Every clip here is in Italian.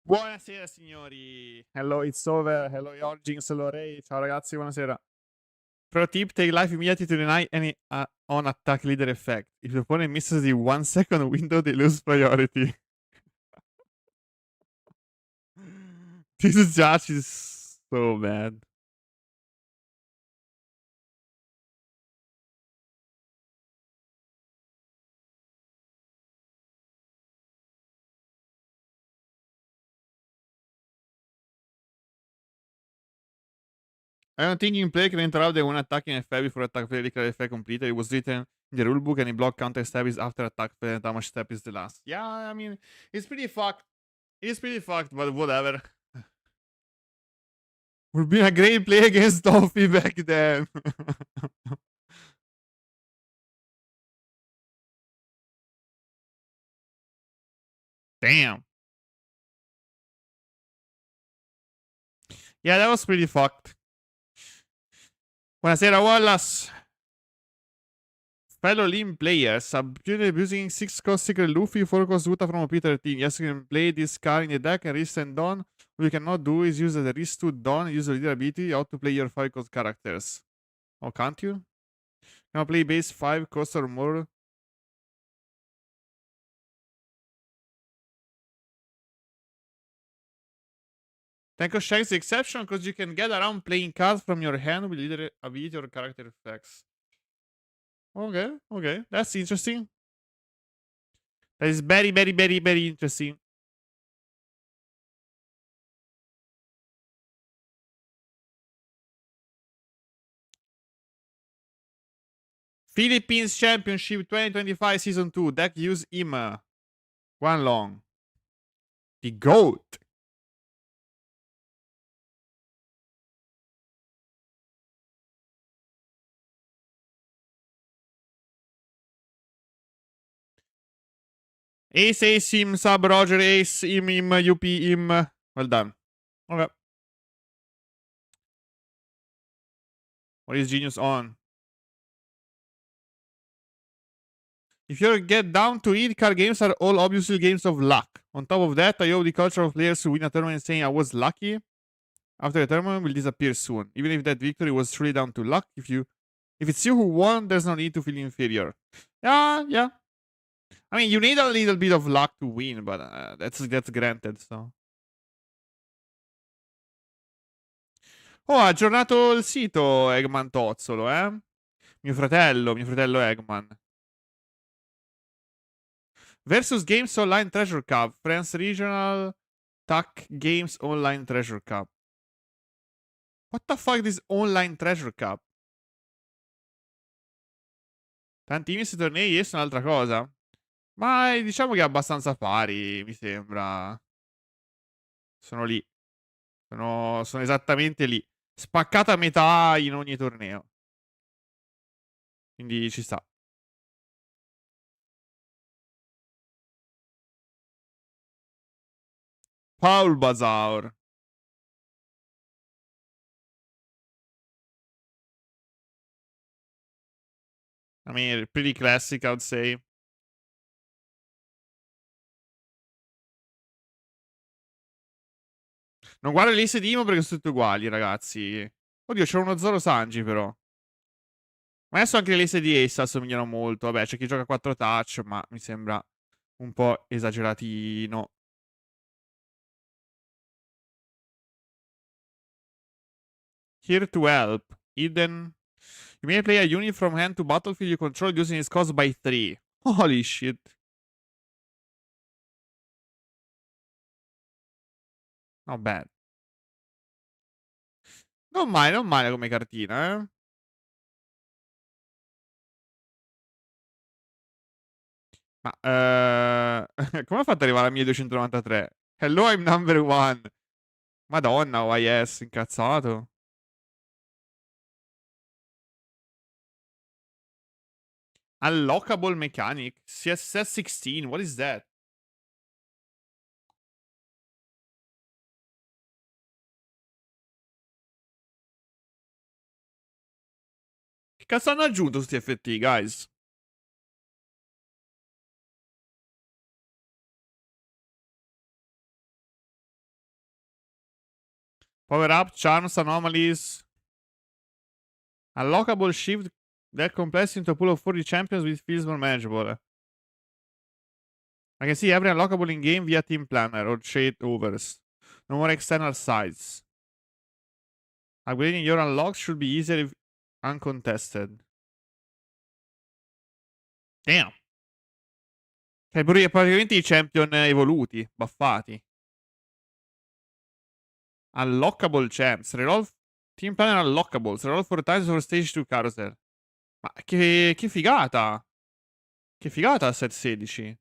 Buonasera signori. Hello, it's over. Hello, Origins. Hello, Ray. Ciao ragazzi, buonasera. Pro tip, take life immediately to deny any on attack leader effect. If the opponent misses the 1 second window, they lose priority. This judge is so bad. I don't think in play can interrupt the one attacking effect before attack player declare effect completed. It was written in the rulebook, any block counter step is after attack player damage step is the last. Yeah, I mean, it's pretty fucked. It's pretty fucked, but whatever. Would be a great play against Toffee back then. Damn. Yeah, that was pretty fucked. Buonasera, Wallace. Fellow Lean players, substituted using 6 cost secret Luffy, 4 cost Uta from a P13. Yes, you can play this card in the deck and risk and Dawn. What you cannot do is use the risk to Dawn, use the leader ability, how to play your 5 cost characters. Oh, can't you? Can I play base 5 cost or more? Tenko Shank's the exception because you can get around playing cards from your hand with leader ability or character effects. Okay, okay. That's interesting. That is very, very, very, very interesting. Philippines Championship 2025 Season 2. Deck use Ima. One long. The GOAT. Ace, Ace, Im, Sub, Roger, Ace, Im, UP, Im. Well done. Okay. What is Genius on? If you get down to it, card games are all obviously games of luck. On top of that, I owe the culture of players who win a tournament saying I was lucky. After the tournament will disappear soon. Even if that victory was truly down to luck, if it's you who won, there's no need to feel inferior. Yeah. I mean, you need a little bit of luck to win, but that's granted, so. Oh, ha aggiornato il sito Eggman Tozzolo, eh? Mio fratello Eggman. Versus Games Online Treasure Cup. Friends Regional TAC Games Online Treasure Cup. What the fuck is Online Treasure Cup? Tantissimi tornei e sono un'altra cosa. Ma diciamo che è abbastanza pari, mi sembra. Sono lì. Sono esattamente lì. Spaccata a metà in ogni torneo. Quindi ci sta. Paul Bazaar. I mean, pretty classic, I would say. Non guardo le liste di Imo perché sono tutte uguali, ragazzi. Oddio, c'è uno Zoro Sanji, però. Ma adesso anche le liste di Ace assomigliano molto. Vabbè, c'è chi gioca 4 touch, ma mi sembra un po' esageratino. Here to help. Hidden. You may play a unit from hand to battlefield you control using its cost by 3. Holy shit. Not bad. Non male come cartina, eh. Ma, come ha fatto ad arrivare a 1293? Hello, I'm number one. Madonna, OIS, incazzato. Unlockable mechanic. CSS 16, what is that? Che cazzo hanno aggiunto sti FT, guys? Power up, charms, anomalies. Unlockable shift that compress into a pool of 40 champions which feels more manageable. I can see every unlockable in game via team planner or trade overs. No more external sides. Upgrading your unlocks should be easier if uncontested. Damn. Cioè, praticamente i champion evoluti, buffati. Unlockable champs. Reroll team planner unlockables. Reroll 4 times for stage 2 carousel. Ma che figata. Che figata a set 16.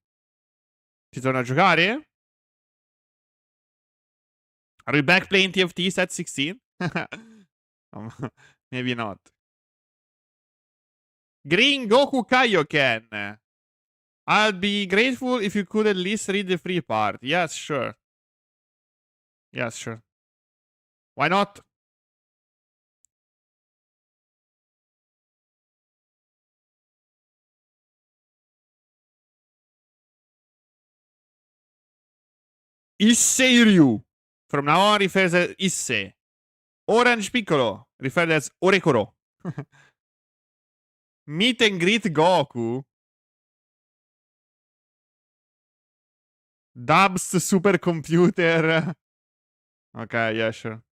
Ti torna a giocare? Are we back playing TFT set 16? Maybe not. Green Goku Kaioken. I'd be grateful if you could at least read the free part. Yes, sure. Yes, sure. Why not? Issei-ryu. From now on refers as Issei. Orange Piccolo referred as Orekoro. Meet and greet Goku. Dubs supercomputer. Okay, yeah, sure.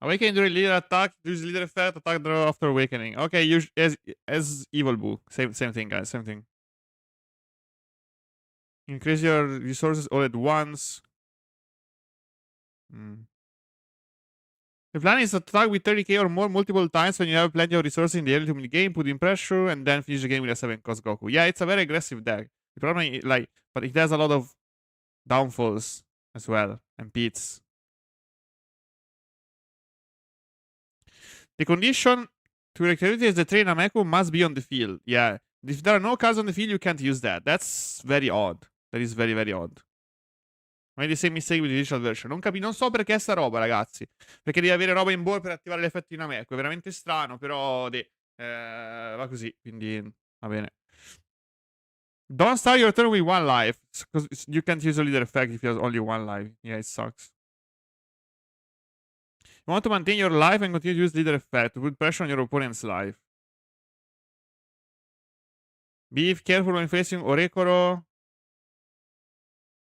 Awakening during leader attack, use leader effect, attack draw after awakening. Okay, as Evil Boo. Same thing, guys, same thing. Increase your resources all at once. The plan is to attack with 30k or more multiple times when you have plenty of resources in the early to mid game, put in pressure, and then finish the game with a 7 cost Goku. Yeah, it's a very aggressive deck. The problem is, but it has a lot of downfalls as well, and beats. The condition to recruit is the train Nameku must be on the field. Yeah, if there are no cards on the field, you can't use that. That's very odd. That is very, very odd. Ma è the same mistake with the digital version. Non so perché sta roba, ragazzi. Perché devi avere roba in board per attivare l'effetto di Nameku. È veramente strano, però va così, quindi va bene. Don't start your turn with 1 life. Because you can't use a leader effect if you have only 1 life. Yeah, it sucks. You want to maintain your life and continue to use leader effect to put pressure on your opponent's life. Be careful when facing Orekoro.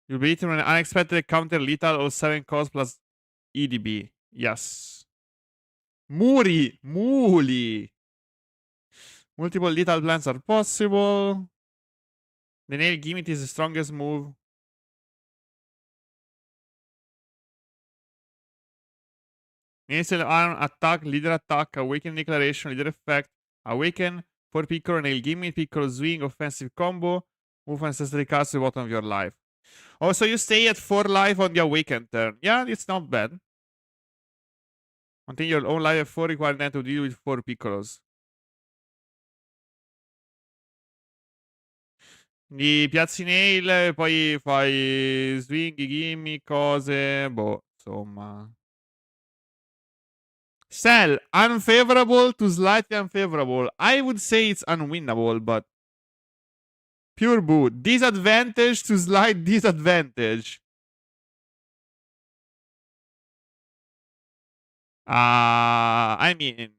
You'll be eaten when an unexpected counter lethal or 7 cost plus EDB. Yes. Muli. Multiple lethal plans are possible. The nail gimmick is the strongest move. Initial arm attack, leader attack, awaken declaration, leader effect, awaken for Piccolo, nail gimmick, Piccolo swing, offensive combo, move ancestry cards to the bottom of your life. Also, you stay at 4 life on the awaken turn. Yeah, it's not bad. Until your own life at 4 require them to deal with 4 Piccolos. Gli piazzi nail, poi fai swing, gimmick, cose, boh, insomma. Cell, unfavorable to slightly unfavorable. I would say it's unwinnable, but pure boot. Disadvantage to slight disadvantage. I mean,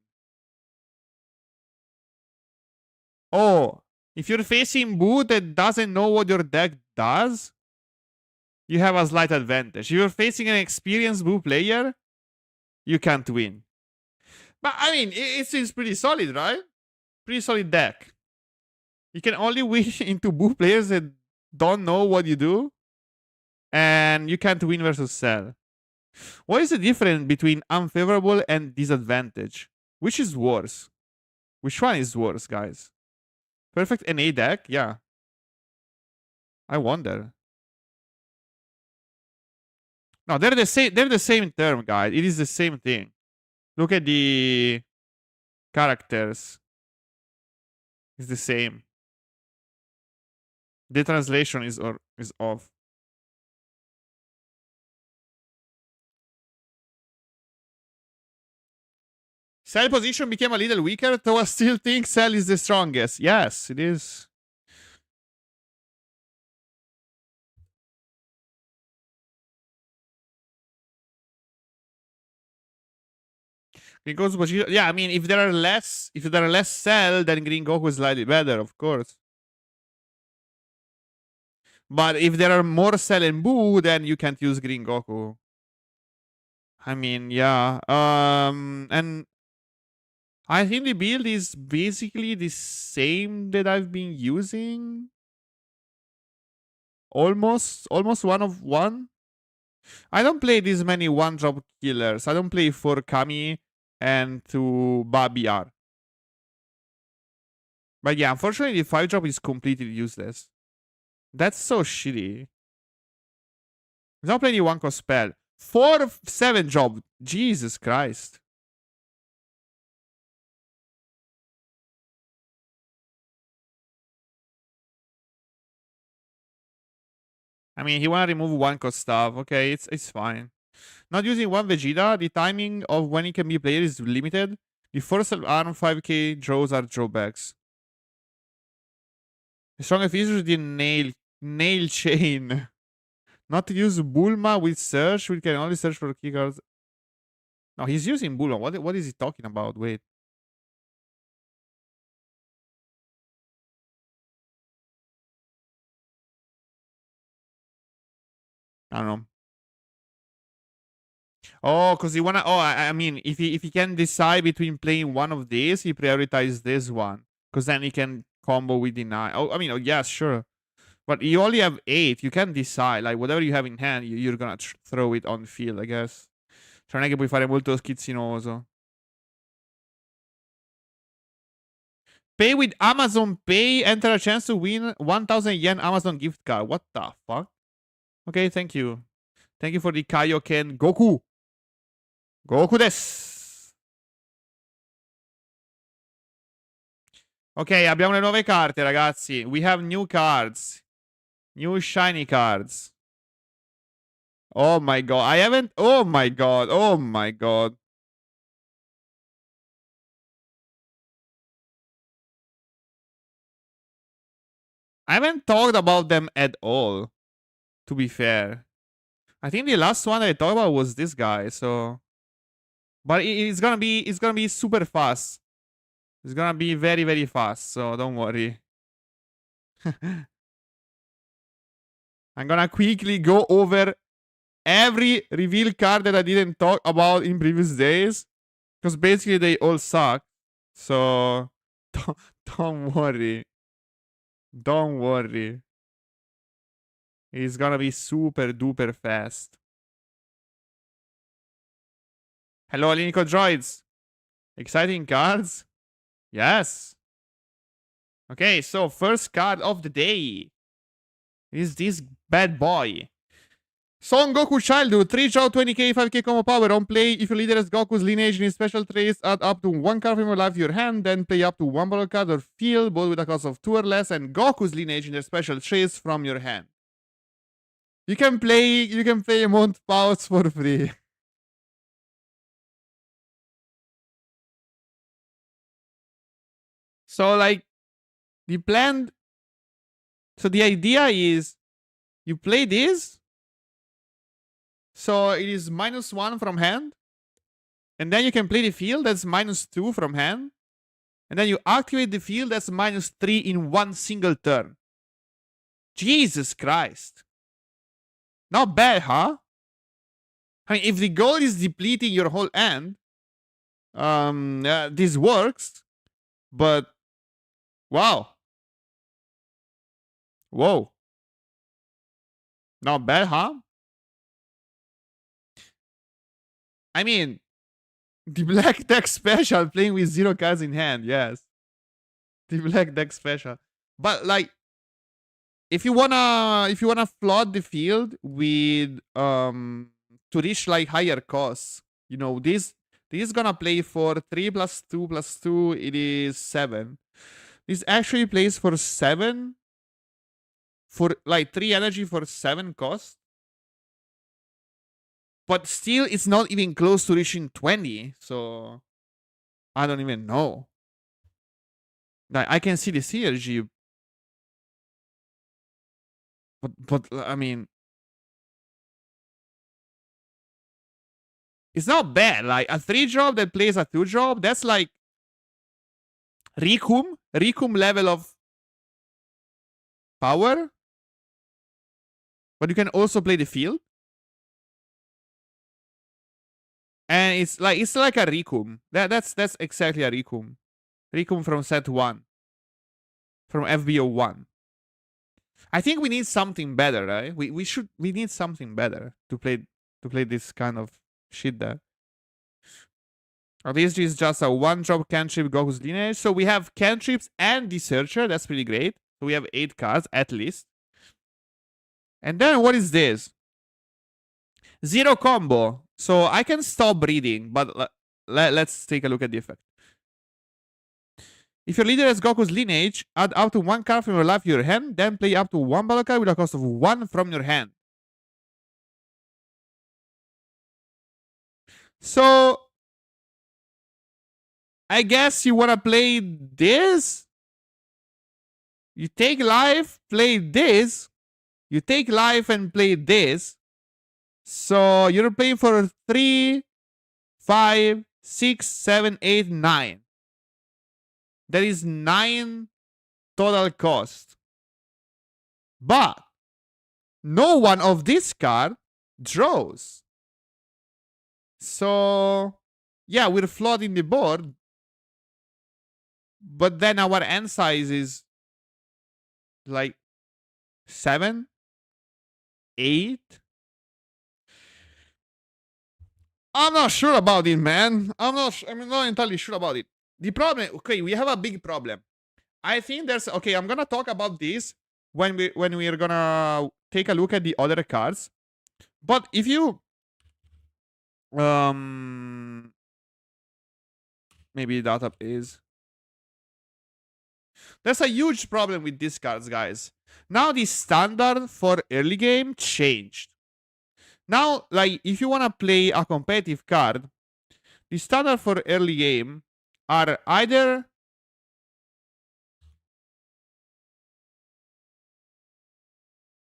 oh, if you're facing Boo that doesn't know what your deck does, you have a slight advantage. If you're facing an experienced Boo player, you can't win. But I mean, it seems pretty solid, right? Pretty solid deck. You can only win into Boo players that don't know what you do, and you can't win versus Cell. What is the difference between unfavorable and disadvantage? Which is worse? Which one is worse, guys? Perfect NA deck? Yeah. I wonder. No, they're the same term, guys. It is the same thing. Look at the characters. It's the same. The translation is off. Cell position became a little weaker, though I still think Cell is the strongest. Yes, it is. Because yeah, I mean, if there are less cell, then Green Goku is slightly better, of course. But if there are more cell and Boo, then you can't use Green Goku. I mean, yeah. And I think the build is basically the same that I've been using. Almost one of one. I don't play this many one-drop killers. I don't play for Kami and to Babi R. But yeah, unfortunately, the 5-drop is completely useless. That's so shitty. He's not playing the 1-cost spell. 4-7-drop. Jesus Christ. I mean, he wanna remove 1-cost stuff. Okay, it's fine. Not using 1 Vegeta, the timing of when it can be played is limited. The first arm 5k draws are drawbacks. The strongest feature is the nail chain. Not to use Bulma with search, we can only search for keycards. No, he's using Bulma. What is he talking about? Wait. I don't know. Oh, because he wanna. Oh, I mean, if he can decide between playing one of these, he prioritizes this one, because then he can combo with the 9. Oh, I mean, oh yes, sure. But you only have 8. You can decide, like whatever you have in hand, you're gonna throw it on field, I guess. Cioè non è che puoi fare molto schizzinoso. Pay with Amazon Pay, enter a chance to win 1,000 yen Amazon gift card. What the fuck? Okay, thank you. Thank you for the Kaioken Goku. Goku desu. Ok, abbiamo le nuove carte, ragazzi. We have new cards. New shiny cards. Oh my god. I haven't... Oh my god. Oh my god. I haven't talked about them at all, to be fair. I think the last one I talked about was this guy, so... But it's gonna be super fast. It's gonna be very, very fast, so don't worry. I'm gonna quickly go over every reveal card that I didn't talk about in previous days. Because basically they all suck. So don't worry. Don't worry. It's gonna be super duper fast. Hello, Alinico Droids. Exciting cards? Yes. Okay, so first card of the day is this bad boy. Son Goku Childhood, 3 draw 20k, 5k combo power. On play, if your leader has Goku's lineage in his special traits, add up to 1 card from your life to your hand, then play up to 1 battle card or field, both with a cost of 2 or less, and Goku's lineage in their special traits from your hand. You can play Mount Pause for free. So like the plan. So the idea is you play this. So it is -1 from hand. And then you can play the field that's -2 from hand. And then you activate the field that's -3 in one single turn. Jesus Christ. Not bad, huh? I mean, if the goal is depleting your whole end, this works. But wow. Whoa. Not bad, huh? I mean, the black deck special playing with 0 cards in hand, yes. The black deck special. But like if you wanna flood the field with to reach like higher costs, you know, this is gonna play for 3 plus 2 plus 2, it is 7. This actually plays for 7 for like 3 energy for 7 cost. But still, it's not even close to reaching 20. So I don't even know. Like I can see the synergy, but I mean, It's not bad. Like a 3-drop that plays a 2-drop, that's like Rikum level of power. But you can also play the field. And it's like a Rikum. That's exactly a Rikum. Rikum from set 1. From FBO 1. I think we need something better, right? We need something better to play this kind of shit there. At least it's just a 1-drop cantrip Goku's lineage. So we have cantrips and the searcher. That's pretty great. So we have 8 cards at least. And then what is this? 0 combo. So I can stop reading, but let's take a look at the effect. If your leader has Goku's lineage, add up to 1 card from your life to your hand, then play up to 1 battle card with a cost of 1 from your hand. So I guess you wanna play this? You take life, play this. You take life and play this. So you're playing for 3, 5, 6, 7, 8, 9. There is 9 total cost. But no one of this card draws. So yeah, we're flooding the board. But then our end size is like 7, 8. I'm not sure about it, man. I'm not entirely sure about it. The problem, okay, we have a big problem. I think there's, okay, I'm gonna talk about this when we're gonna take a look at the other cards. But if you maybe data is, there's a huge problem with these cards, guys. Now the standard for early game changed. Now, like, if you wanna play a competitive card, the standard for early game are either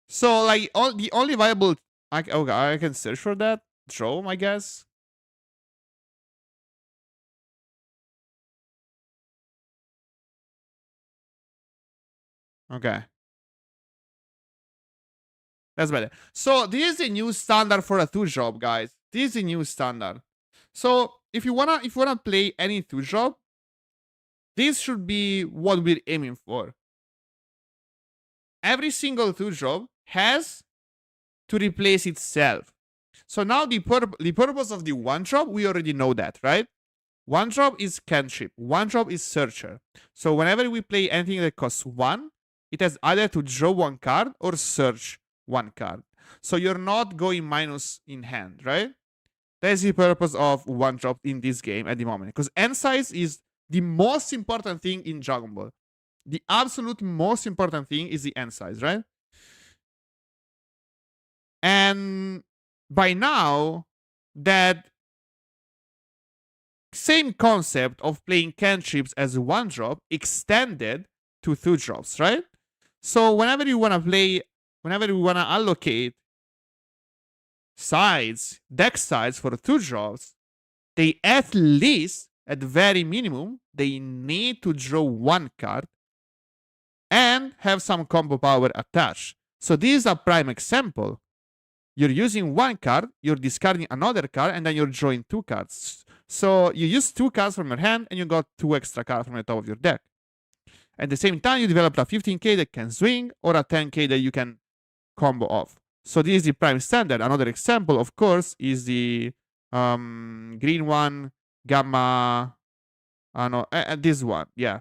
so like the only viable I can search for that. Drome, I guess. Okay. That's better. So this is a new standard for a 2-drop, guys. This is a new standard. So if you wanna play any 2-drop, this should be what we're aiming for. Every single 2-drop has to replace itself. So now the purpose of the 1-drop, we already know that, right? 1-drop is cantrip. 1-drop is searcher. So whenever we play anything that costs 1, it has either to draw 1 card or search 1 card. So you're not going minus in hand, right? That's the purpose of 1-drop in this game at the moment. Because end size is the most important thing in Dragon Ball. The absolute most important thing is the end size, right? And by now, that same concept of playing cantrips as 1-drop extended to 2-drops, right? So whenever you want to allocate sides, deck sides for 2-drops, they at least, at very minimum, they need to draw 1 card and have some combo power attached. So this is a prime example. You're using 1 card, you're discarding another card, and then you're drawing 2 cards. So you use 2 cards from your hand, and you got 2 extra cards from the top of your deck. At the same time, you developed a 15k that can swing, or a 10k that you can combo off. So this is the prime standard. Another example, of course, is the green one, gamma. This one, yeah.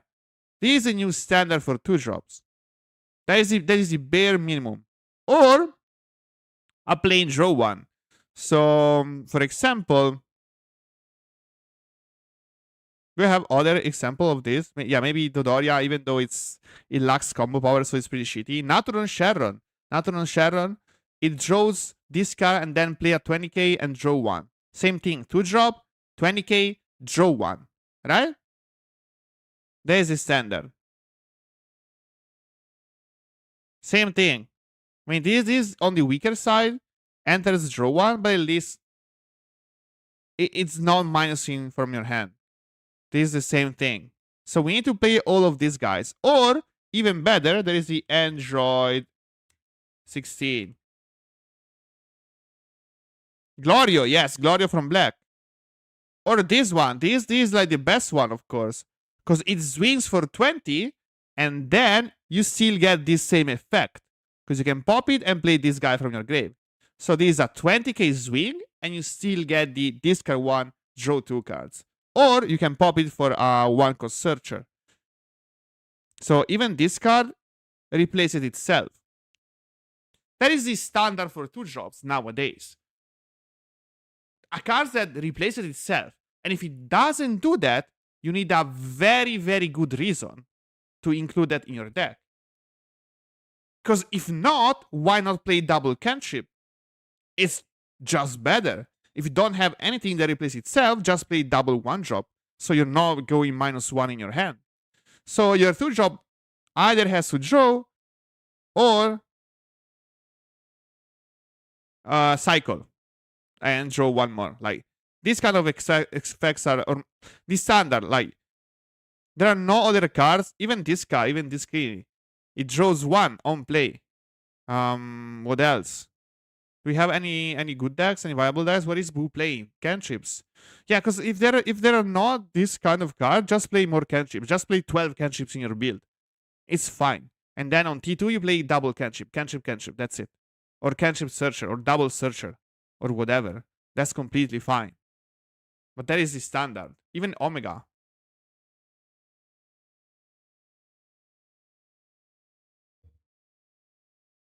This is a new standard for 2-drops. That is the bare minimum. Or a plain draw one. So, for example, we have other example of this. Yeah, maybe Dodoria, even though it lacks combo power, so it's pretty shitty. Naturon Sharon, it draws this card and then play a 20k and draw 1. Same thing, 2-drop, 20k, draw 1. Right? That is the standard. Same thing. I mean, this is on the weaker side. Enters draw 1, but at least it's not minusing from your hand. This is the same thing. So we need to play all of these guys. Or, even better, there is the Android 16. Glorio, yes, Glorio from black. Or this one. This is like the best one, of course. Because it swings for 20, and then you still get this same effect. Because you can pop it and play this guy from your grave. So this is a 20k swing, and you still get the discard 1, draw 2 cards. Or you can pop it for a 1-cost searcher. So even this card replaces itself. That is the standard for 2 drops nowadays. A card that replaces itself. And if it doesn't do that, you need a very, very good reason to include that in your deck. Because if not, why not play double cantrip? It's just better. If you don't have anything that replaces itself, just play double 1-drop. So you're not going -1 in your hand. So your 2-drop either has to draw or cycle and draw 1 more. Like, these kind of effects are the standard. Like, there are no other cards. Even this card, even this key, it draws 1 on play. What else? Do we have any good decks? Any viable decks? What is Boo playing? Cantrips. Yeah, because if there are not this kind of card, just play more cantrips. Just play 12 cantrips in your build. It's fine. And then on T2 you play double cantrip. Cantrip. That's it. Or cantrip searcher or double searcher or whatever. That's completely fine. But that is the standard. Even Omega.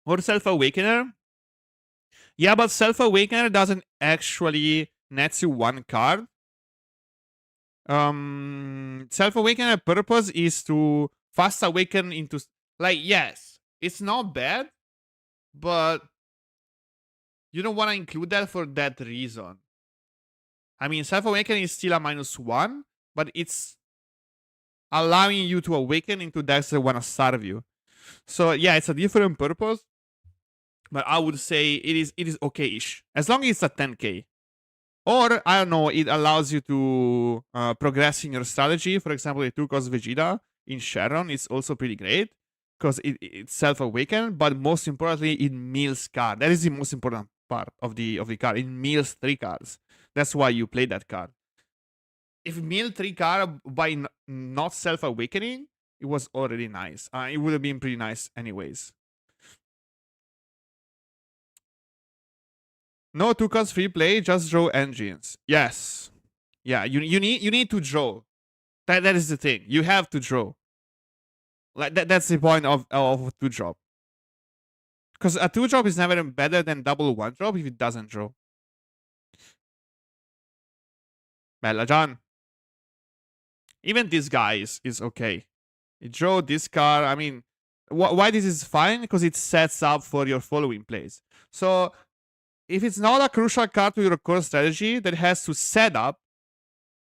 Or Self-Awakener. Yeah, but Self-Awakener doesn't actually net you 1 card. Self-Awakener purpose is to fast awaken into... Like, yes, it's not bad, but you don't want to include that for that reason. I mean, Self-Awaken is still a -1, but it's allowing you to awaken into decks that want to starve you. So yeah, it's a different purpose, but I would say it is okay-ish. As long as it's a 10k. Or, I don't know, it allows you to progress in your strategy. For example, the 2-cost Vegeta in Sharon is also pretty great. Because it's self-awakened, but most importantly, it mills card. That is the most important part of the card. It mills 3 cards. That's why you play that card. If mill 3 card by not self-awakening, it was already nice. It would have been pretty nice anyways. No 2-cost free play, just draw engines. Yes. Yeah, you need to draw. That is the thing. You have to draw. Like that's the point of 2-drop. Because a 2-drop is never better than double 1-drop if it doesn't draw. Bella John. Even this guy is okay. You draw this card. I mean, why this is fine? Because it sets up for your following plays. So, if it's not a crucial card to your core strategy that has to set up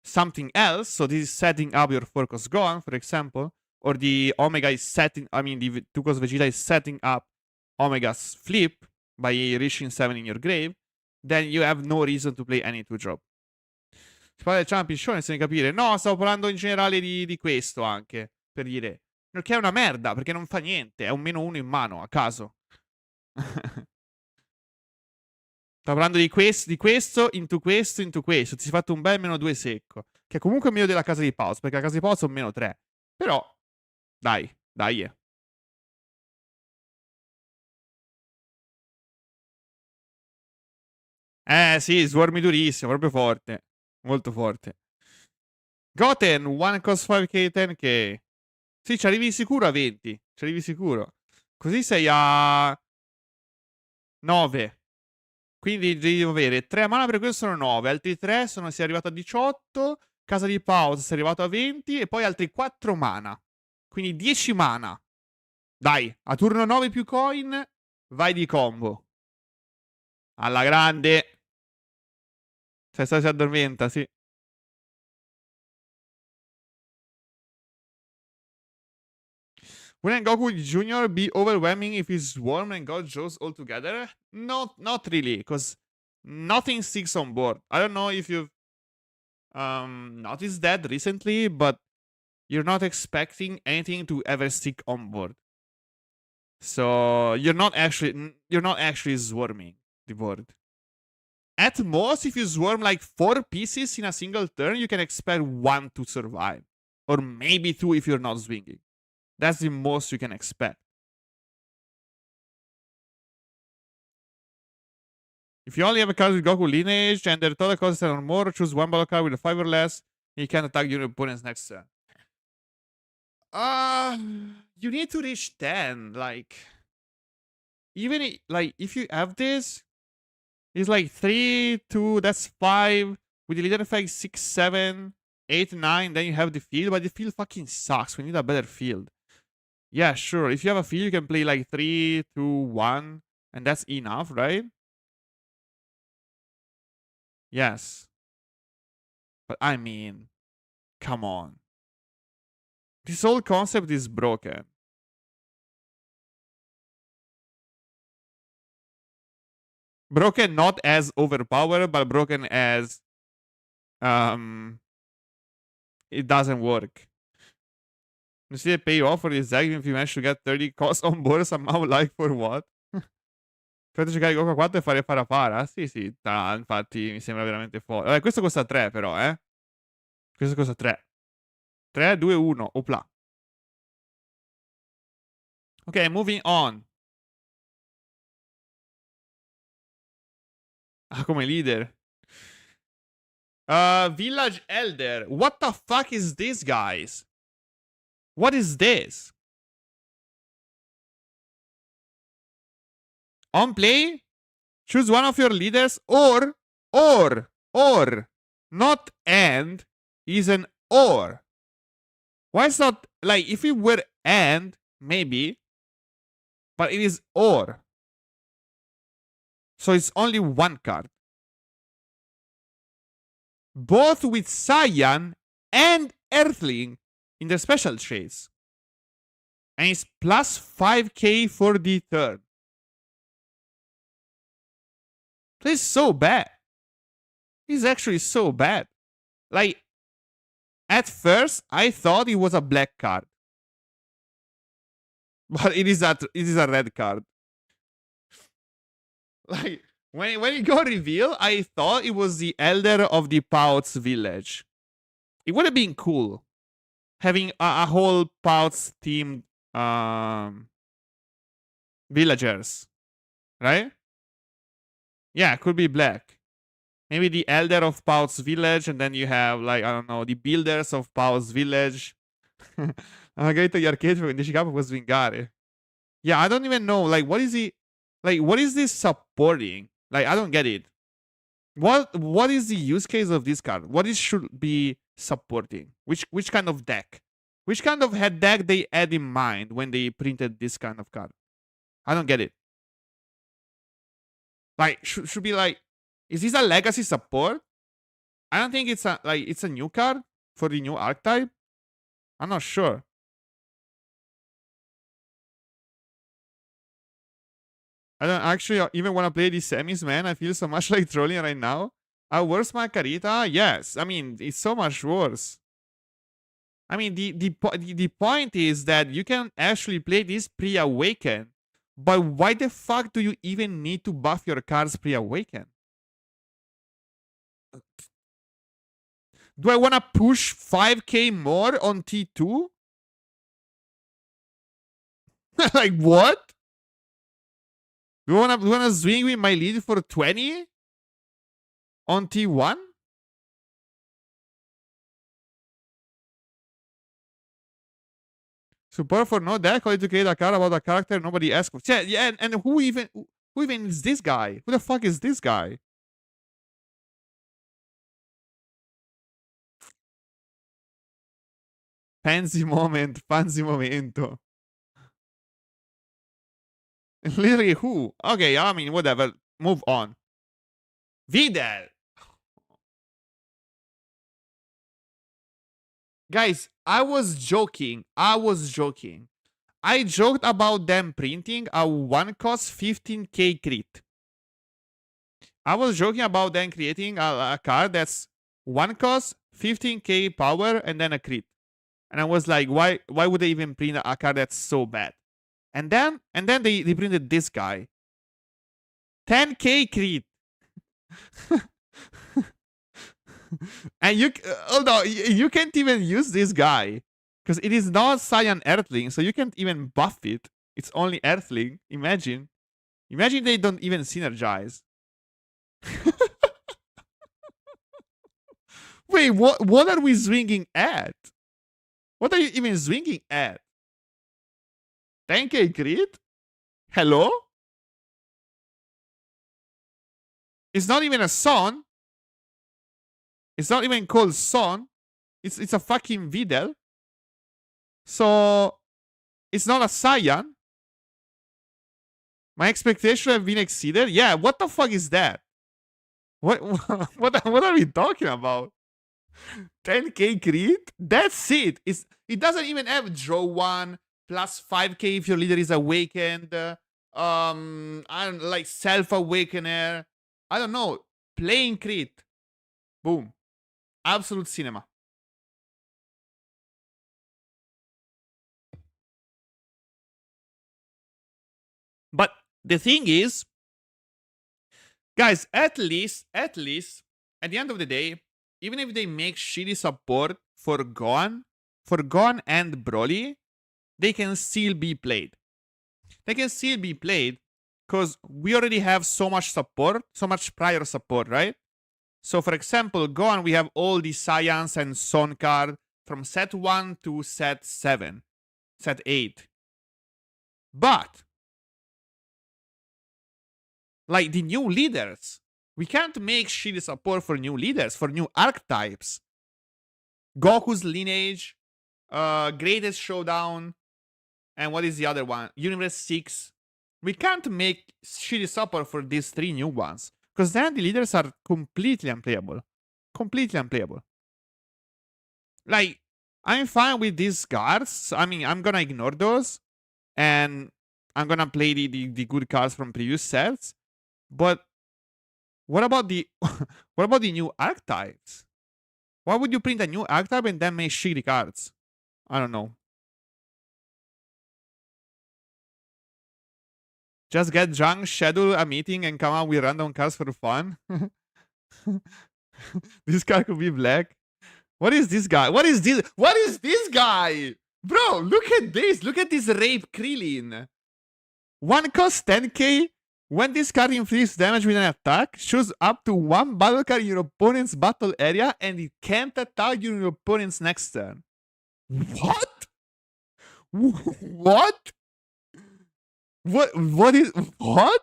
something else, so this is setting up your 4-cost Gohan, for example, or the Omega is setting, I mean, the 2-cost Vegeta is setting up Omega's flip by reaching 7 in your grave, then you have no reason to play any 2-drop. Si parla del Champion Show, senza capire. No, stavo parlando in generale di questo anche, per dire. Perché è una merda, perché non fa niente, è un -1 in mano, a caso. Sto parlando di questo, into questo. Ti si è fatto un bel -2 secco. Che è comunque meglio della casa di Paus, perché la casa di Paus è un -3. Però, dai. Sì, swarmi durissimo, proprio forte. Molto forte. Goten, 1 cost 5k, 10k. Sì, ci arrivi sicuro a 20. Ci arrivi sicuro. Così sei a 9. Quindi devi avere 3 mana, per questo sono 9. Altri 3 sei arrivato a 18. Casa di pausa sei arrivato a 20. E poi altri 4 mana. Quindi 10 mana. Dai, a turno 9 più coin, vai di combo. Alla grande. Se si addormenta, sì. Wouldn't Goku Jr. be overwhelming if he swarm and got Joes all together? Not really, because nothing sticks on board. I don't know if you've noticed that recently, but you're not expecting anything to ever stick on board. So you're not actually swarming the board. At most, if you swarm like 4 pieces in a single turn, you can expect 1 to survive. Or maybe 2 if you're not swinging. That's the most you can expect. If you only have a card with Goku lineage and their total cost is 7 or more, choose 1 battle card with a 5 or less. You can attack your opponent's next turn. You need to reach 10. Like, even like if you have this, it's like 3, 2, that's 5. With the leader effect 6, 7, 8, 9. Then you have the field, but the field fucking sucks. We need a better field. Yeah, sure. If you have a field, you can play like 3, 2, 1, and that's enough, right? Yes. But I mean, come on. This whole concept is broken. Broken not as overpowered, but broken as it doesn't work. You see the payoff for this deck if you manage to get 30 cost on board somehow, like for what? Fate giocare Goku a 4 e fare para. Sì, sì, infatti mi sembra veramente forte. Vabbè, questo costa 3 però, eh. Questo costa 3. 3, 2, 1. Opla. Ok, moving on. Ah, come leader. Village Elder. What the fuck is this, guys? What is this? On play, choose one of your leaders or, not and, is an or. Why it's not, like, if it were and, maybe, but it is or. So it's only one card. Both with Saiyan and Earthling in their special traits. And it's plus 5k for the turn. This is so bad. This is actually so bad. Like, at first, I thought it was a black card. But it is a red card. Like, when it got revealed, I thought it was the Elder of the Pouts village. It would have been cool. Having a whole Pouts themed villagers. Right? Yeah, it could be black. Maybe the Elder of Pouts village, and then you have, like, I don't know, the Builders of Pouts village. Magari gli archetipi con 10k può swingare. Yeah, I don't even know. Like, what is he? Like, what is this supporting? Like, I don't get it. What is the use case of this card? What it should be supporting? Which kind of deck? Which kind of head deck they had in mind when they printed this kind of card? I don't get it. Like, should be like, is this a legacy support? I don't think it's a new card for the new archetype. I'm not sure. I don't actually even want to play these semis, man. I feel so much like trolling right now. Worse Margarita? Yes. I mean, it's so much worse. I mean, the point is that you can actually play this pre-awaken. But why the fuck do you even need to buff your cards pre-awaken? Do I want to push 5k more on T2? Like, what? Do I want to swing with my lead for 20 on T1? Support for no deck, only to create a card about a character nobody asked for. Yeah, and who even is this guy? Who the fuck is this guy? Fancy momento. Literally who? Okay, I mean, whatever. Move on. Videl. Guys, I was joking. I joked about them printing a 1 cost 15k crit. I was joking about then creating a card that's 1 cost, 15k power, and then a crit. And I was like, why would they even print a card that's so bad? And then they printed this guy. 10k crit. And you can't even use this guy. Because it is not Cyan Earthling, so you can't even buff it. It's only Earthling. Imagine. Imagine they don't even synergize. Wait, what are we swinging at? What are you even swinging at? 10k crit? Hello? It's not even a son. It's not even called son. It's a fucking Videl. So it's not a Cyan. My expectations have been exceeded. Yeah, what the fuck is that? What what are we talking about? 10k crit? That's it. It doesn't even have draw 1 plus 5k if your leader is awakened. I don't like self-awakener. I don't know. Playing crit. Boom. Absolute cinema. But the thing is, guys, at least, at the end of the day, even if they make shitty support for Gohan and Broly, they can still be played. They can still be played because we already have so much support, so much prior support, right? So, for example, Gohan, we have all the Science and Son card from set 1 to set 7, set 8. But, like the new leaders, we can't make shitty support for new leaders, for new archetypes. Goku's Lineage, Greatest Showdown, and what is the other one? Universe 6. We can't make shitty support for these 3 new ones. Because then the leaders are completely unplayable. Completely unplayable. Like, I'm fine with these cards. I mean, I'm gonna ignore those. And I'm gonna play the good cards from previous sets. But what about the what about the new archetypes? Why would you print a new archetype and then make shitty cards? I don't know. Just get drunk, schedule a meeting, and come out with random cards for fun. This card could be black. What is this guy? What is this? What is this guy? Bro, look at this. Look at this Rape Krillin. 1 cost 10k. When this card inflicts damage with an attack, choose up to 1 battle card in your opponent's battle area, and it can't attack your opponent's next turn. What? What? What is... What?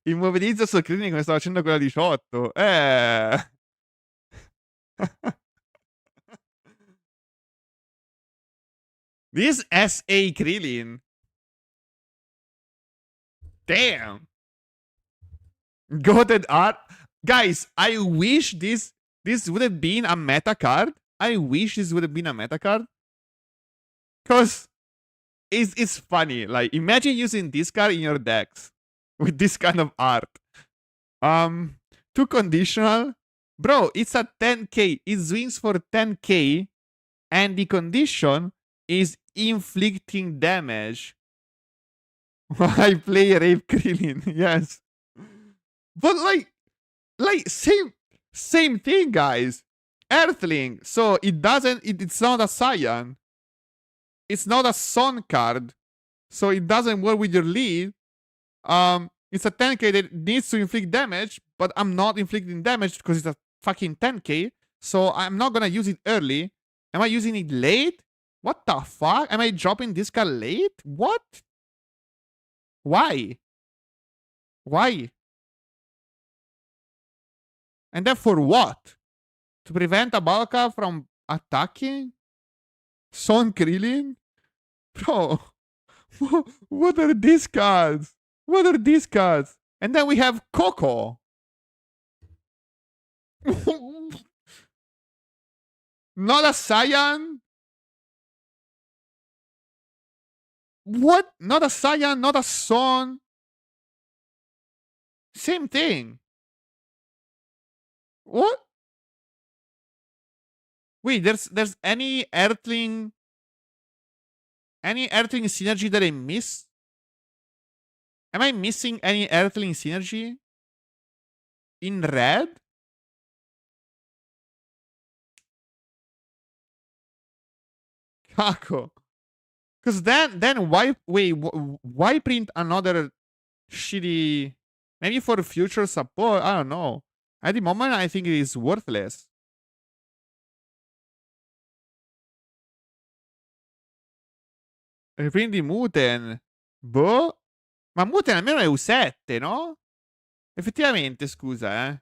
Immobilizza sto Krillin come stavo facendo quella 18. This SA Krillin. Damn. Goated art. Guys, I wish this would have been a meta card. I wish this would have been a meta card. Because it's funny. Like, imagine using this card in your decks with this kind of art. 2 conditional. Bro, it's a 10k. It swings for 10k. And the condition is inflicting damage. I play Rape Krillin, yes. But like same thing, guys. Earthling. So it's not a Saiyan. It's not a Son card. So it doesn't work with your lead. It's a 10k that needs to inflict damage, but I'm not inflicting damage because it's a fucking 10k. So I'm not gonna use it early. Am I using it late? What the fuck? Am I dropping this card late? What? Why? Why? And then for what? To prevent a Balka from attacking? Son Krillin? Bro, what are these cards? What are these cards? And then we have Coco. Not a Saiyan? What? Not a Saiyan, not a Son. Same thing. What? Wait, there's any Earthling synergy that I missed? Am I missing any Earthling synergy? In red? Kako. Because then why print another shitty? Maybe for future support. I don't know. At the moment, I think it is worthless. Riprendi Muten. Boh. Ma Muten almeno è U7, no? Effettivamente, scusa, eh.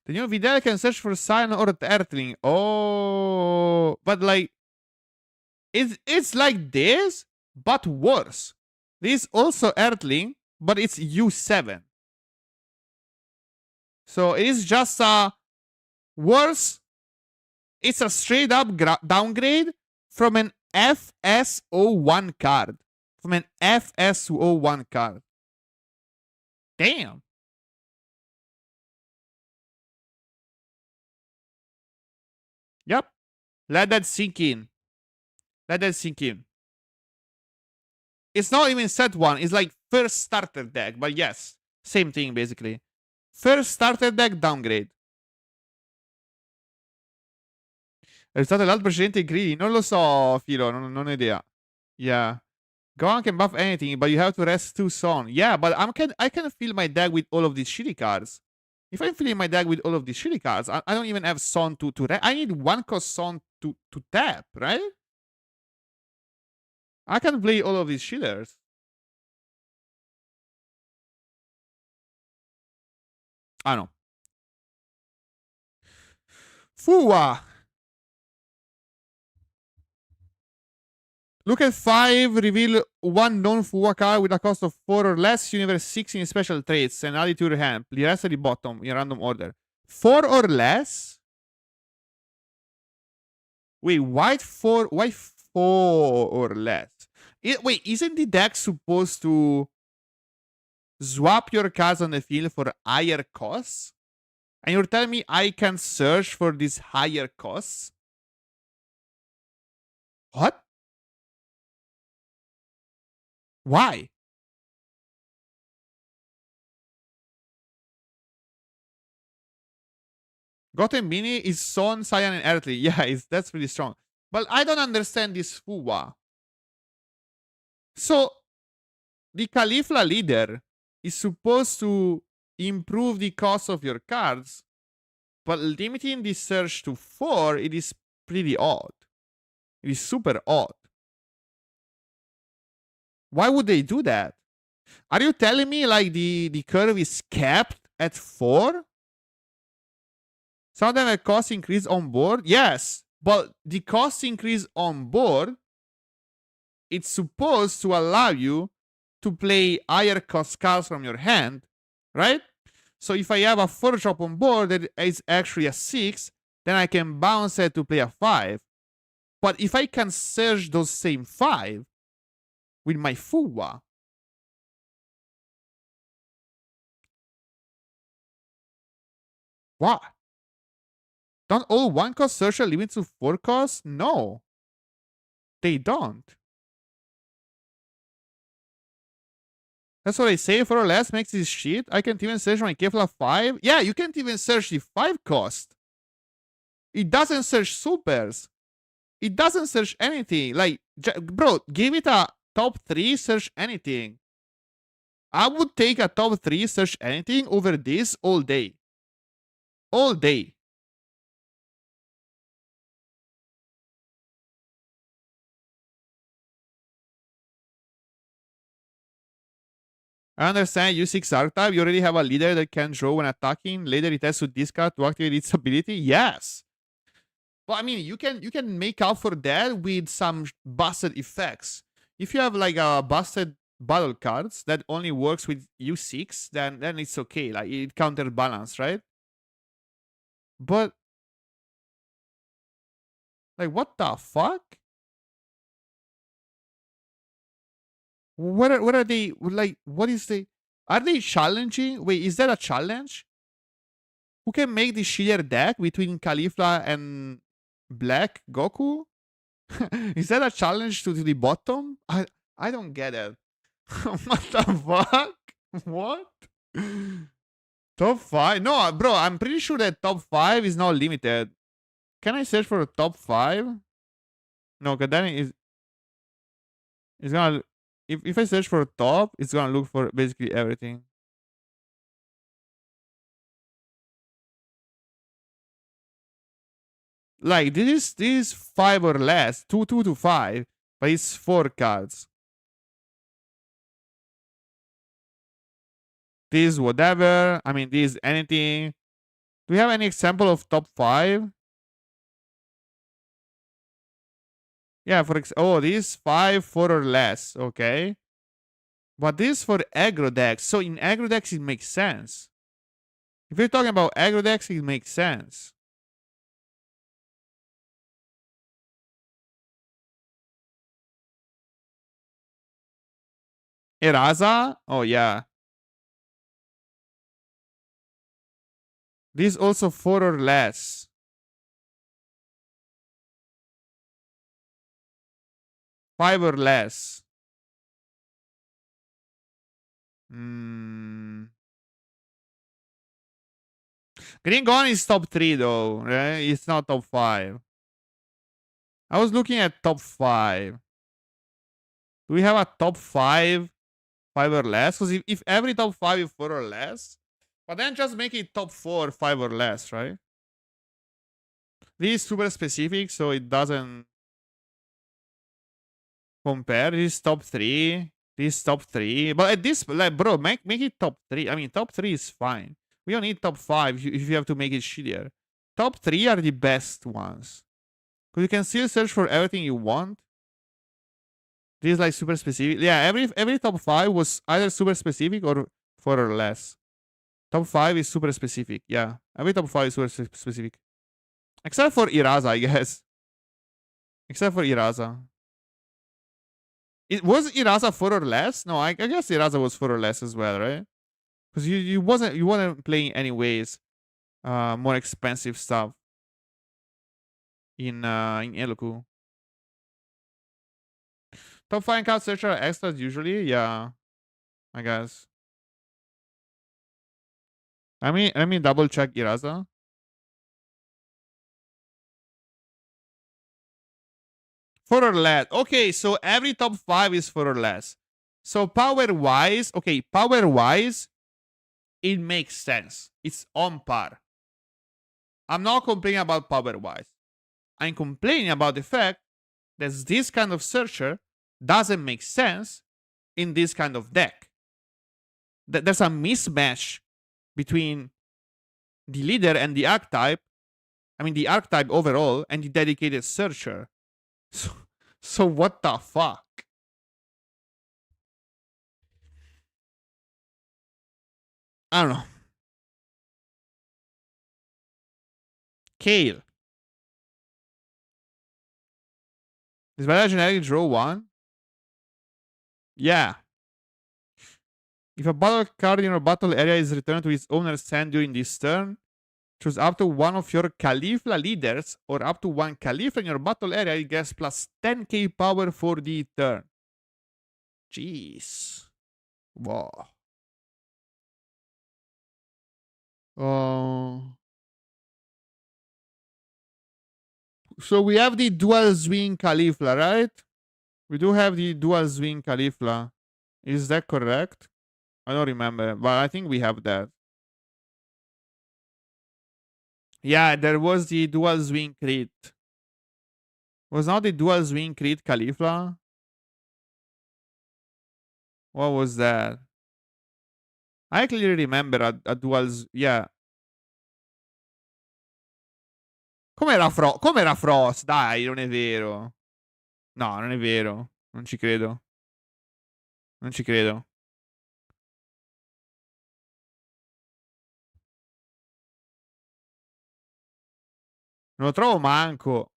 The new Videl can search for Sign or Earthling. Oh, but like, it's like this, but worse. This also Earthling, but it's U7. So it is just a worse. It's a straight up downgrade from an FSO1 card. From an FSO1 card. Damn. Yep. Let that sink in. Let that sink in. It's not even set one. It's like first starter deck. But yes, same thing basically. First starter deck downgrade. È stato l'altro precedente greedy? Non lo so, Filo, non ho idea. Yeah. Gohan can buff anything, but you have to rest 2 Son. Yeah, but I can fill my deck with all of these shitty cards. If I'm filling my deck with all of these shitty cards, I don't even have Son to rest. I need 1 cost Son to tap, right? I can play all of these shitters. I don't know. Fuwa! Look at 5, reveal 1 non-Fuwa card with a cost of 4 or less, Universe 6 in special traits, and add it to your hand. The rest at the bottom in random order. 4 or less? Wait, why 4 or less? Wait, isn't the deck supposed to swap your cards on the field for higher costs? And you're telling me I can search for these higher costs? What? Why? Goten Mini is Son, Saiyan, and Earthly. Yeah, that's pretty strong. But I don't understand this Fuwa. So, the Caulifla leader is supposed to improve the cost of your cards, but limiting the search to 4, it is pretty odd. It is super odd. Why would they do that? Are you telling me like the curve is capped at 4? Some of them have cost increase on board? Yes, but the cost increase on board, it's supposed to allow you to play higher cost cards from your hand, right? So if I have a 4 drop on board that is actually a 6, then I can bounce it to play a 5. But if I can search those same 5 with my Fuwa, what? Don't all 1 cost searcher limit to 4 costs? No. They don't. That's what I say. 4 or less makes this shit. I can't even search my Kefla 5. Yeah, you can't even search the 5 cost. It doesn't search supers. It doesn't search anything. Like, bro, give it a top 3 search anything. I would take a top 3 search anything over this all day. All day. I understand U6 archetype. You already have a leader that can draw when attacking. Later it has to discard to activate its ability. Yes. But I mean, you can make up for that with some busted effects. If you have like a busted battle cards that only works with U6, then it's okay. Like it counterbalance, right? But like, what the fuck? What are they like? What is the? Are they challenging? Wait, is that a challenge? Who can make the Shield deck between Caulifla and Black Goku? Is that a challenge to the bottom? I don't get it. What the fuck? What? Top 5? No, bro, I'm pretty sure that top 5 is not limited. Can I search for a top 5? No, because then it's gonna. If I search for top, it's gonna look for basically everything. Like this is 5 or less, 2 to 5, but it's 4 cards. This whatever. I mean, this anything. Do we have any example of top 5? Yeah, oh, this 5, 4 or less. Okay. But this for aggro decks. So in aggro decks, it makes sense. If you're talking about aggro decks, it makes sense. Eraza? Oh, yeah. This also 4 or less. 5 or less. Green Gone is top 3 though, right? It's not top 5. I was looking at top 5. Do we have a top 5, 5 or less? Because if every top 5 is 4 or less, but then just make it top 4, 5 or less, right? This is super specific, so it doesn't compare. This is top 3. This is top 3. But at this, like, bro, make it top 3. I mean, top 3 is fine. We don't need top 5 if you have to make it shittier. Top 3 are the best ones. Because you can still search for everything you want. This is like super specific. Yeah, every top 5 was either super specific or 4 or less. Top 5 is super specific. Yeah, every top 5 is super specific. Except for Iraza, I guess. Except for Iraza. It was Iraza 4 or less? No, I guess Iraza was 4 or less as well, right? Because you weren't playing anyways more expensive stuff in Eloku. Top 5 card searcher are extras usually, yeah. I guess. Let me double check Iraza. Four or less. Okay, so every top 5 is 4 or less. So power-wise, okay, power-wise, it makes sense. It's on par. I'm not complaining about power-wise. I'm complaining about the fact that this kind of searcher doesn't make sense in this kind of deck. There's a mismatch between the leader and the archetype. I mean, the archetype overall and the dedicated searcher. So what the fuck? I don't know. Kale. Is better generic draw 1? Yeah. If a battle card in your battle area is returned to its owner's hand during this turn, choose up to one of your Caulifla leaders or up to one Caulifla in your battle area. It gets plus 10k power for the turn. Jeez. Wow. So we have the dual swing Caulifla, right? We do have the dual swing Caulifla. Is that correct? I don't remember, but I think we have that. Yeah, there was the dual swing crit. Was not the dual swing crit Caulifla? What was that? I clearly remember a dual... Yeah. Com'era Frost? Dai, non è vero. No, non è vero. Non ci credo. Non ci credo. Non lo trovo manco.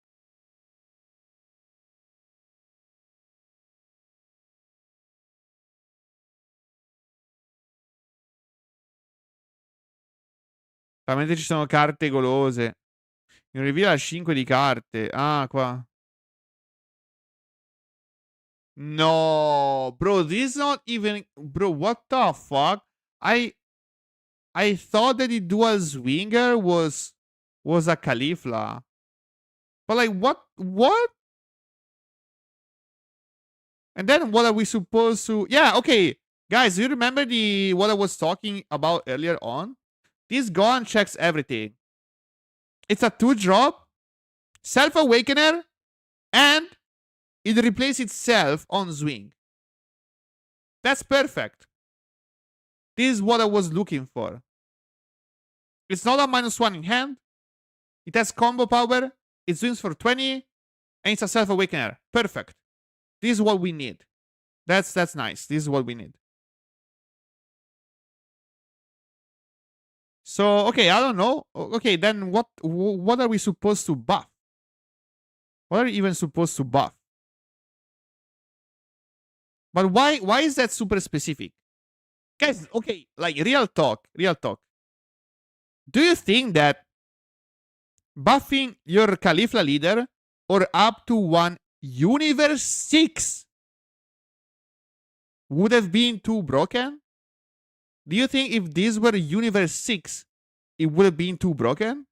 Veramente ci sono carte golose. In reveal 5 di carte. Ah, qua. No, bro, this is not even. Bro, what the fuck? I I thought that the dual swinger was a Caulifla. But like, what? What? And then what are we supposed to? Yeah, okay, guys, do you remember the what I was talking about earlier on? This gun checks everything. It's a 2-drop, Self Awakener, and it replaces itself on swing. That's perfect. This is what I was looking for. It's not a -1 in hand. It has combo power. It swings for 20, and it's a Self Awakener. Perfect. This is what we need. That's nice. This is what we need. So okay, I don't know. Okay, then what are we supposed to buff? What are we even supposed to buff? But why is that super specific? Guys, okay, like real talk. Do you think that buffing your Caulifla leader or up to 1 Universe 6 would have been too broken? Do you think if this were Universe 6, it would have been too broken?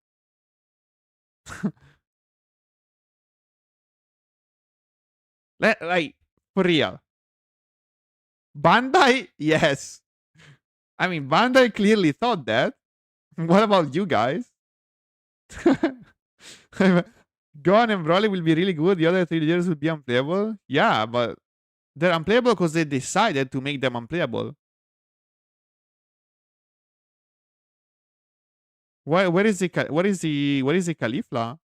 Like, for real. Bandai, yes. I mean, Bandai clearly thought that. What about you guys? Gohan and Broly will be really good. The other 3 leaders will be unplayable. Yeah, but they're unplayable because they decided to make them unplayable. Where is the Caulifla?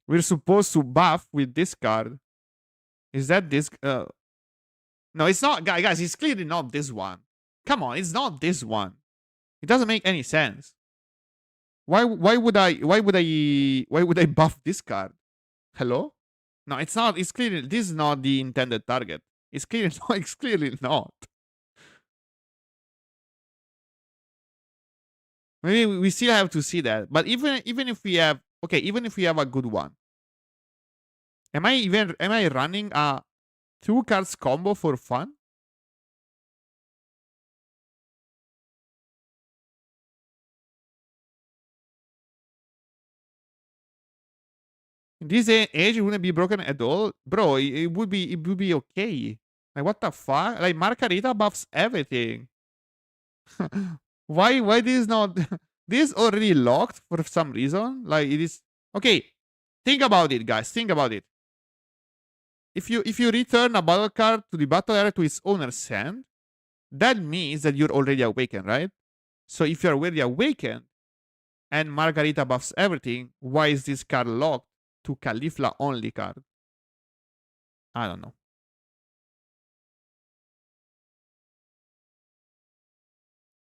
We're supposed to buff with this card. Is that this? No, it's not, guys. It's clearly not this one. Come on, it's not this one. It doesn't make any sense. Why would I buff this card? Hello? No, it's not. It's clearly this is not the intended target. It's clearly not. It's clearly not. Maybe we still have to see that. But even if we have even if we have a good one, am I running a 2 cards combo for fun? In this age, it wouldn't be broken at all, bro. It would be okay. Like what the fuck? Like Margarita buffs everything. Why this is not? This is already locked for some reason. Like it is okay. Think about it, guys. Think about it. If you return a battle card to the battle area to its owner's hand, that means that you're already awakened, right? So if you're already awakened and Margarita buffs everything, why is this card locked to Caulifla only card? I don't know.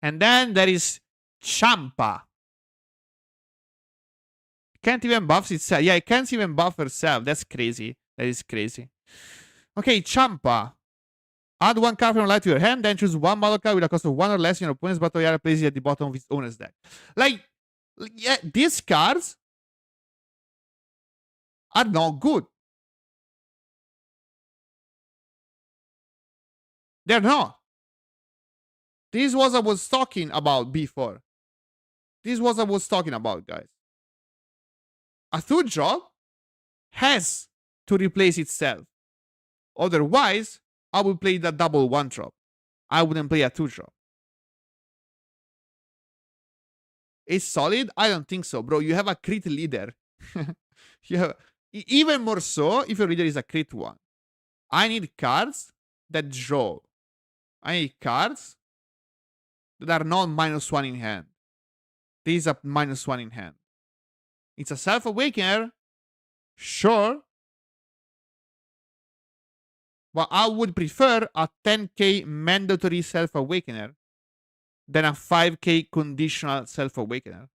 And then there is Champa. Can't even buff itself. Yeah, it can't even buff herself. That's crazy. That is crazy. Okay, Champa. Add 1 card from light to your hand, then choose 1 battle card with a cost of 1 or less in your opponent's battle area, place it at the bottom of its owner's deck. Like, yeah, these cards are not good. They're not. This was what I was talking about before. This was what I was talking about, guys. A 2-drop has to replace itself. Otherwise, I would play the double 1-drop. I wouldn't play a 2-drop. It's solid? I don't think so, bro. You have a crit leader. You have even more so if your leader is a crit one. I need cards that draw. I need cards that are not -1 in hand. This is a -1 in hand. It's a Self Awakener, sure. But I would prefer a 10k mandatory Self Awakener than a 5k conditional Self Awakener.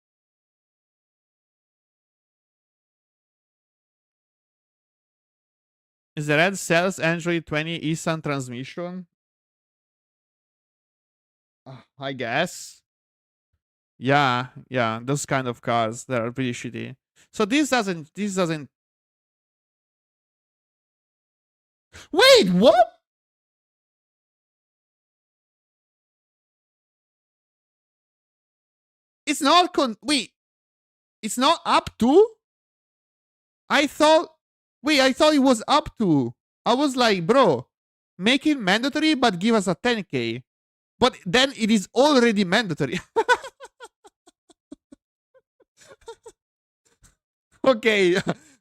Is the red cells Android 20 eSun transmission? I guess. Yeah, those kind of cars that are pretty shitty. So this doesn't. Wait, what? It's not wait. It's not up to. I thought. Wait, I thought it was up to. I was like, bro, make it mandatory, but give us a 10k. But then it is already mandatory. Okay,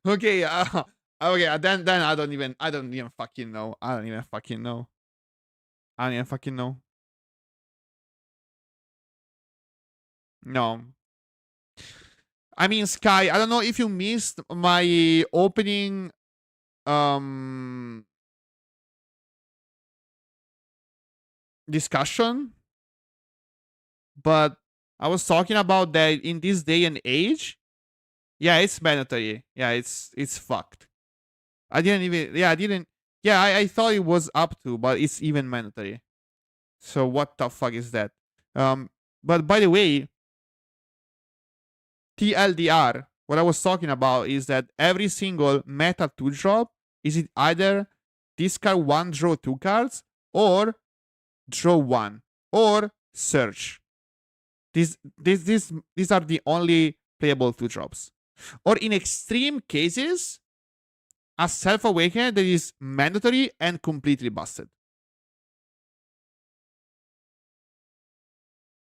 okay, okay. Then I don't even fucking know. I don't even fucking know. No. I mean, Sky, I don't know if you missed my opening discussion, but I was talking about that in this day and age. Yeah, it's mandatory. Yeah, it's fucked. I didn't. Yeah, I thought it was up to, but it's even mandatory. So what the fuck is that? But by the way, TLDR, what I was talking about is that every single meta 2 drop is it either discard 1, draw 2 cards, or draw 1, or search. These are the only playable 2 drops. Or in extreme cases, a self-awakener that is mandatory and completely busted.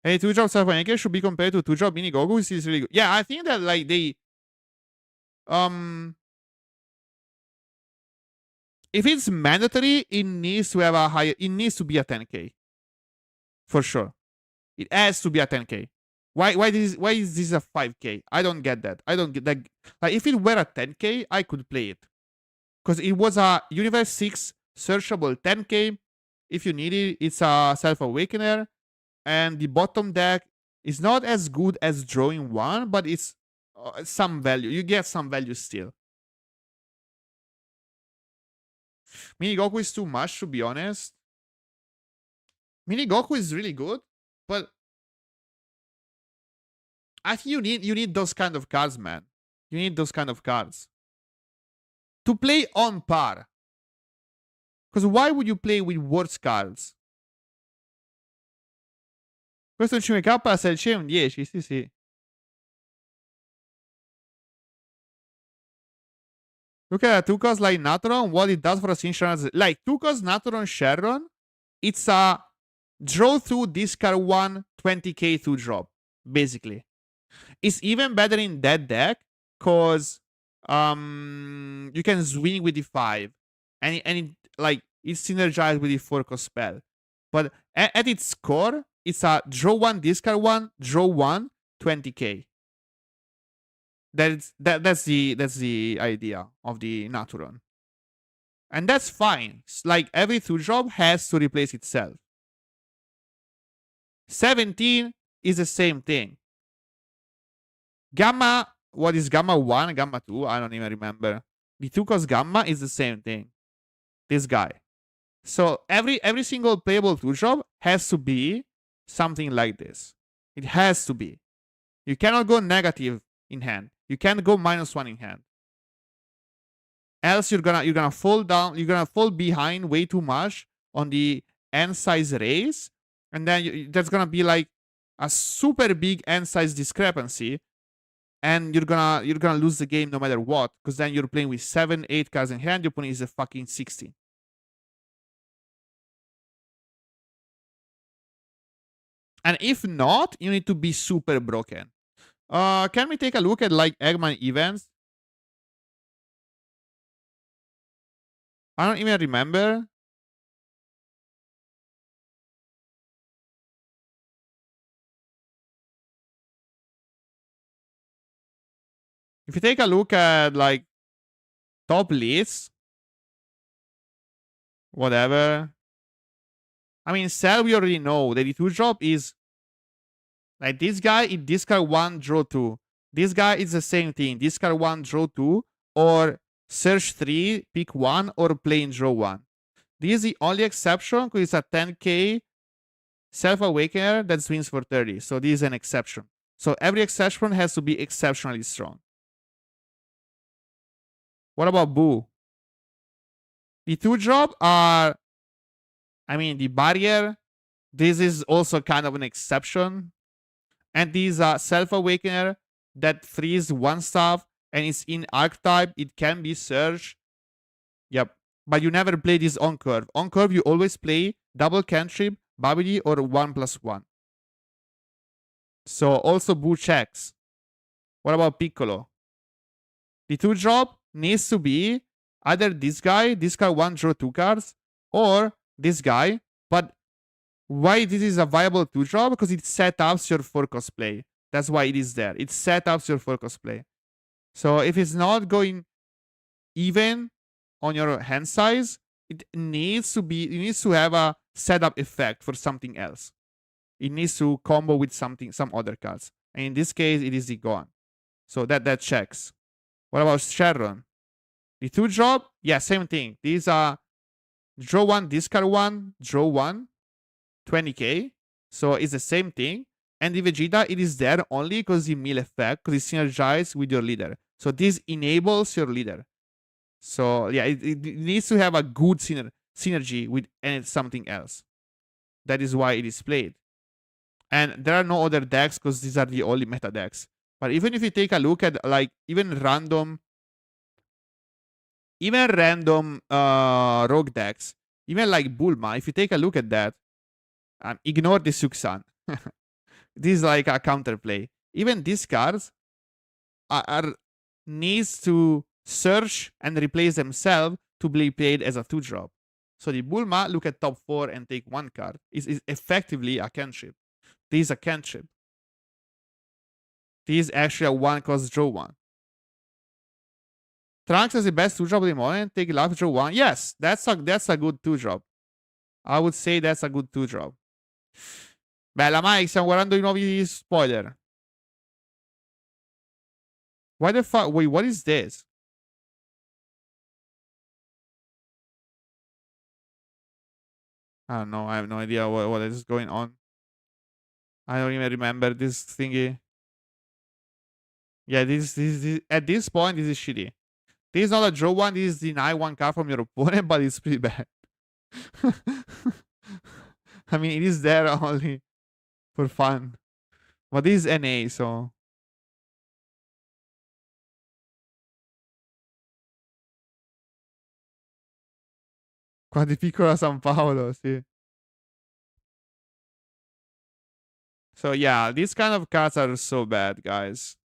A 2 drop self-awakener should be compared to 2 drop mini Goku, which is really good. Yeah, I think that like they if it's mandatory, it needs to have a higher. It needs to be a 10k for sure. It has to be a 10k. Why is this a 5k? I don't get that. I don't get that. Like if it were a 10k, I could play it because it was a Universe 6 searchable 10k. If you need it, it's a Self Awakener, and the bottom deck is not as good as drawing 1, but it's some value. You get some value still. Mini Goku is too much, to be honest. Mini Goku is really good, but I think you need those kind of cards, man. You need those kind of cards to play on par. Because why would you play with worse cards? Questo in 5k se c'è un 10, sì sì. Look at Tukas like Naturon, what it does for a Sharon. Like Tukas, Naturon, Sharon, it's a draw through discard 1 20k to drop, basically. It's even better in that deck because you can swing with the 5 and it like it's synergized with the 4 cost spell. But at its core, it's a draw 1, discard 1, draw 1, 20k. That's the idea of the Naturon. And that's fine. It's like every 2 drop has to replace itself. 17 is the same thing. Gamma, what is Gamma 1, Gamma 2? I don't even remember. The 2 cost Gamma is the same thing. This guy. So every single playable 2 drop has to be something like this. It has to be. You cannot go negative in hand. You can't go -1 in hand. Else you're gonna fall down. You're gonna fall behind way too much on the end size race, and then that's gonna be like a super big end size discrepancy, and you're gonna lose the game no matter what. Because then you're playing with 7, 8 cards in hand. Your opponent is a fucking 16. And if not, you need to be super broken. Can we take a look at like Eggman events? I don't even remember. If you take a look at like top lists, whatever. I mean, Cell, we already know that the 2 drop is like this guy, it discard 1, draw 2. This guy is the same thing. Discard 1, draw 2, or search 3, pick 1, or plain draw 1. This is the only exception because it's a 10k self-awakener that swings for 30. So this is an exception. So every exception has to be exceptionally strong. What about Boo? The 2-drop are, I mean, the barrier. This is also kind of an exception. And these are self-awakener that frees 1 stuff and it's in archetype. It can be searched. Yep. But you never play this on curve. On curve, you always play double cantrip, Babidi, or 1+1. So also Boo checks. What about Piccolo? The 2-drop needs to be either this guy 1 draw 2 cards, or this guy. But why this is a viable 2-drop? Because it set up your 4 cosplay. That's why it is there. It set up your 4 cosplay. So if it's not going even on your hand size, it needs to have a setup effect for something else. It needs to combo with some other cards. And in this case, it is the Gohan. So that checks. What about Sharon? The 2-drop, yeah, same thing. These are draw 1, discard 1, draw 1, 20k. So it's the same thing. And the Vegeta, it is there only because the meal effect, because it synergizes with your leader. So this enables your leader. So yeah, it needs to have a good synergy with something else. That is why it is played. And there are no other decks because these are the only meta decks. But even if you take a look at like even random rogue decks, even like Bulma, if you take a look at that, ignore the Suksan. This is like a counterplay. Even these cards are needs to search and replace themselves to be played as a 2-drop. So the Bulma, look at top 4 and take 1 card. Is effectively a cantrip. This is a cantrip. This is actually a 1-cost draw 1. Trunks is the best 2-drop at the moment. Take life, draw 1. Yes, that's a good 2-drop. I would say that's a good 2-drop. Bella Mike, stiamo guardando I nuovi spoiler. Why the fuck? Wait, what is this? I don't know. I have no idea what is going on. I don't even remember this thingy. Yeah, this at this point, this is shitty. This is not a draw 1. This is deny 1 card from your opponent, but it's pretty bad. I mean, it is there only for fun. But this is NA, so. Qua di piccola San Paolo, sì. So yeah, these kind of cards are so bad, guys.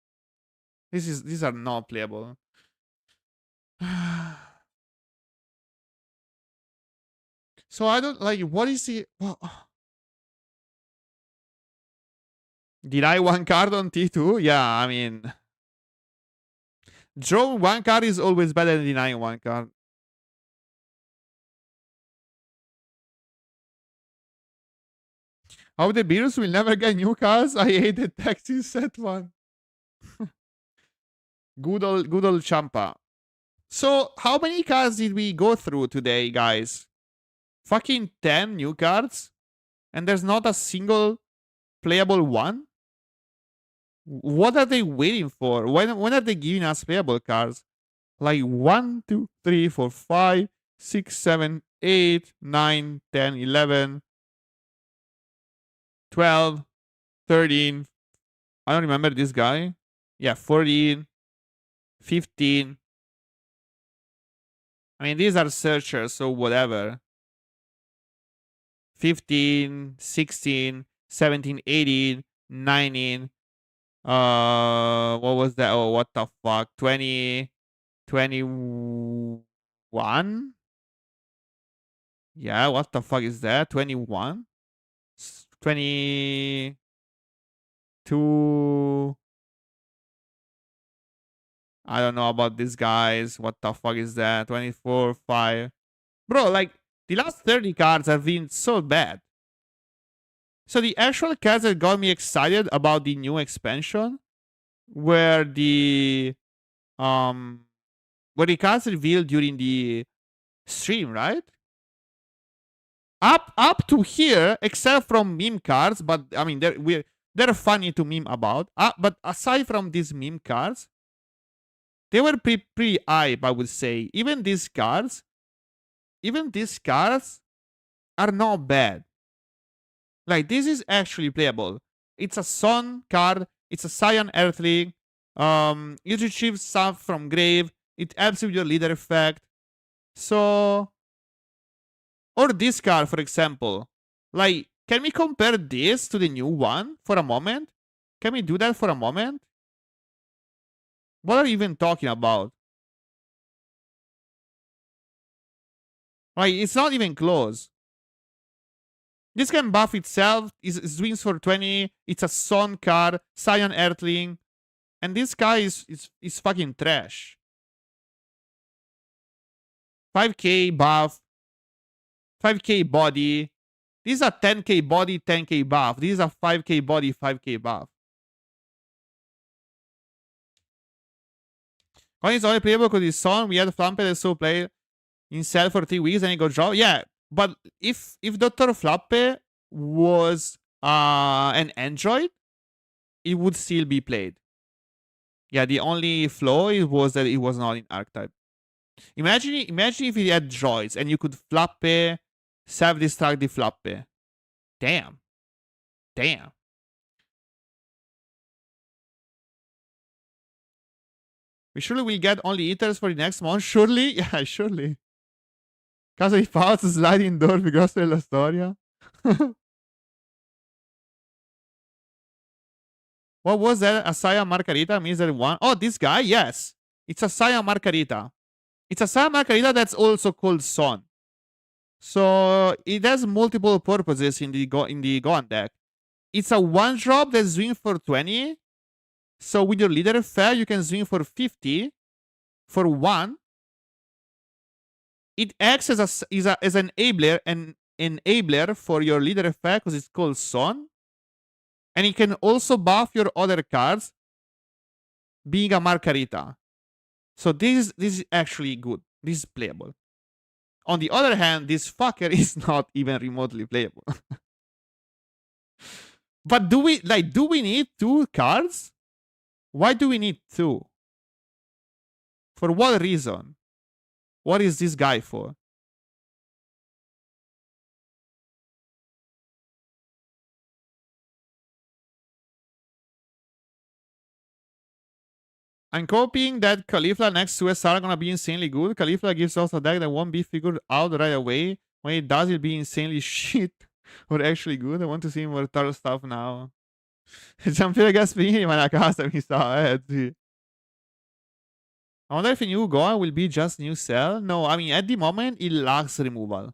These are not playable. So I don't like what is the did I 1 card on T2? Yeah, I mean draw 1 card is always better than denying 1 card. How the Beatles will never get new cards? I hate the Texas set 1. Good old Champa. So how many cards did we go through today, guys? Fucking 10 new cards? And there's not a single playable one? What are they waiting for? When are they giving us playable cards? Like 1, 2, 3, 4, 5, 6, 7, 8, 9, 10, 11, 12, 13. I don't remember this guy. Yeah, 14, 15. I mean, these are searchers, so whatever. 15, 16, 17, 18, 19. What was that? Oh, what the fuck? 20, 21? Yeah, what the fuck is that? 21? 22. I don't know about these guys. What the fuck is that? 24, 5. Bro, like, the last 30 cards have been so bad. So the actual cards that got me excited about the new expansion were the were the cards revealed during the stream, right? Up to here, except from meme cards, but I mean they're funny to meme about. But aside from these meme cards, they were pretty hype, I would say. Even these cards are not bad. Like, this is actually playable. It's a Sun card. It's a Cyan Earthling. It retrieves stuff from grave. It helps with your leader effect. So, or this card, for example. Like, can we compare this to the new one for a moment? Can we do that for a moment? What are you even talking about? Like, it's not even close. This can buff itself. It swings for 20. It's a Sun card, Cyan Earthling. And this guy is fucking trash. 5k buff. 5k body. This is a 10k body, 10k buff. This is a 5k body, 5k buff. Coin is only playable because it's Sun. We had Flampe that so play in sell for 3 weeks and it got dropped. Yeah, but if Dr. Flappe was an android, it would still be played. Yeah, the only flaw was that it was not in archetype. Imagine if it had droids and you could Flappe, self-destruct the Flappe. Damn. Damn. We surely will get only eaters for the next month. Surely? Yeah, surely. Casa di Fausto, sliding door più grosso della storia. What was that? A Saya Margarita means that one. Oh, this guy? Yes. It's a Saya Margarita. It's a Saya Margarita that's also called Son. So it has multiple purposes in the Gohan deck. It's a one drop that swings for 20. So with your leader effect, you can swing for 50 for 1. It acts as an enabler for your leader effect because it's called Son. And it can also buff your other cards, being a Margarita. So this is actually good. This is playable. On the other hand, this fucker is not even remotely playable. But do we need 2 cards? Why do we need 2? For what reason? What is this guy for? I'm copying that Caulifla next to SR are gonna be insanely good. Caulifla gives us a deck that won't be figured out right away. When it does, it'll be insanely shit or actually good. I want to see more turtle stuff now. Giampiero Gasperini, ma la casa mi sa, sì. I wonder if a new Gohan will be just new cell. No, I mean at the moment it lacks removal.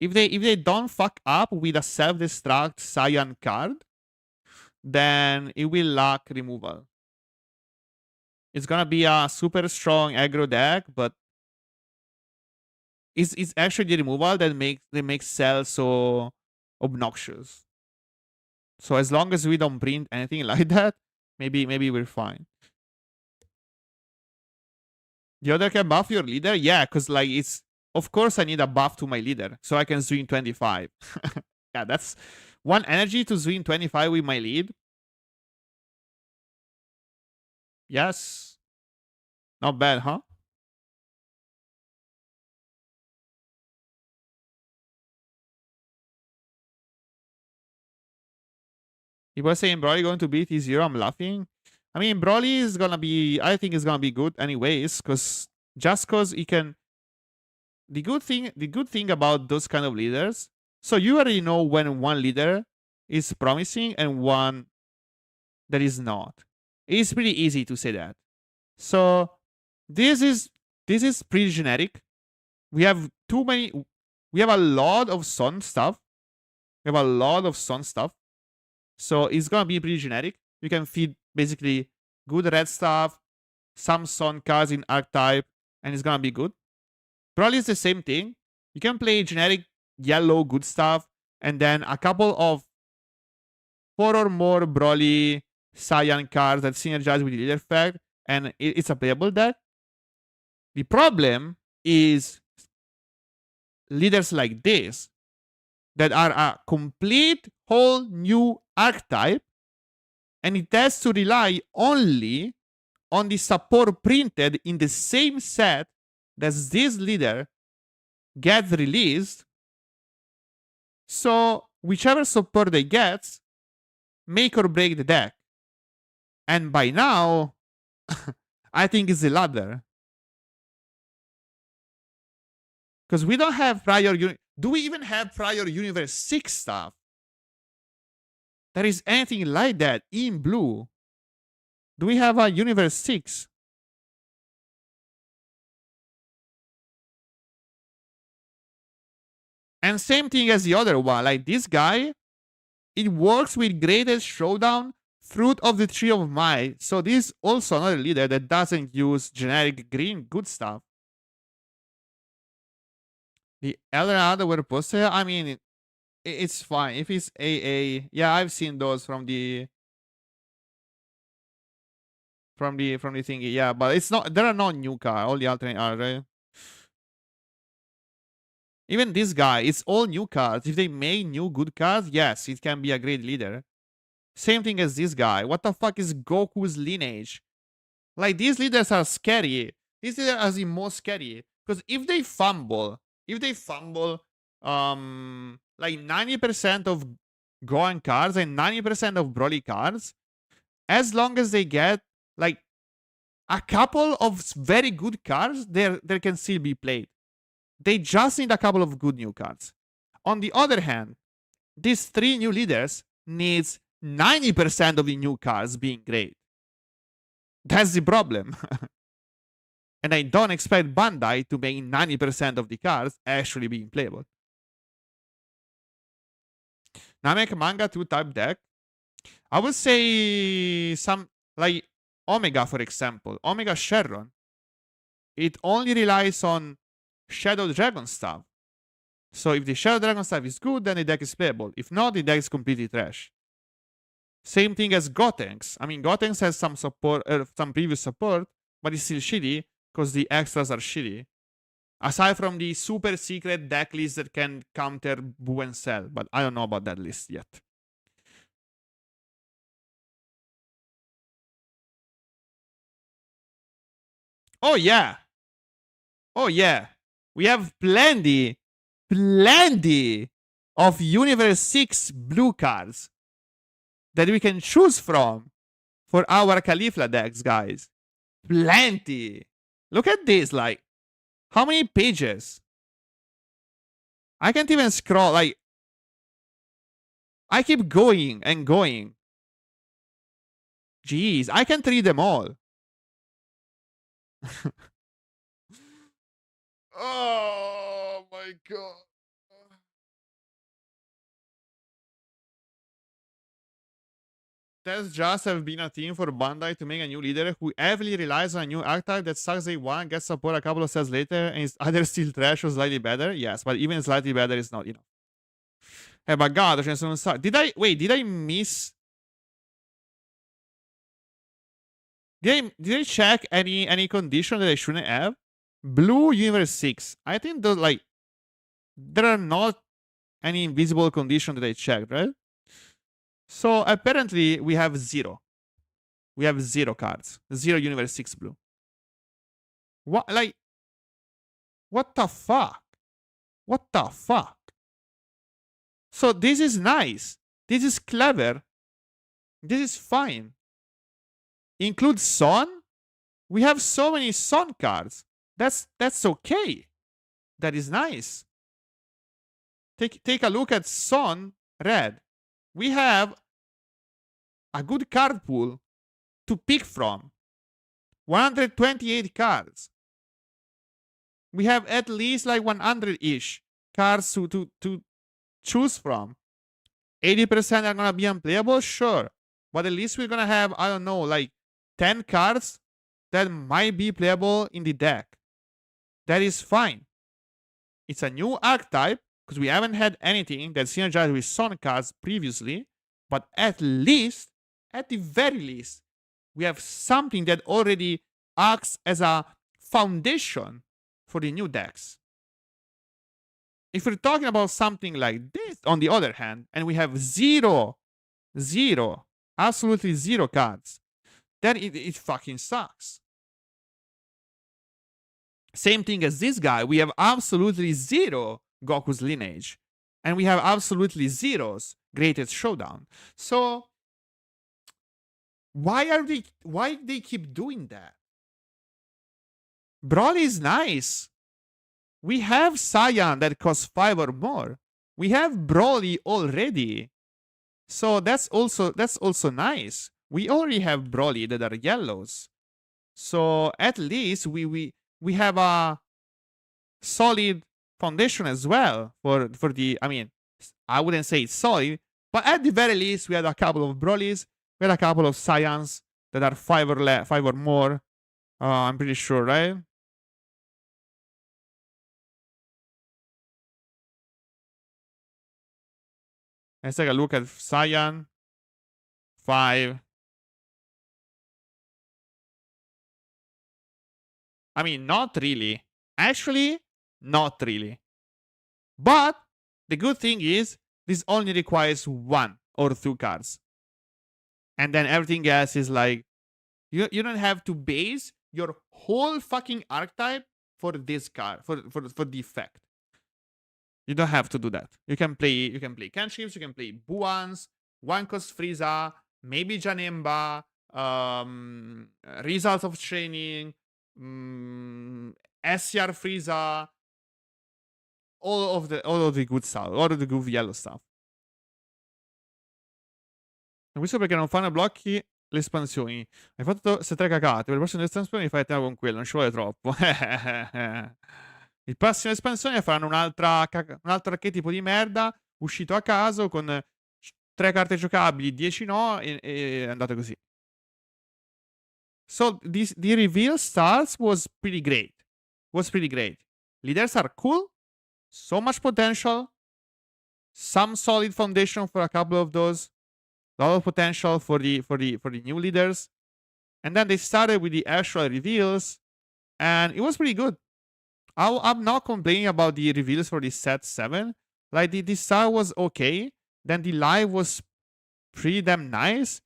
If they don't fuck up with a self-destruct Cyan card, then it will lack removal. It's gonna be a super strong aggro deck, but it's actually the removal that makes Cell so obnoxious. So as long as we don't print anything like that, maybe we're fine. The other can buff your leader? Yeah, because like it's of course I need a buff to my leader so I can swing 25. Yeah, that's 1 energy to swing 25 with my lead. Yes. Not bad, huh? He was saying Broly going to beat T0. I'm laughing. I mean, Broly is gonna be. I think it's gonna be good anyways, because just because he can. The good thing about those kind of leaders. So you already know when one leader is promising and one that is not. It's pretty easy to say that. So this is pretty generic. We have too many. We have a lot of Sun stuff. So it's gonna be pretty generic. You can feed basically good red stuff, some Sun cards in archetype, and it's gonna be good. Probably it's the same thing. You can play generic yellow good stuff, and then a couple of 4 or more Broly Cyan cards that synergize with the leader effect, and it's a playable deck. The problem is leaders like this that are a complete whole new archetype, and it has to rely only on the support printed in the same set that this leader gets released. So whichever support they get, make or break the deck. And by now, I think it's the latter. Because we don't have prior... Do we even have prior Universe 6 stuff? There is anything like that in blue. Do we have a Universe 6? And same thing as the other one. Like this guy, it works with Greatest Showdown, Fruit of the Tree of Might. So this is also another leader that doesn't use generic green good stuff. The other were posted. I mean, it's fine. If it's AA, yeah, I've seen those from the thingy. Yeah, but it's not. There are no new cards. All the alternate are, right? Even this guy, it's all new cards. If they make new good cards, yes, it can be a great leader. Same thing as this guy. What the fuck is Goku's lineage? Like, these leaders are scary. These leaders are the most scary. Because if they fumble, like 90% of Gohan cards and 90% of Broly cards, as long as they get, like, a couple of very good cards, they can still be played. They just need a couple of good new cards. On the other hand, these three new leaders needs 90% of the new cards being great. That's the problem. And I don't expect Bandai to make 90% of the cards actually being playable. Namek Manga 2 type deck. I would say some, like Omega, for example. Omega Shenron. It only relies on Shadow Dragon stuff. So if the Shadow Dragon stuff is good, then the deck is playable. If not, the deck is completely trash. Same thing as Gotenks. I mean, Gotenks has some support, some previous support, but it's still shitty because the extras are shitty. Aside from the super secret deck list that can counter Boo and Cell, but I don't know about that list yet. Oh yeah. Oh yeah. We have plenty of Universe 6 blue cards that we can choose from for our Caulifla decks, guys. Plenty. Look at this, like, how many pages? I can't even scroll, like, I keep going and going. Jeez, I can't read them all. Oh my god. There's just have been a team for Bandai to make a new leader who heavily relies on a new archetype that sucks day one, gets support a couple of sets later, and is either still trash or slightly better. Yes, but even slightly better is not enough. È buggato, ce ne sono un sacco. Did I miss? Did I check any condition that I shouldn't have? Blue Universe 6. I think those, like, there are not any invisible condition that I checked, right? So apparently we have 0. We have 0 cards. 0 Universe 6 blue. What, like, what the fuck? What the fuck? So this is nice. This is clever. This is fine. Include Son? We have so many Son cards. That's okay. That is nice. Take a look at Son Red. We have a good card pool to pick from. 128 cards. We have at least like 100-ish cards to choose from. 80% are gonna be unplayable, sure. But at least we're gonna have, I don't know, like 10 cards that might be playable in the deck. That is fine. It's a new archetype, because we haven't had anything that synergized with Son cards previously, but at least, at the very least, we have something that already acts as a foundation for the new decks. If we're talking about something like this, on the other hand, and we have zero, absolutely zero cards, then it fucking sucks. Same thing as this guy. We have absolutely zero Goku's lineage. And we have absolutely zeros Greatest Showdown. So why they keep doing that? Broly is nice. We have Saiyan that costs 5 or more. We have Broly already. So that's also nice. We already have Broly that are yellows. So at least we have a solid foundation as well for the, I mean, I wouldn't say it's solid, but at the very least we had a couple of Brolys, we had a couple of Saiyans that are 5 or more. I'm pretty sure, right? Let's take a look at Saiyan 5. I mean, not really. Actually, not really. But the good thing is, this only requires 1 or 2 cards. And then everything else is like, you don't have to base your whole fucking archetype for this card, for the effect. You don't have to do that. You can play Kenships, you can play Buans, One Cost Frieza, maybe Janemba, Results of Training, SCR Frieza, all of the good stuff, all of the good yellow stuff. Questo perché non fanno blocchi le espansioni. Hai fatto se 3 cacate, per le prossime espansioni fai tempo con quello, non ci vuole troppo. Il prossimo espansione faranno un altro archetipo di merda, uscito a caso, con 3 carte giocabili, 10 no, e è andato così. So, the reveal stars was pretty great. Leaders are cool, so much potential, some solid foundation for a couple of those, a lot of potential for the new leaders. And then they started with the actual reveals, and it was pretty good. I'm not complaining about the reveals for the set 7. Like, the start was okay. Then the live was pretty damn nice.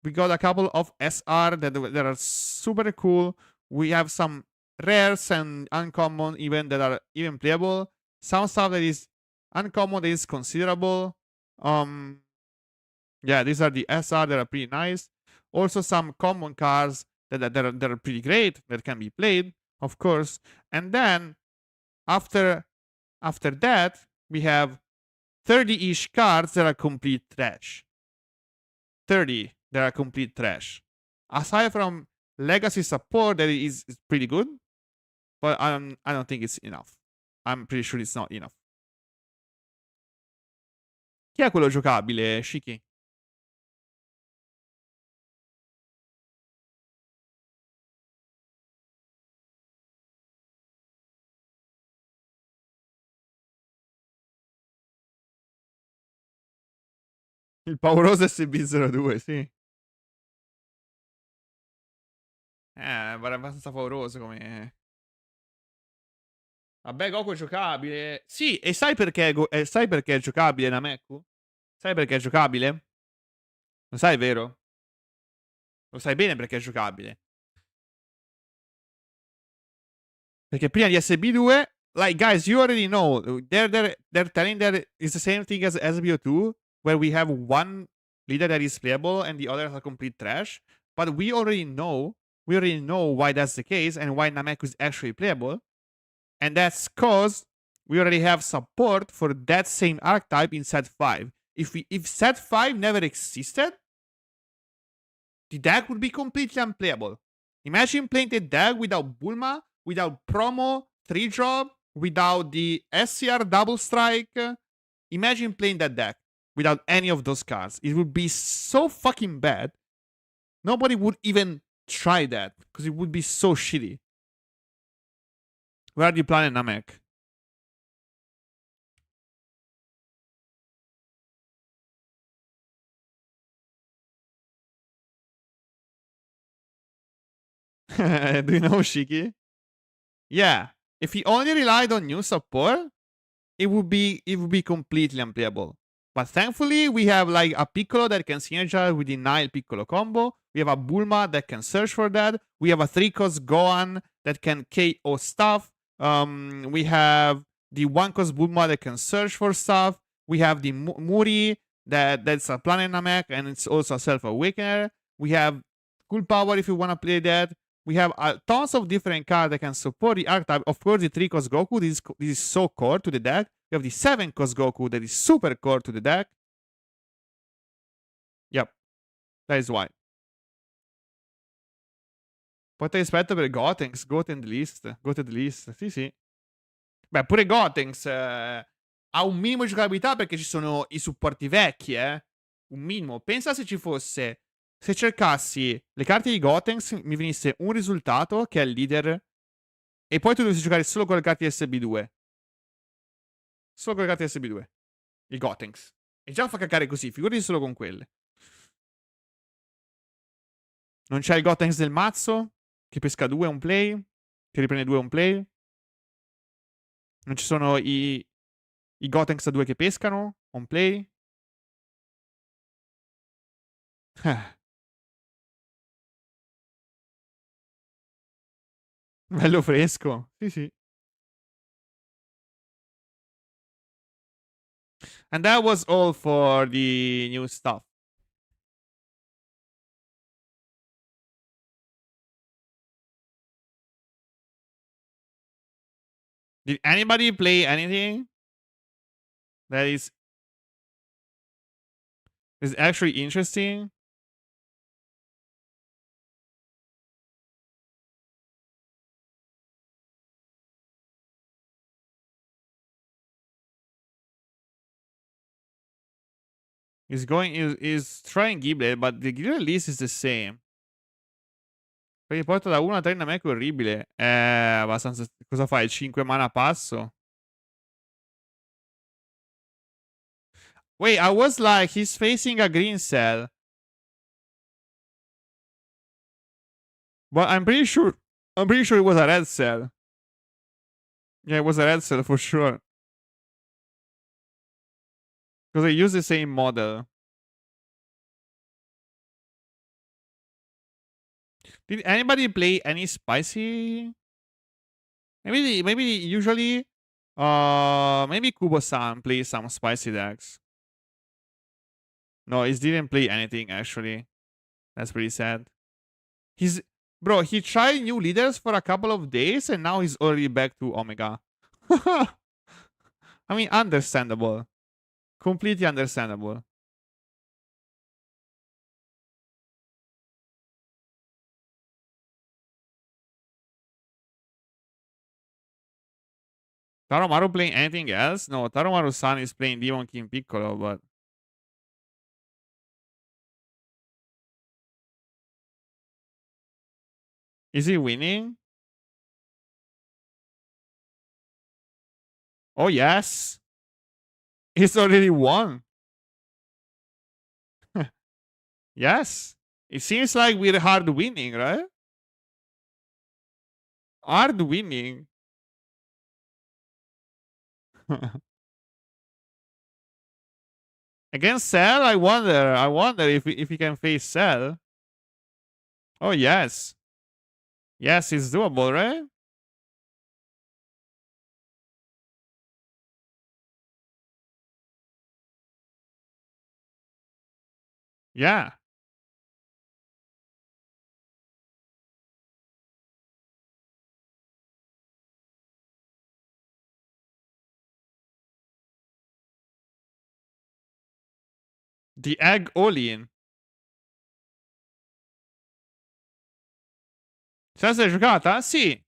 We got a couple of SR that are super cool. We have some rares and uncommon even that are even playable. Some stuff that is uncommon that is considerable. Yeah, these are the SR that are pretty nice. Also some common cards that are pretty great, that can be played, of course. And then after that, we have 30-ish cards that are complete trash. 30 that are complete trash. Aside from legacy support that is pretty good, but I don't think it's enough. I'm pretty sure it's not enough. Chi è quello giocabile, Shiki? Il pauroso SB02, sì. È abbastanza pauroso come... Vabbè, Goku è giocabile. Sì, e sai perché è giocabile, Nameku? Sai perché è giocabile? Lo sai, vero? Lo sai bene perché è giocabile. Perché prima di SB2, like, guys, you already know. They're telling that it's the same thing as SBO2, where we have one leader that is playable and the others are complete trash. But we already know why that's the case and why Nameku is actually playable. And that's because we already have support for that same archetype in set 5. If set 5 never existed, the deck would be completely unplayable. Imagine playing the deck without Bulma, without Promo, 3-drop, without the SCR double strike. Imagine playing that deck without any of those cards. It would be so fucking bad. Nobody would even try that because it would be so shitty. Where are you planning, Namek? Do you know Shiki? Yeah. If he only relied on new support, it would be completely unplayable. But thankfully, we have like a Piccolo that can synergize with the Nile Piccolo combo. We have a Bulma that can search for that. We have a 3-cost Gohan that can KO stuff. We have the 1-cost Bulma that can search for stuff. We have the Muri that's a Planet Namek and it's also a Self-Awakener. We have Cool Power if you want to play that. We have tons of different cards that can support the archetype. Of course, the 3-cost Goku, this is so core to the deck. We have the 7-cost Goku that is super core to the deck. Yep, that is why. Poi ti aspetto per Gotenks, Goten list, Goten list, sì sì. Beh, pure Gotenks ha un minimo di giocabilità perché ci sono i supporti vecchi, eh. Un minimo. Pensa se ci fosse, se cercassi le carte di Gotenks, mi venisse un risultato che è il leader e poi tu dovessi giocare solo con le carte SB2. Solo con le carte SB2. Il Gotenks. E già fa cacare così, figurati solo con quelle. Non c'è il Gotenks del mazzo, che pesca 2 un play, che riprende 2 un play. Non ci sono i Gotenks a 2 che pescano un play. Bello fresco. Sì, sì. And that was all for the new stuff. Did anybody play anything that is actually interesting? Is trying Giblet, but the Giblet list is the same. Perché porta da 1 a 3 Namek è orribile. Abbastanza. Cosa fai? 5 mana a passo? Wait, I was like, he's facing a green cell. But I'm pretty sure it was a red cell. Yeah, it was a red cell for sure. Because they use the same model. Did anybody play any spicy? Maybe usually maybe Kubo-san plays some spicy decks. No, he didn't play anything actually. That's pretty sad. He tried new leaders for a couple of days and now he's already back to Omega. I mean, understandable. Completely understandable. Taromaru playing anything else? No, Taromaru-san is playing Demon King Piccolo, but... Is he winning? Oh, yes. He's already won. Yes. It seems like we're hard winning, right? Hard winning. Against Cell, I wonder if he can face Cell. Oh, yes. Yes, it's doable, right? Yeah. The egg all-in. Se la sei giocata? Sì.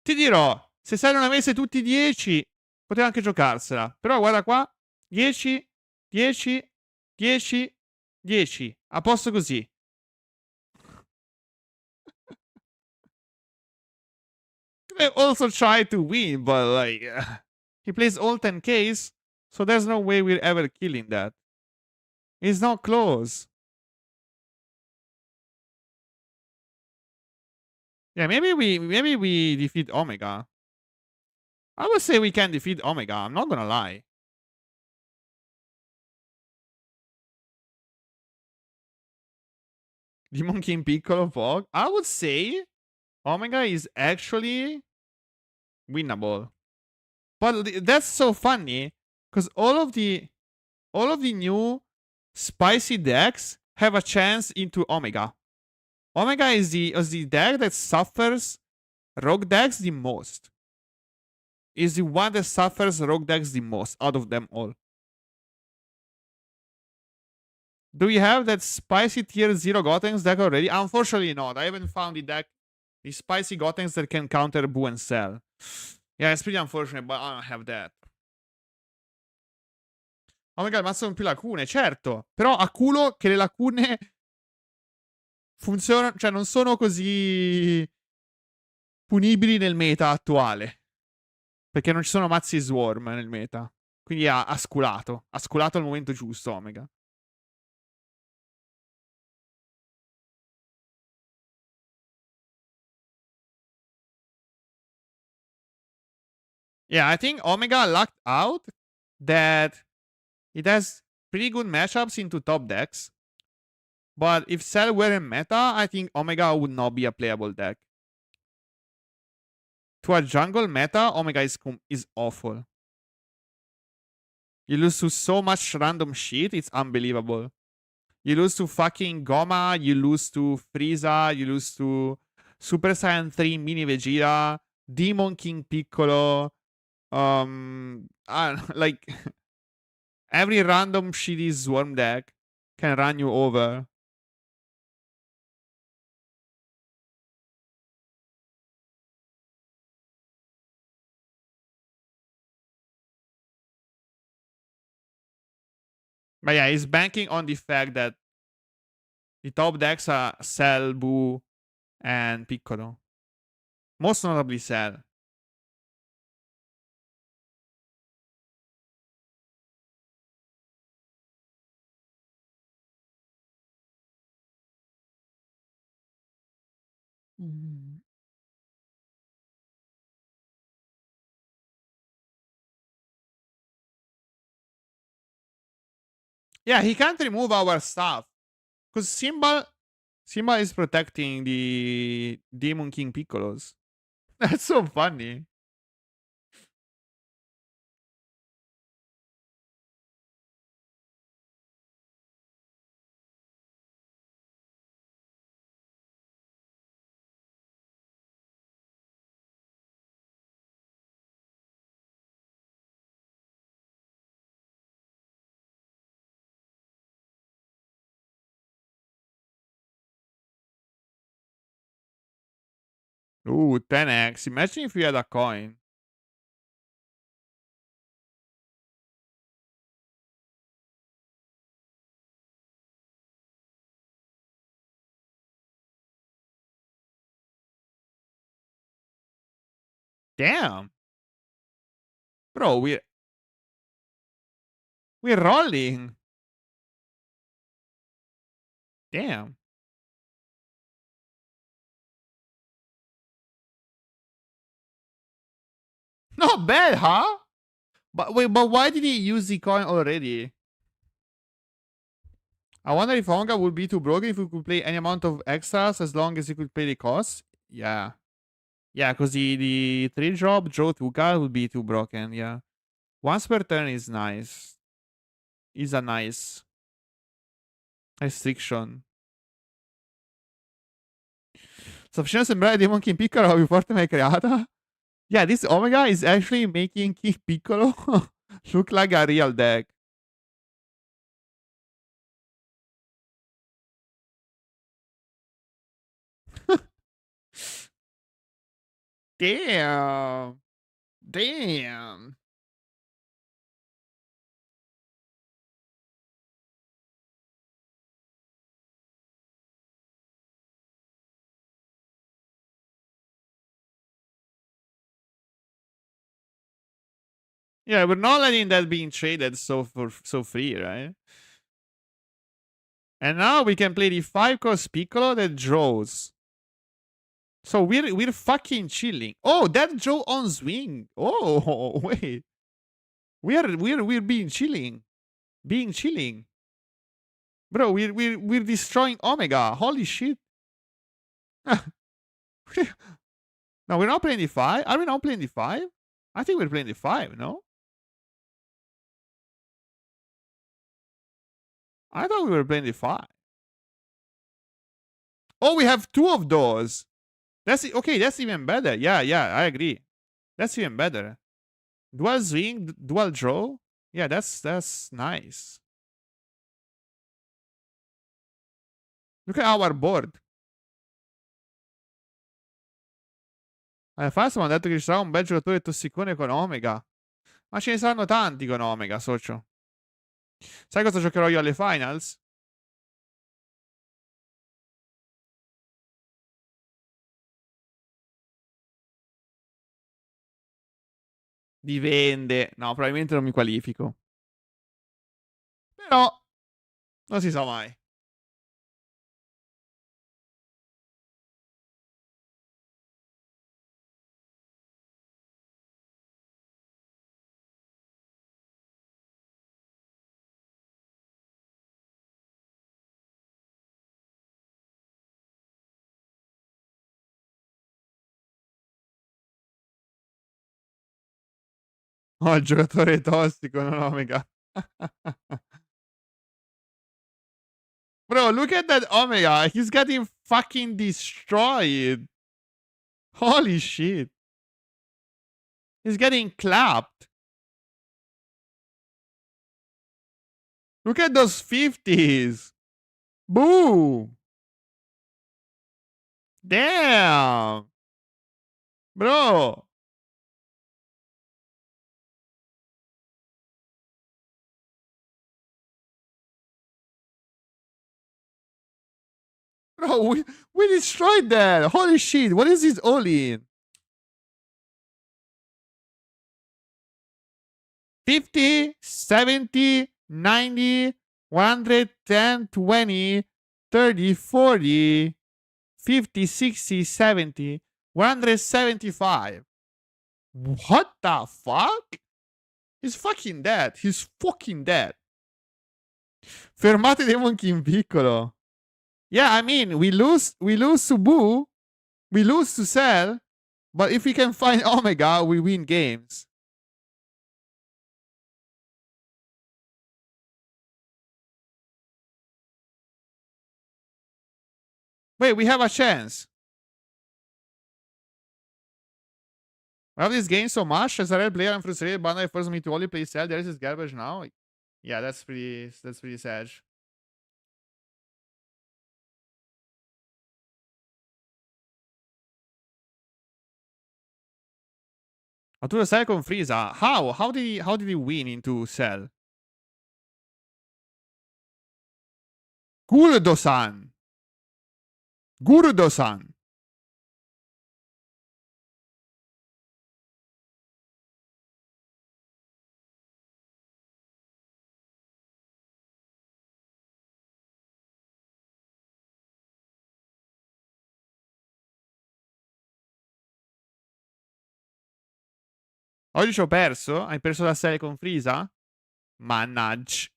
Ti dirò, se Cell non avesse tutti 10, poteva anche giocarsela. Però guarda qua. 10, 10, 10, 10. A posto così. They also try to win, but like... he plays all 10Ks, so there's no way we're ever killing that. It's not close. Yeah, maybe we defeat Omega. I would say we can defeat Omega. I'm not gonna lie. Demon King Piccolo Fog. I would say Omega is actually winnable. But that's so funny because all of the new spicy decks have a chance into Omega. Omega is the deck that suffers rogue decks the most. Is the one that suffers rogue decks the most out of them all. Do we have that spicy tier 0 Gotenks deck already? Unfortunately not. I haven't found the spicy Gotenks that can counter Boo and Cell. Yeah, it's pretty unfortunate, but I don't have that. Omega il mazzo con più lacune, certo. Però a culo che le lacune funzionano, cioè non sono così punibili nel meta attuale. Perché non ci sono mazzi Swarm nel meta. Quindi ha sculato. Ha sculato al momento giusto, Omega. Yeah, I think Omega lucked out that it has pretty good matchups into top decks. But if Cell were in meta, I think Omega would not be a playable deck. To a jungle meta, Omega is awful. You lose to so much random shit, it's unbelievable. You lose to fucking Goma, you lose to Frieza, you lose to Super Saiyan 3 Mini Vegeta, Demon King Piccolo, I don't know, like every random shitty Swarm deck can run you over. But yeah, he's banking on the fact that the top decks are Cell, Boo, and Piccolo. Most notably Cell. Yeah, he can't remove our stuff. Because Simba is protecting the Demon King Piccolos. That's so funny. Ooh, 10x. Imagine if we had a coin. Damn. Bro, we're rolling. Damn. Not bad, huh? But wait, but why did he use the coin already? I wonder if Honga would be too broken if we could play any amount of extras as long as he could pay the cost. Yeah. Yeah, because the 3-drop draw to guard would be too broken, yeah. Once per turn is nice. Is a nice restriction. Sufficiente sembrare Demon King Piccolo la più forte mai creata? Yeah, this Omega is actually making King Piccolo look like a real deck. Damn. Damn. Yeah, we're not letting that being traded so free, right? And now we can play the 5-cost Piccolo that draws. So we're fucking chilling. Oh, that Joe on swing. Oh, wait. We're being chilling. Being chilling. Bro, we're destroying Omega. Holy shit. No, we're not playing D5. Are we not playing D5? I think we're playing D5, no? I thought we were playing D5. Oh, we have two of those. Okay, that's even better. Yeah, I agree. That's even better. Dual swing, dual draw. Yeah, that's nice. Look at our board. Fast mi hanno detto che ci sarà un bel giocatore tossicone con Omega. Ma ce ne saranno tanti con Omega, socio. Sai cosa giocherò io alle finals? Dipende. No, probabilmente non mi qualifico. Però non si sa mai. Oh, il giocatore tossico, non Omega. Bro, look at that Omega. He's getting fucking destroyed. Holy shit. He's getting clapped. Look at those 50s. Boo. Damn. Bro. Bro, we destroyed that. Holy shit. What is this all in? 50, 70, 90, 110, 20, 30, 40, 50, 60, 70, 175. What the fuck? He's fucking dead. He's fucking dead. Fermate dei monkey in piccolo. Yeah, I mean, we lose to Boo, we lose to Cell, but if we can find Omega, we win games. Wait, we have a chance. We have this game so much. As a real player, I'm frustrated. Bandai forced me to only play Cell. There is this garbage now. Yeah, that's pretty sad. Ma tu lo sai con Frieza? How? How did he win into Cell? Gurdo-san. Gurdo-san. Oggi ci ho perso? Hai perso la serie con Frieza? Mannaggia.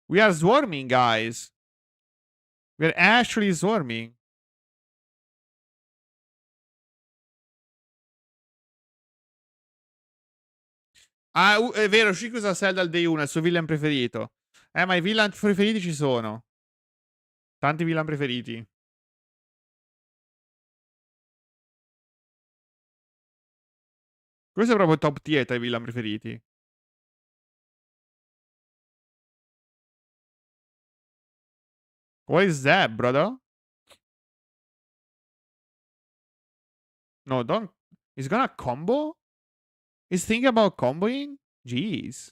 We are swarming, guys. We're actually swarming. Ah, è vero, Shiku usa Cell dal day 1, è il suo villain preferito. Ma i villain preferiti ci sono. Tanti villain preferiti. Questo è proprio top tier tra i villain preferiti. What is that, brother? No, don't. He's gonna combo? He's thinking about comboing? Jeez.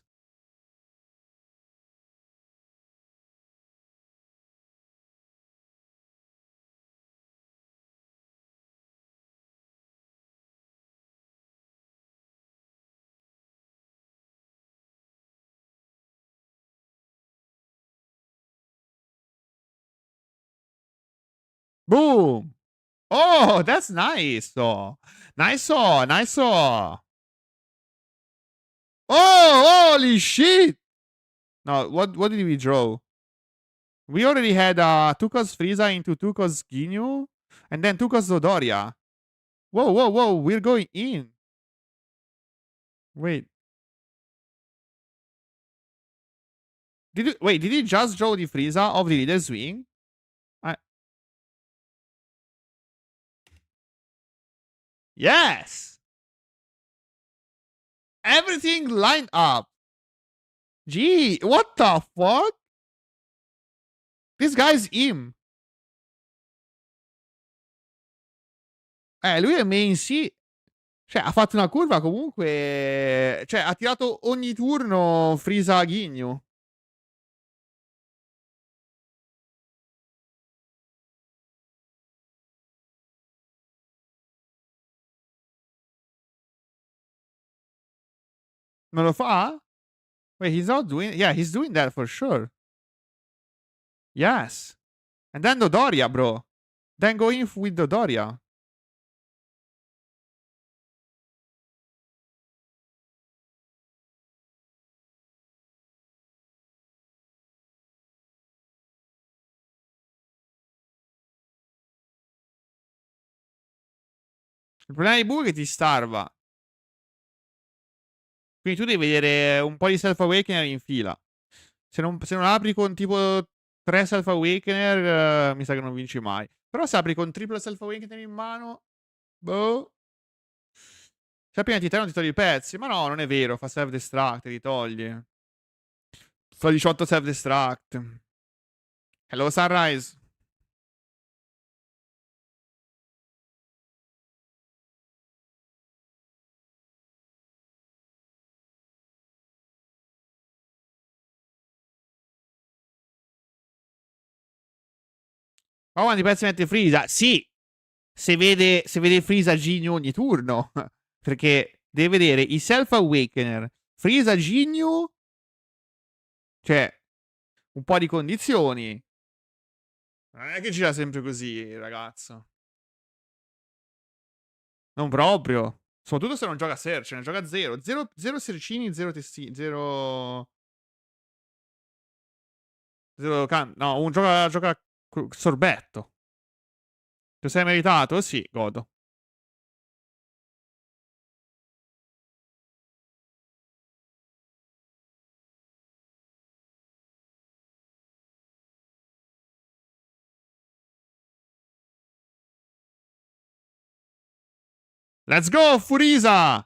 Boom! Oh, that's nice. Oh, nice. Oh, nice. Oh, oh, holy shit! No, what did we draw? We already had Tukos Frieza into Tukos Ginyu, and then Tukos Dodoria. Whoa, whoa, whoa! We're going in. Wait, Did he just draw the Frieza of the Leader's Wing? I, yes, everything lined up. Gee, what the fuck? This guy's him. Lui è main sì. Cioè, ha fatto una curva comunque. Cioè, ha tirato ogni turno Frieza Ginyu. Non lo fa? Wait, he's not doing. Yeah, he's doing that for sure. Yes. And then Dodoria, bro. Then go in with Dodoria. Il problema di Buu è che ti starva. Quindi tu devi vedere un po' di Self Awakener in fila. Se non apri con tipo 3 Self Awakener, mi sa che non vinci mai. Però se apri con triplo Self Awakener in mano, boh. Se appena ti non ti togli i pezzi. Ma no, non è vero. Fa Self Destruct, ti togli. Fa 18 Self Destruct. Hello, Sunrise. Ma quanti pezzi mette Freeza? Sì, se vede Freeza Ginyu ogni turno. Perché deve vedere i Self Awakener, Freeza Ginyu, cioè un po' di condizioni. Non è che gira sempre così, ragazzo. Non proprio. Soprattutto se non gioca Search, ne gioca zero. Zero Sercini, zero testini, zero. Zero no, un gioca sorbetto. Te sei meritato? Sì, godo. Let's go, Furiza!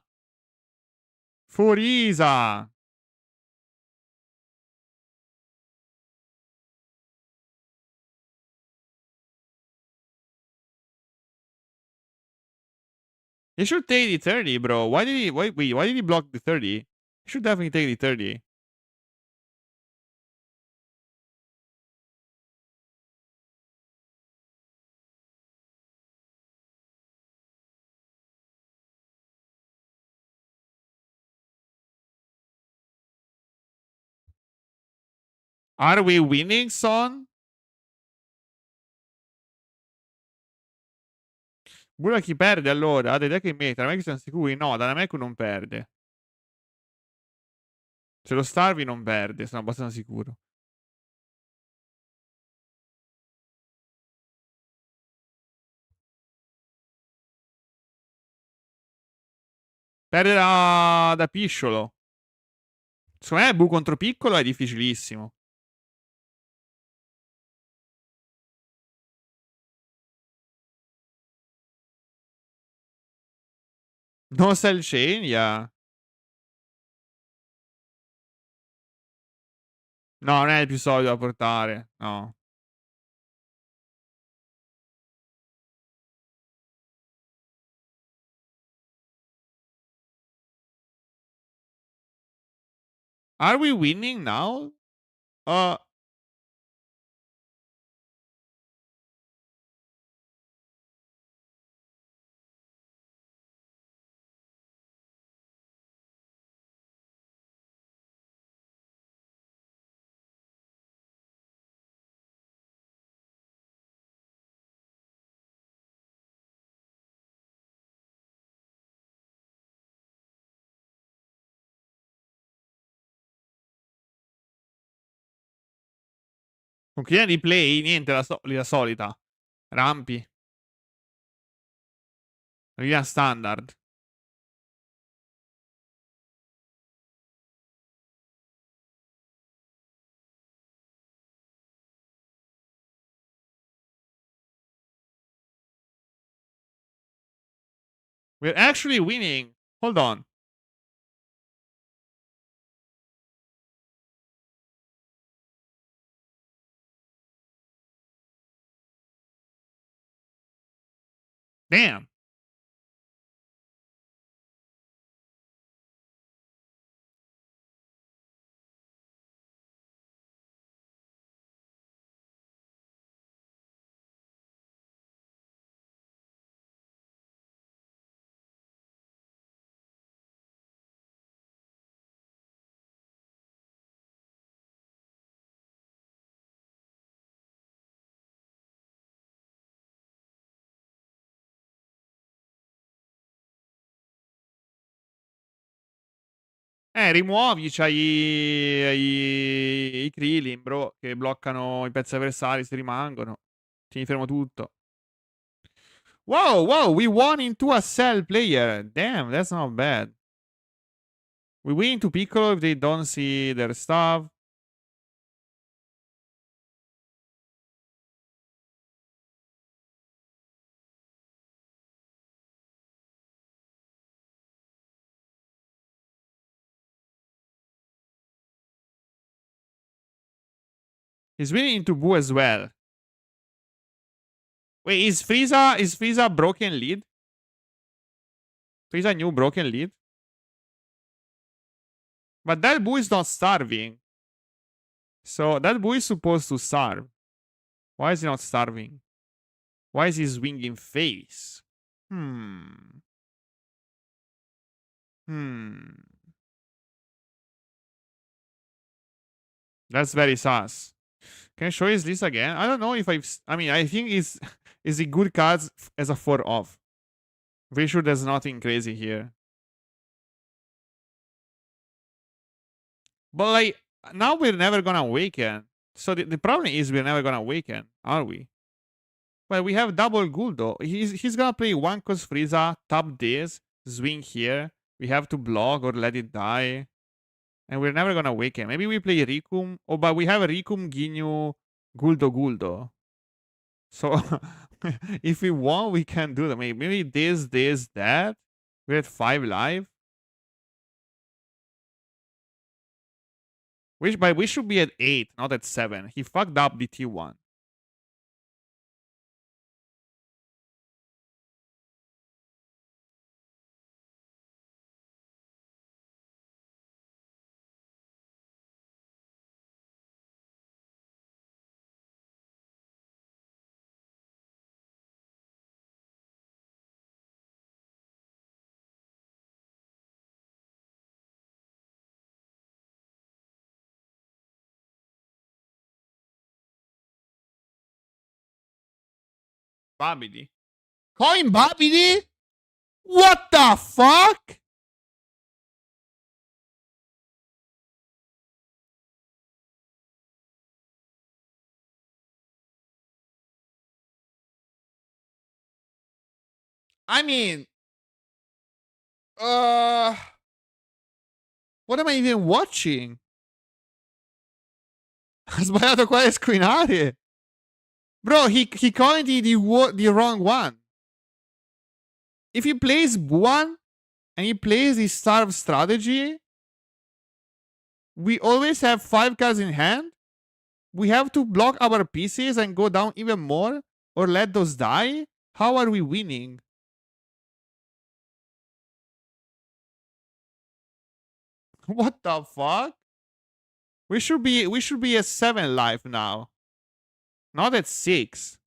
Furiza! He should take the 30, bro. Why did he block the 30? He should definitely take the 30. Are we winning, son? Pure chi perde allora? Ha dei deck in meta, non è che siamo sicuri? No, Danameku non perde. Se lo Starvi non perde, sono abbastanza sicuro. Perde da Pisciolo. Secondo me Bu contro Piccolo è difficilissimo. No Cell Chain, yeah. No, non è il più solido da portare. No. Are we winning now? Uh, Conclusione di play, niente, la solita. Rampi. Linea standard. We're actually winning. Hold on. Damn. Rimuovi, c'hai i Krillin, bro, che bloccano i pezzi avversari se rimangono. Tieni fermo tutto. Wow, wow, we won into a cell player. Damn, that's not bad. We win into Piccolo if they don't see their stuff. He's winning into Boo as well. Wait, is Frieza broken lead? Frieza new broken lead? But that Boo is not starving. So that Boo is supposed to starve. Why is he not starving? Why is he swinging face? Hmm. That's very sus. Can I show his list again? I don't know if I mean, I think is it good cards as a 4 off. Pretty sure there's nothing crazy here. But like, now we're never gonna awaken. So the problem is we're never gonna awaken, are we? Well, we have double Guldo. He's gonna play one cause Frieza, tap this, swing here. We have to block or let it die. And we're never gonna awaken. Maybe we play Rikum. Oh, but we have Rikum, Ginyu, Guldo. So if we want, we can do that. Maybe this, that. We're at 5 live. But we should be at 8, not at 7. He fucked up the T1. Babidi. Coin Babidi? What the fuck? I mean, uh, what am I even watching? Ho sbagliato qua le screenate. Bro, he coined the wrong one. If he plays one and he plays the starve strategy, we always have 5 cards in hand. We have to block our pieces and go down even more or let those die. How are we winning? What the fuck? We should be at 7 life now. Not at 6.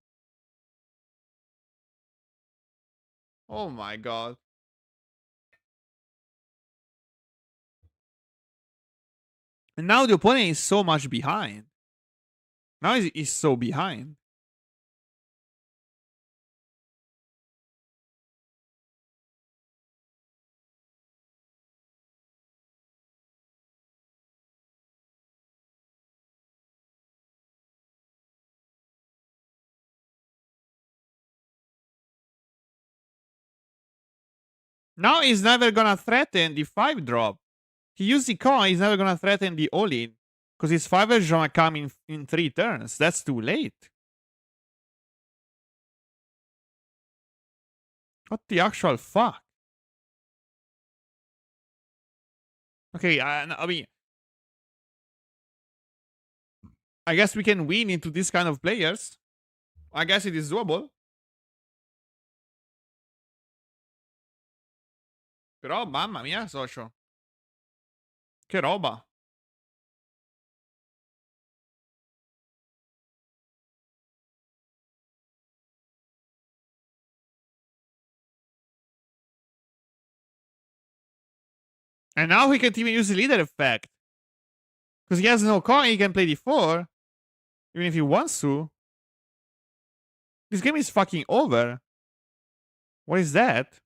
Oh my god. And now the opponent is so much behind. Now he's so behind. Now he's never gonna threaten the 5 drop. He used the coin, he's never gonna threaten the all-in. Because his 5 is gonna come in 3 turns. That's too late. What the actual fuck? Okay, I mean, I guess we can win into this kind of players. I guess it is doable. Però, mamma mia, socio. Che roba. And now he can't even use the leader effect. Because he has no coin, he can play d4. Even if he wants to. This game is fucking over. What is that?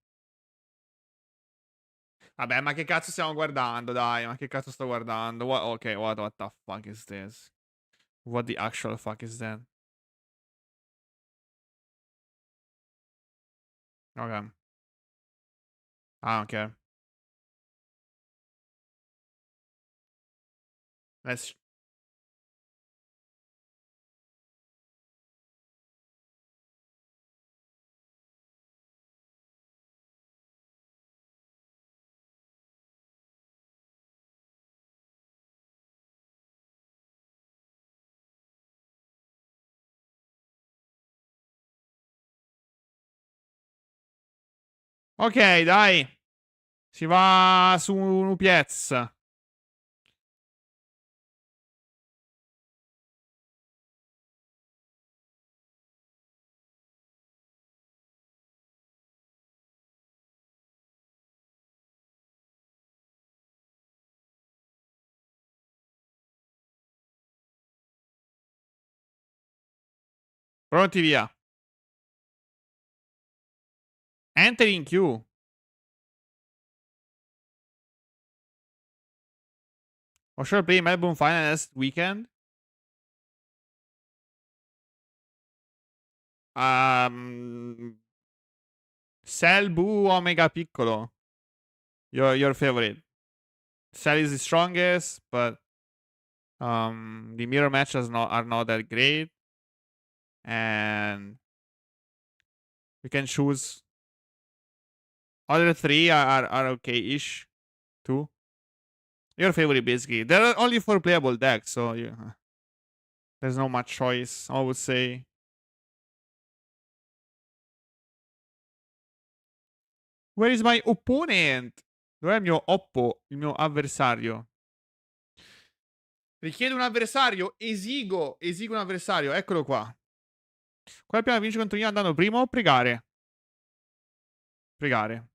Vabbè, ma che cazzo stiamo guardando, dai? Ma che cazzo sto guardando? Ok, what the fuck is this? What the actual fuck is that? Okay. I don't care. Let's... Ok, dai. Si va su un piezza. Pronti via. Enter in queue. Or should I play Melbourne Final last weekend? Cell, Boo, Omega Piccolo. Your favorite. Cell is the strongest, but the mirror matches are not that great. And we can choose. Other 3 are okay-ish too. Your favorite basically. There are only 4 playable decks, so yeah, there's no much choice, I would say. Where is my opponent? Dov'è il mio oppo? Il mio avversario? Richiede un avversario. Esigo un avversario. Eccolo qua. Qua abbiamo vince contro io andando primo. Pregare. Pregare.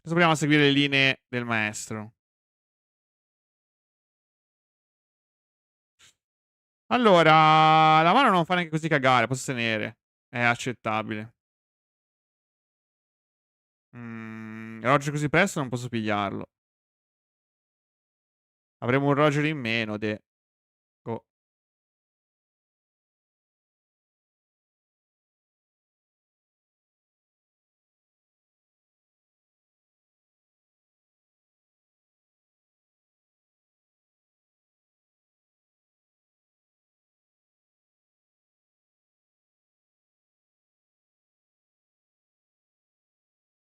Adesso proviamo a seguire le linee del maestro. Allora, la mano non fa neanche così cagare. Posso tenere. È accettabile. Roger così presto non posso pigliarlo. Avremo un Roger in meno. Oh.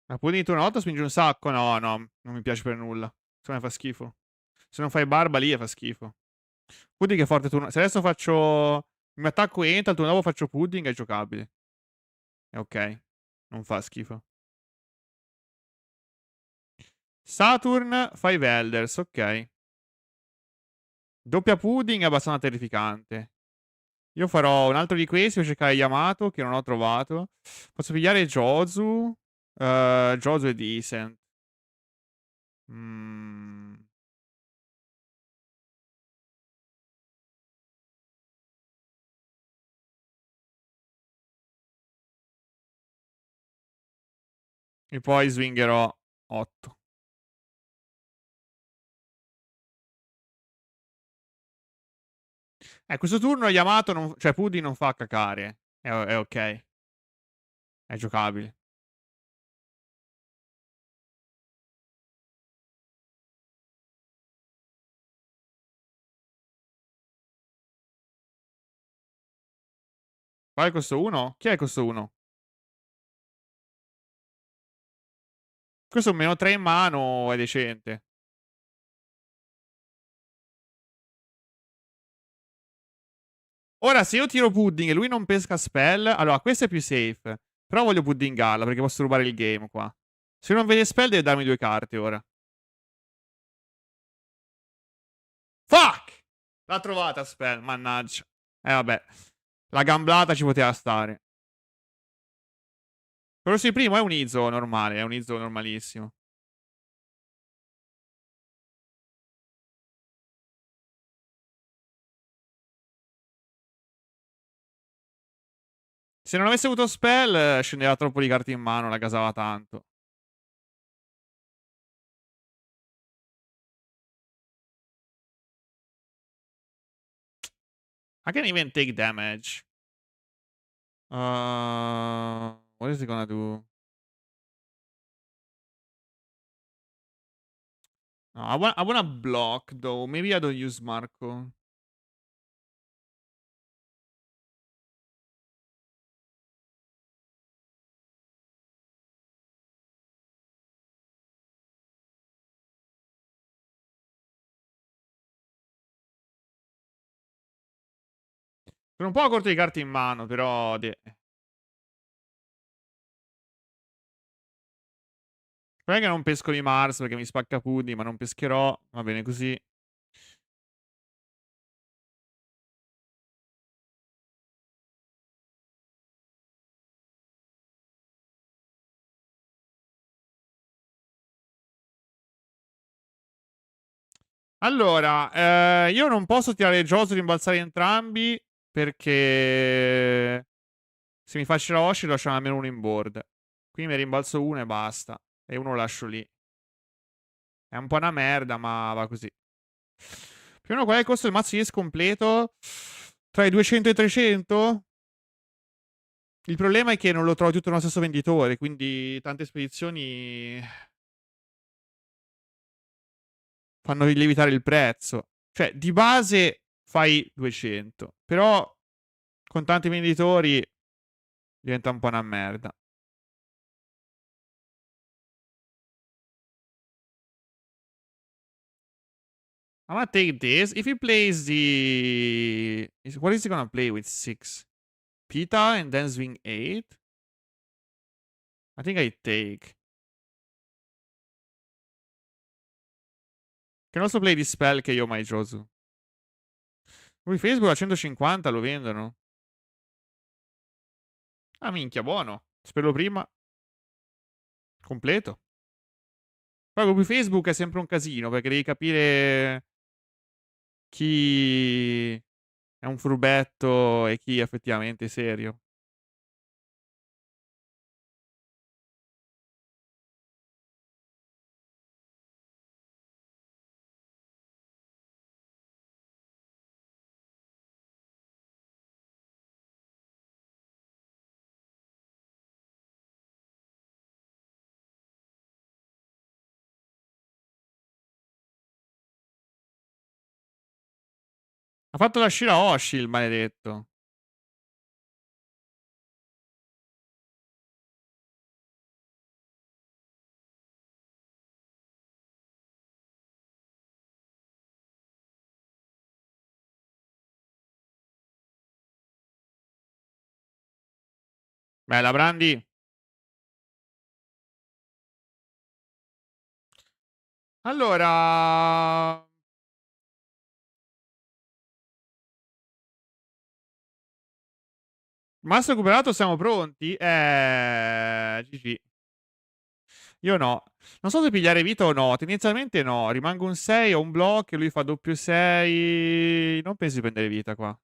Ma puoi dire una volta spingi un sacco? No, no, non mi piace per nulla. Se me fa schifo. Se non fai barba lì fa schifo. Pudding è forte turno. Se adesso faccio... Mi attacco e entra, il turno dopo faccio pudding, è giocabile. È ok. Non fa schifo. Saturn, 5 Elders, ok. Doppia pudding è abbastanza terrificante. Io farò un altro di questi per cercare Yamato, che non ho trovato. Posso pigliare Jozu. Jozu è decent. Mm. E poi swingherò 8. Questo turno Yamato, cioè Pudding non fa cacare. È ok. È giocabile. Qual è questo 1? Chi è questo 1? Questo è un meno 3 in mano, è decente. Ora, se io tiro pudding e lui non pesca spell, allora questo è più safe. Però voglio puddingarla perché posso rubare il game qua. Se non vede spell deve darmi 2 carte ora. Fuck! L'ha trovata spell, mannaggia. Vabbè. La gamblata ci poteva stare. Quello sì, primo è un Izzo normale, è un Izzo normalissimo. Se non avesse avuto spell, scendeva troppo di carte in mano, la gasava tanto. I can even take damage. What is he gonna do? No, I wanna block though. Maybe I don't use Marco. Sono un po' corto di carte in mano, però. Non è che non pesco di Mars perché mi spacca Puddy, ma non pescherò. Va bene così. Allora, io non posso tirare il Josu e rimbalzare entrambi perché se mi faccio la Oshi lasciano almeno uno in board. Quindi mi rimbalzo uno e basta. E uno lo lascio lì. È un po' una merda, ma va così. Più o meno qual è il costo del mazzo Yes completo? Tra i 200 e i 300? Il problema è che non lo trovo tutto nello stesso venditore, quindi tante spedizioni fanno lievitare il prezzo. Cioè, di base fai 200, però con tanti venditori diventa un po' una merda. I'm gonna take this. If he plays what is he gonna play with 6? Pita and then swing 8? I think I take. Can also play this spell che io mai Josu. Lui Facebook a 150 lo vendono. Ah, minchia, buono. Spero prima. Completo. Poi con Facebook è sempre un casino perché devi capire chi è un furbetto e chi effettivamente è serio. Ha fatto la Shira Oshi, il maledetto. Bella, Brandi. Allora, Master recuperato, siamo pronti? GG. Io no. Non so se pigliare vita o no. Tendenzialmente no. Rimango un 6, ho un block e lui fa doppio 6. Non penso di prendere vita qua.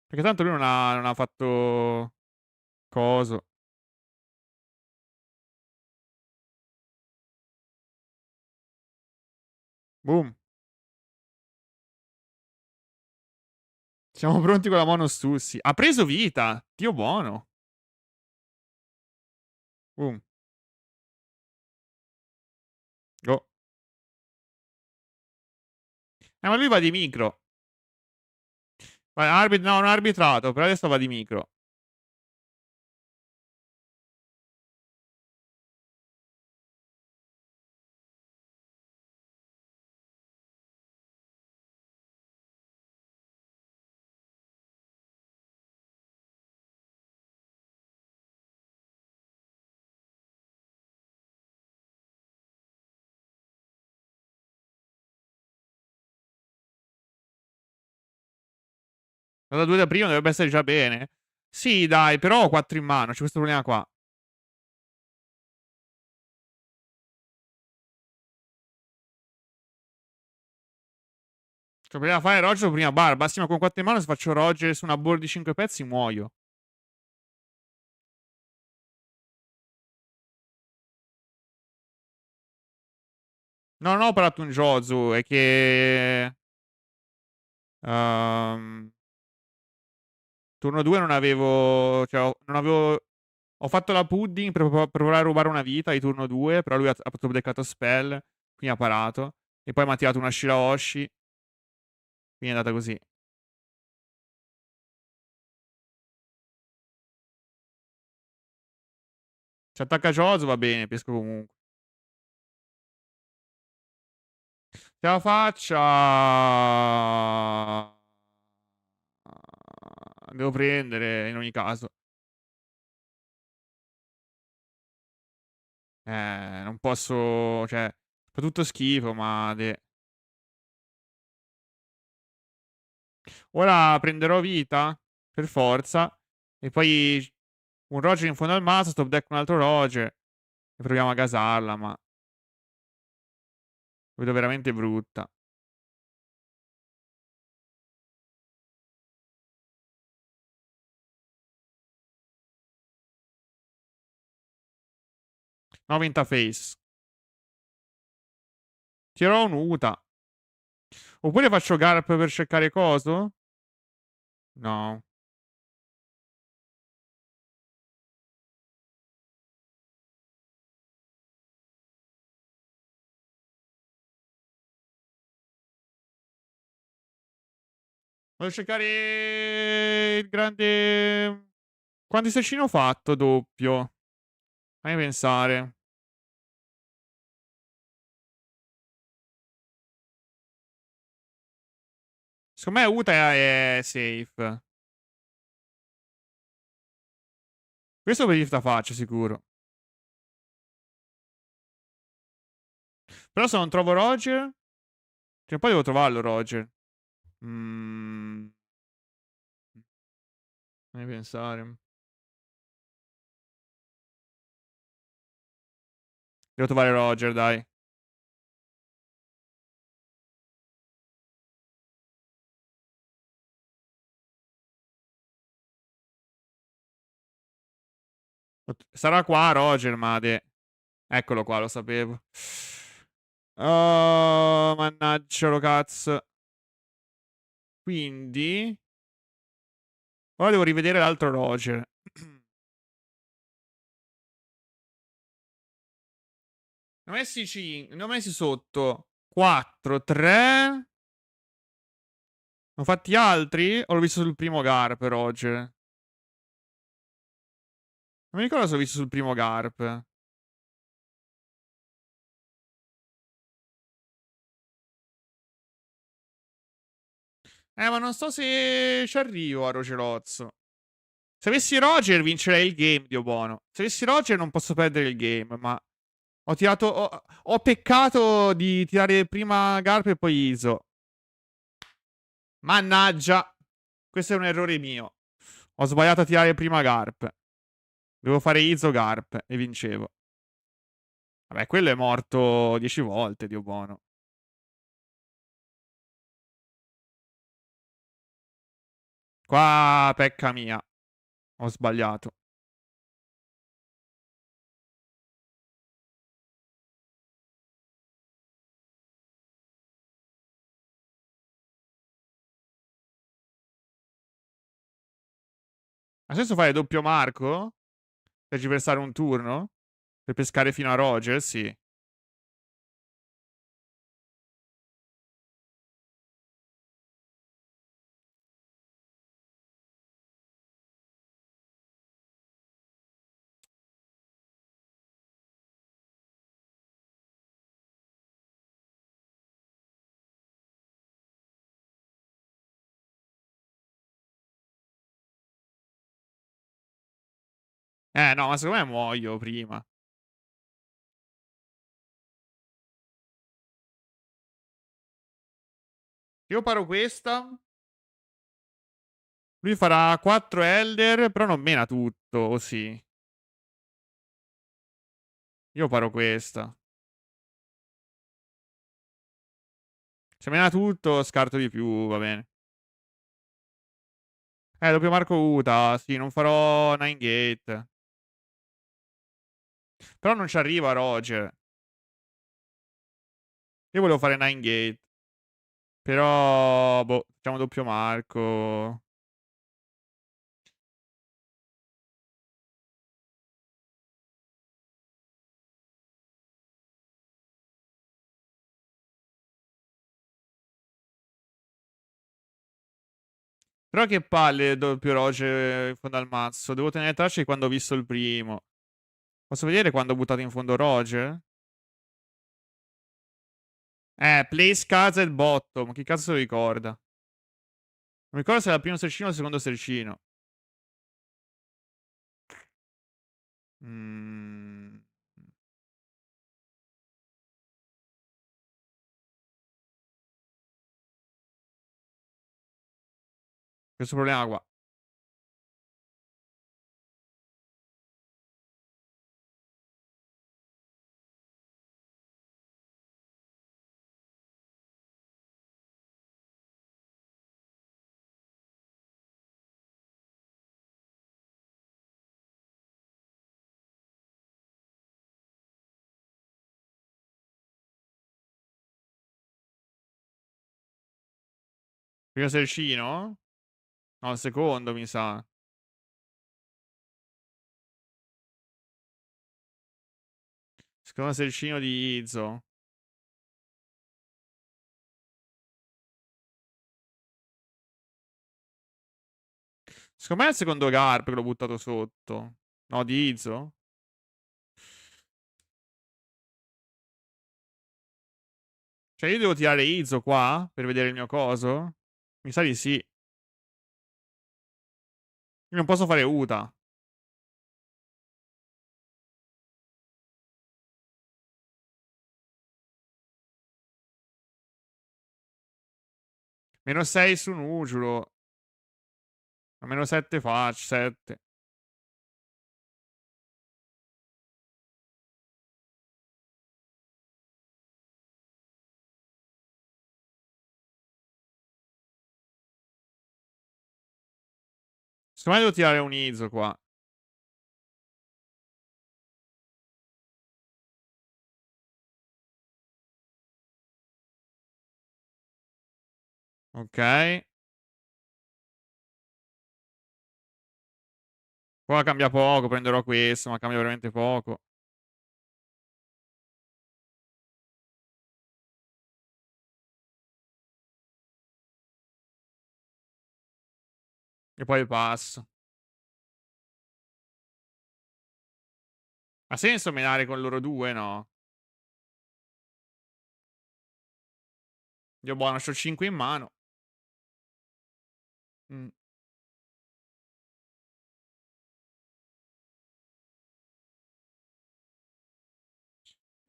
Perché tanto lui non ha fatto coso. Boom. Siamo pronti con la bonus Tussi. Ha preso vita. Dio buono. Boom. Oh. Ma lui va di micro. No, non ha arbitrato. Però adesso va di micro. La 2 da prima dovrebbe essere già bene. Sì, dai, però ho 4 in mano. C'è questo problema qua. Cioè, prima fare Roger o prima Barba. Massimo con 4 in mano, se faccio Roger su una board di 5 pezzi, muoio. No, non ho operato un Jozu, è che... turno 2 non avevo... Cioè, non avevo... Ho fatto la pudding per provare a rubare una vita di turno 2, però lui ha top deckato spell, quindi ha parato. E poi mi ha tirato una Shirahoshi, quindi è andata così. Se attacca Jozu va bene, pesco comunque. Ce la faccia... Devo prendere in ogni caso. Non posso... Cioè, fa tutto schifo, ma... Ora prenderò vita, per forza. E poi un Roger in fondo al mazzo, top deck un altro Roger. E proviamo a gasarla, ma... Lo vedo veramente brutta. No, face. Tirerò un Uta. Oppure faccio Garp per cercare coso? No. Voglio cercare il grande... Quanti seccino ho fatto doppio? Fammi pensare. Secondo me Uta è safe. Questo per il faccia, sicuro. Però se non trovo Roger... Cioè, poi devo trovarlo, Roger. Mmm... Fammi pensare. Devo trovare Roger, dai. Sarà qua Roger, Made. Eccolo qua, lo sapevo. Oh, mannaggia, lo cazzo. Quindi... Ora devo rivedere l'altro Roger. Ne ho messi sotto 4, 3. Ne ho fatti altri? O l'ho visto sul primo Garp, Roger? Non mi ricordo se l'ho visto sul primo Garp. Ma non so se ci arrivo a Rogerozzo. Se avessi Roger vincerei il game, Dio buono. Se avessi Roger non posso perdere il game, ma... Ho tirato... Ho peccato di tirare prima Garp e poi Iso. Mannaggia. Questo è un errore mio. Ho sbagliato a tirare prima Garp. Devo fare Izo Garp e vincevo. Vabbè, quello è morto 10 volte, Dio buono. Qua pecca mia. Ho sbagliato. Ha senso fare doppio Marco? Per riversare un turno? Per pescare fino a Roger? Sì. No, ma secondo me muoio prima. Io paro questa. Lui farà 4 Elder, però non mena tutto, o sì? Io paro questa. Se mena tutto, scarto di più, va bene. Doppio Marco Uta, sì, non farò Nine Gate. Però non ci arriva Roger. Io volevo fare Nine Gate. Però, boh, facciamo doppio Marco. Però che palle doppio Roger in fondo al mazzo. Devo tenere traccia di quando ho visto il primo. Posso vedere quando ho buttato in fondo Roger? Place Casa e il bottom. Chi cazzo se lo ricorda? Non mi ricordo se era il primo sercino o il secondo sercino. Mm. Questo problema qua. Primo sercino? No, il secondo mi sa. Secondo sercino di Izzo. Secondo me è il secondo Garp che l'ho buttato sotto. No, di Izzo? Cioè io devo tirare Izzo qua per vedere il mio coso? Mi sa di sì. Io non posso fare Uta. Meno 6 su Nugiuro. A meno 7 faccio, 7. Secondo me devo tirare un Izzo qua. Ok. Qua cambia poco, prenderò questo, ma cambia veramente poco. E poi passo. Ha senso menare con loro due, no? Io buono, c'ho 5 in mano. Mm.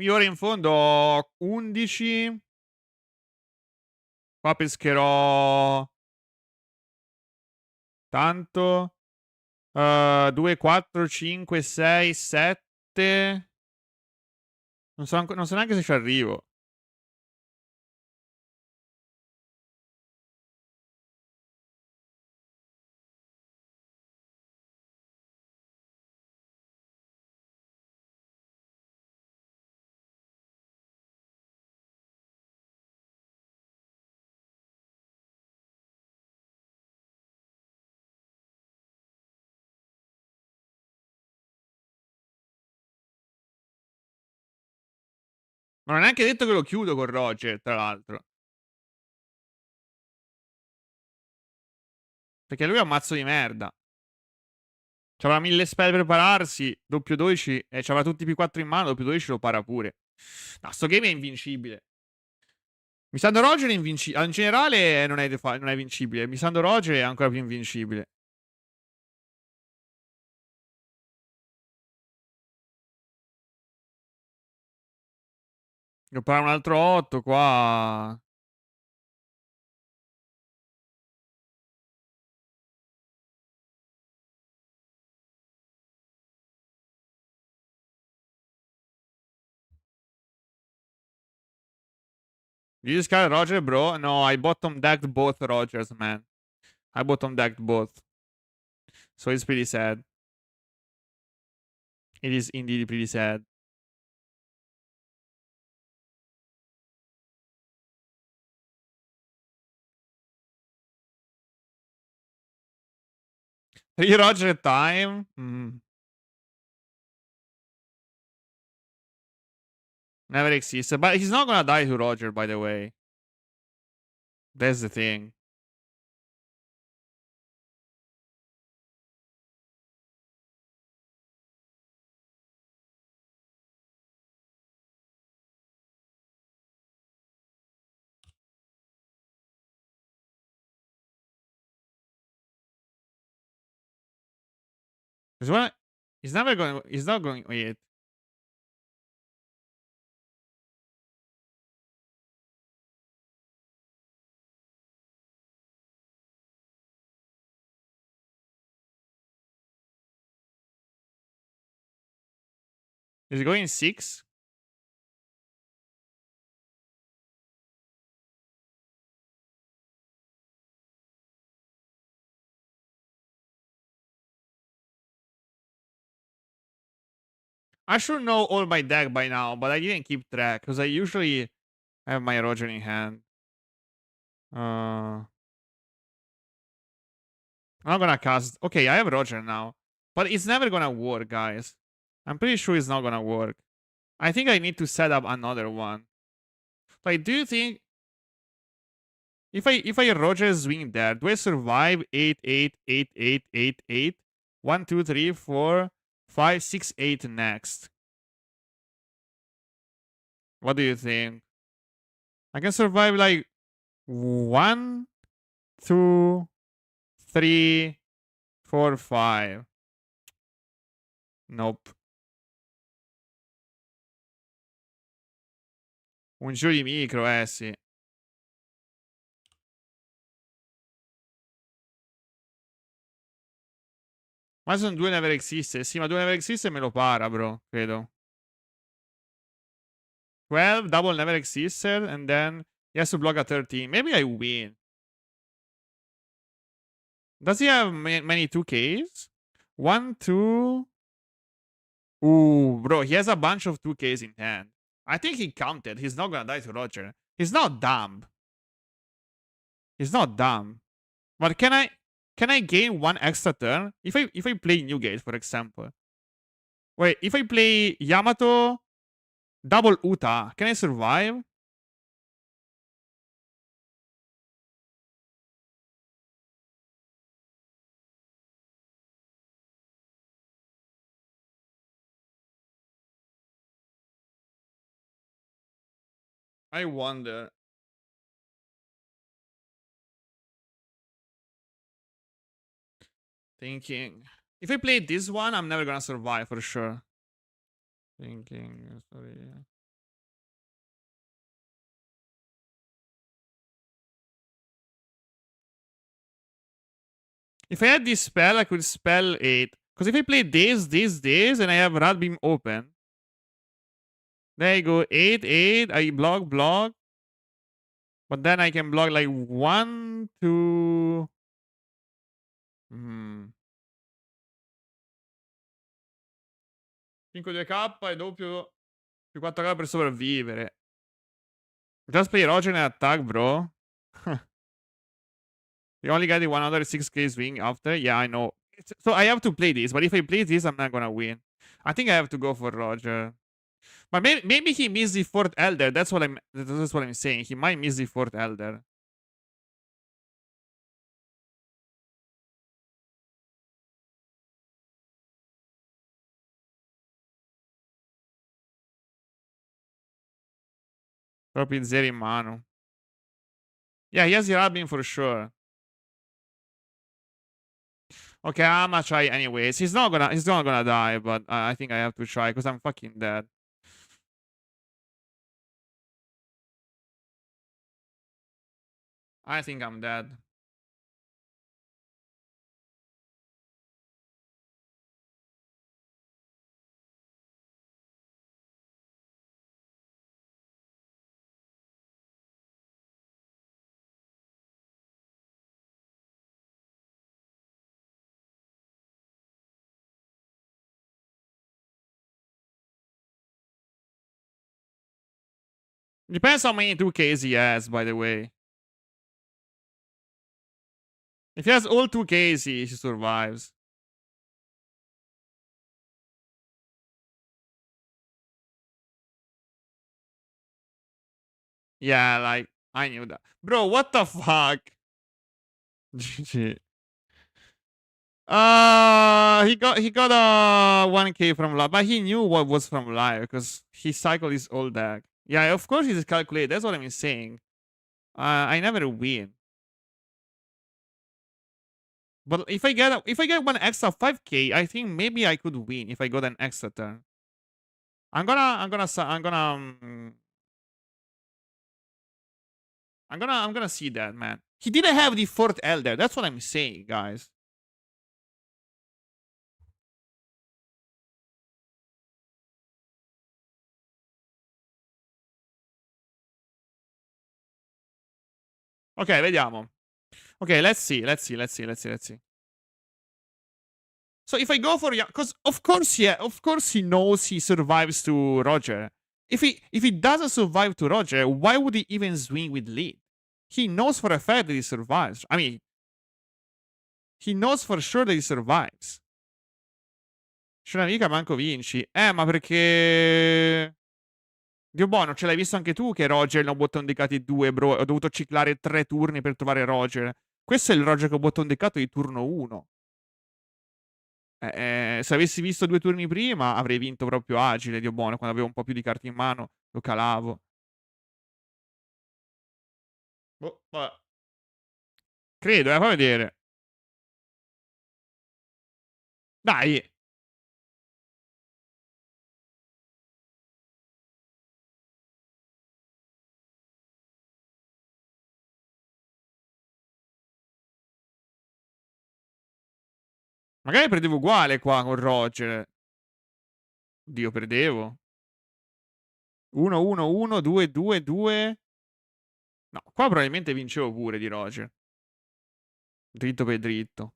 Io ora in fondo ho 11. Qua pescherò tanto. 2, 4, 5, 6, 7. Non so neanche se ci arrivo. Ma non è neanche detto che lo chiudo con Roger, tra l'altro. Perché lui è un mazzo di merda. C'aveva 1000 spell per pararsi, doppio 12, e c'aveva tutti i P4 in mano, doppio 12 lo para pure. No, sto game è invincibile. Missando Roger è invincibile. In generale non è vincibile. Missando Roger è ancora più invincibile. Devo parare un altro 8 qua. Did you discard Roger, bro? No, I bottom decked both Rogers, man. I bottom decked both. So it's pretty sad. It is indeed pretty sad. Three Roger time? Never existed. But he's not gonna die to Roger, by the way. That's the thing. He's never going. He's not going. Wait. Is he going 6? I should know all my deck by now, but I didn't keep track because I usually have my Roger in hand. I'm not gonna cast. Okay, I have Roger now, but it's never gonna work, guys. I'm pretty sure it's not gonna work. I think I need to set up another one. Like, do you think if I Roger swing there, do I survive 8 8 8 8 8 8 1 2 3 4 5 6 8 next? What do you think? I can survive like 1 2 3 4 5. Nope. Un giro di micro, sì. Ma sono 2 never existe. Sì, ma 2 never existe me lo para, bro. Credo. 12 double never existed, and then he has to block a 13. Maybe I win. Does he have many 2Ks? 1, 2. Ooh, bro, he has a bunch of 2Ks in hand. I think he counted. He's not gonna die to Roger. He's not dumb. He's not dumb. But can I gain one extra turn? If I play Newgate, for example. Wait, if I play Yamato double Uta, can I survive? I wonder. Thinking. If I play this one, I'm never gonna survive for sure. Thinking. Sorry. If I had this spell, I could spell 8. Because if I play this, and I have Rat Beam open. There you go. 8, 8. I block. But then I can block like 1, 2. 5-2k e doppio più 4k per sopravvivere. Just play Roger and attack, bro. You only get the 106k swing after. Yeah, I know. So I have to play this, but if I play this, I'm not gonna win. I think I have to go for Roger. But maybe he missed the fourth Elder. That's what I'm saying. He might miss the fourth Elder. Proprio zero in mano. Yeah, he has the Rabin for sure. Okay, I'm gonna try anyways. He's not gonna die, but I think I have to try because I'm fucking dead. I think I'm dead. Depends how many 2Ks he has, by the way. If he has all 2Ks, he survives. Yeah, like, I knew that. Bro, what the fuck? GG. He got a 1K from live, but he knew what was from live because he cycled his old deck. Yeah, of course he's calculated. That's what I'm saying. I never win. But if I get one extra 5K, I think maybe I could win if I got an extra turn. I'm gonna see that, man. He didn't have the fourth Elder. That's what I'm saying, guys. Ok, vediamo. Okay, let's see. So if I go for because of course, yeah, of course he knows he survives to Roger. If he doesn't survive to Roger, why would he even swing with lead? He knows for a fact that he survives. I mean, he knows for sure that he survives. C'è un'amica, manco vinci. Ma perché... Dio buono, ce l'hai visto anche tu che Roger ne ho botton deccati 2, bro. Ho dovuto ciclare 3 turni per trovare Roger. Questo è il Roger che ho botton deccato di turno 1. Se avessi visto 2 turni prima, avrei vinto proprio agile, Dio buono. Quando avevo un po' più di carte in mano, lo calavo. Boh, vabbè. Credo, fai vedere. Dai! Magari perdevo uguale qua con Roger. Dio, perdevo. 1-1-1, 2-2-2. No, qua probabilmente vincevo pure di Roger. Dritto per dritto.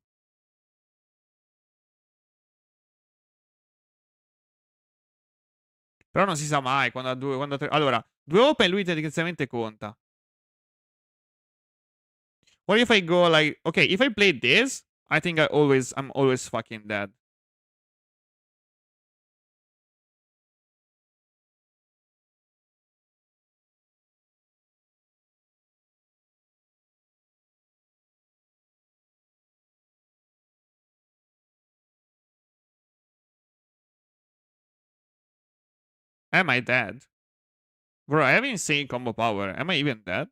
Però non si sa mai quando ha 2, quando ha 3. Allora, 2 open lui tendenzialmente conta. What if I go like, okay, if I play this, I think I'm always fucking dead. Am I dead? Bro, I have insane combo power. Am I even dead?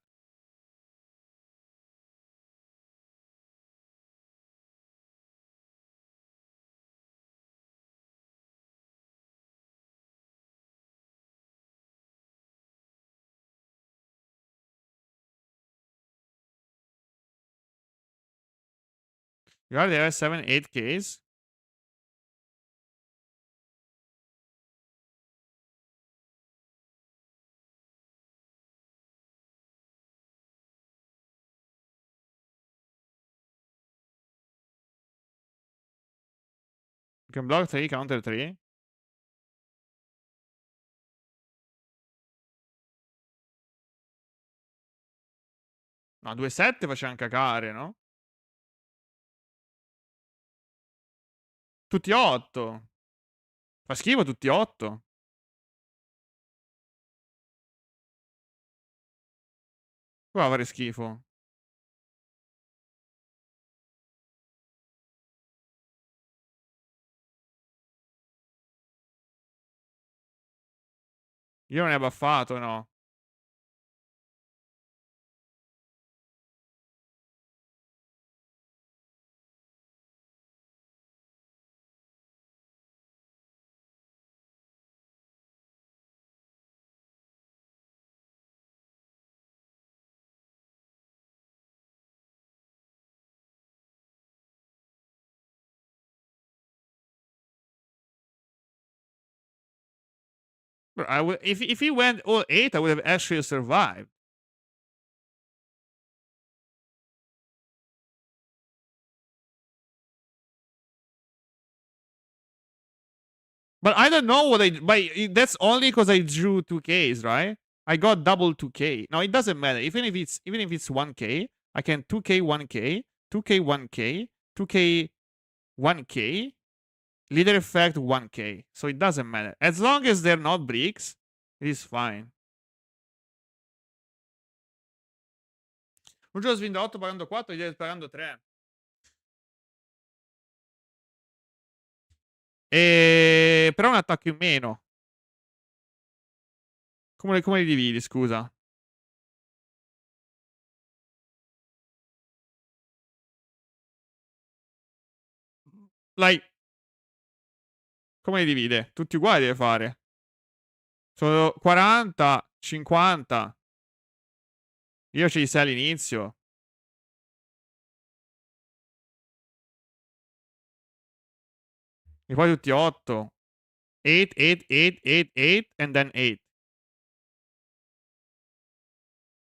You already have 7, 8Ks? You can block 3, counter 3. No, 2-7 faceva cacare, no? Tutti 8. Fa schifo tutti 8. Qua va a fare schifo. Io non è buffato, no. Bro, if he went all 8, I would have actually survived. But I don't know what that's only because I drew 2Ks, right? I got double 2K. No, it doesn't matter. Even if it's 1K, I can 2K 1K, 2K 1K, 2K 1K, leader effect 1K. So it doesn't matter. As long as they're not bricks, it is fine. Un giorno svinto 8 pagando 4, gli pagando 3. Però un attacco in meno. Come li dividi, scusa? Like, come li divide? Tutti uguali deve fare. Sono 40, 50. Io ce li 6 all'inizio. E poi tutti 8. 8, 8, 8, 8, 8, and then 8.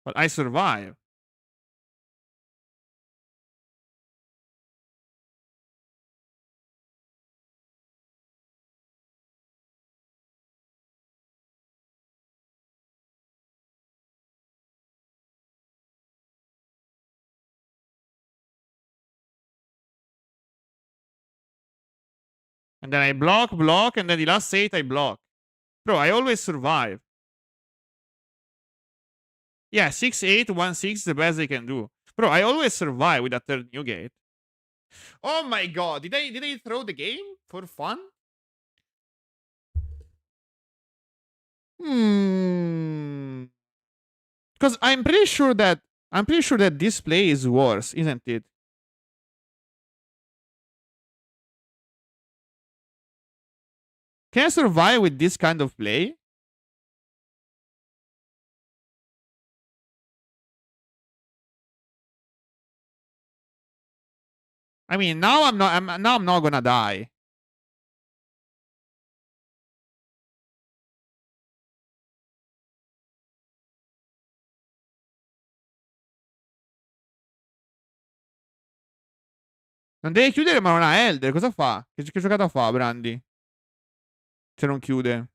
But I survive. And then I block, and then the last 8 I block. Bro, I always survive. Yeah, 6, 8, 1, 6 is the best they can do. Bro, I always survive with that third new gate. Oh my god, did I throw the game for fun? Because I'm pretty sure that this play is worse, isn't it? Can I survive with this kind of play? I mean, now I'm not gonna die. Non deve chiudere, ma non ha Elder. Cosa fa? Che giocata fa, Brandi? Se non chiude.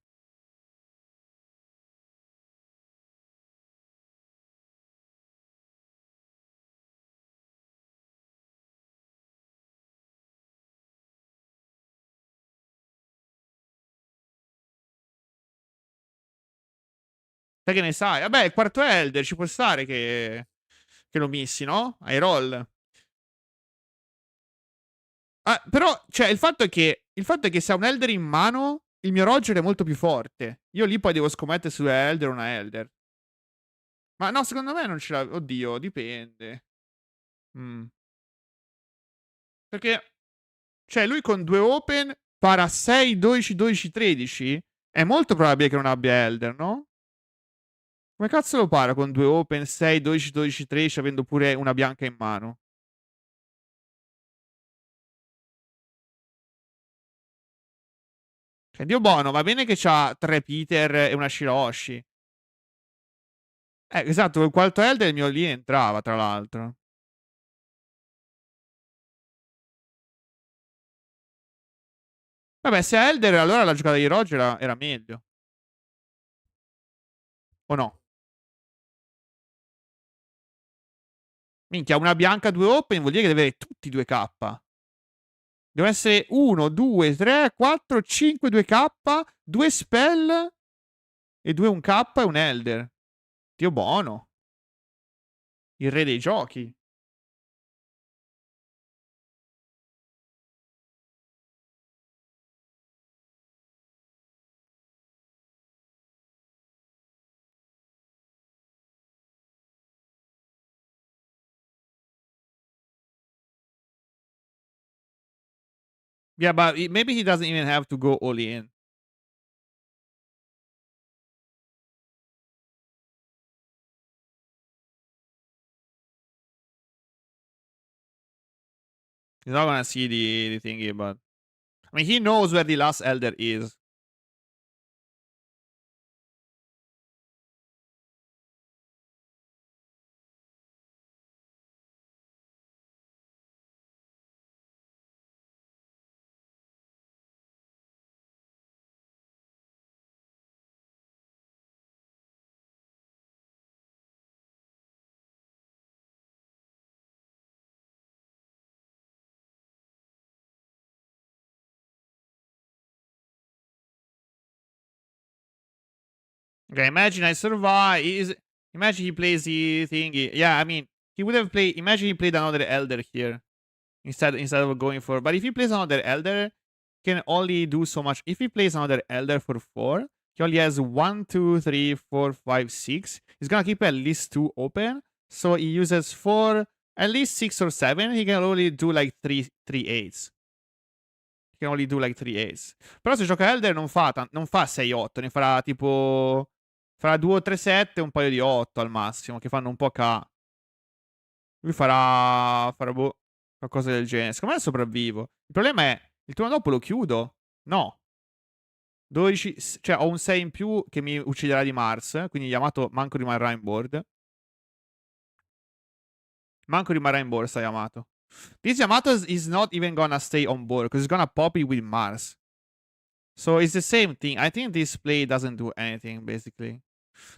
Te che ne sai? Vabbè, il quarto Elder ci può stare che lo missi, no? Ai roll. Ah, però, cioè, il fatto è che se ha un Elder in mano, il mio Roger è molto più forte. Io lì poi devo scommettere su Elder o una Elder. Ma no, secondo me non ce l'ha. Oddio, dipende. Perché, cioè, lui con 2 open para 6, 12, 12, 13. È molto probabile che non abbia Elder, no? Come cazzo lo para con 2 open, 6, 12, 12, 13, avendo pure una bianca in mano? Cioè, Dio buono, va bene che c'ha 3 Peter e una Shirahoshi. Esatto, il quarto Elder il mio lì entrava, tra l'altro. Vabbè, se è Elder, allora la giocata di Roger era meglio. O no? Minchia, una bianca 2 open vuol dire che deve avere tutti 2K. Devono essere 1, 2, 3, 4, 5, 2K, 2 spell e 2 1K e un Elder. Dio buono. Il re dei giochi. Yeah, but maybe he doesn't even have to go all in. He's not gonna see the thingy, but I mean, he knows where the last elder is. Okay, imagine I survive. Imagine he plays the thingy. Yeah, I mean, he would have played. Imagine he played another elder here instead of going for. But if he plays another elder, he can only do so much. If he plays another elder for 4, he only has 1, 2, 3, 4, 5, 6. He's gonna keep at least 2 open. So he uses 4, at least 6 or 7. He can only do like 3 8s. He can only do like 3 8s. Però se gioca elder non fa 6 8. Ne farà tipo. Farà 2 o 3 7 e un paio di 8 al massimo. Che fanno un po' K. Lui farà boh, qualcosa del genere. Secondo me sopravvivo. Il problema è, il turno dopo lo chiudo? No. 12, cioè ho un 6 in più che mi ucciderà di Mars. Quindi Yamato manco rimarrà in board. Manco rimarrà in board sta Yamato. This Yamato is not even gonna stay on board because it's gonna pop it with Mars. So it's the same thing. I think this play doesn't do anything basically.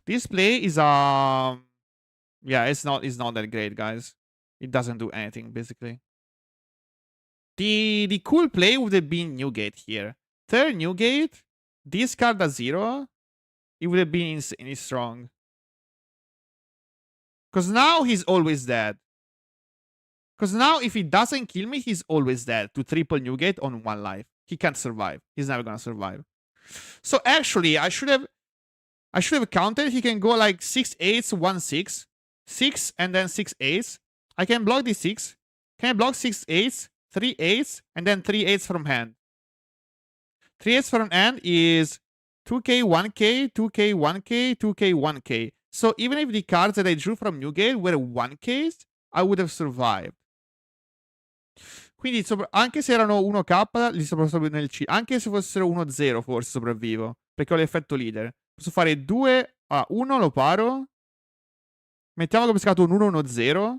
This play is yeah, it's not that great, guys. It doesn't do anything basically. The cool play would have been Newgate here. Third Newgate, discard a 0. It would have been insanely strong. Because now he's always dead. Because now if he doesn't kill me, he's always dead to triple Newgate on 1 life. He can't survive. He's never gonna survive. So actually, I should have counted. He can go like 6 8s, 1 6. 6 and then 6 8s. I can block the 6. Can I block 6 8s, 3 8s, and then 3 8s from hand? 3 8s from hand is 2k, 1k, 2k, 1k, 2k, 1k. So even if the cards that I drew from Newgate were 1ks, I would have survived. Quindi anche se erano 1k, li sopravvivo nel C. Anche se fossero 1-0 forse sopravvivo. Perché ho l'effetto leader. Posso fare 2 a 1, lo paro. Mettiamo che ho pescato un 1-1-0.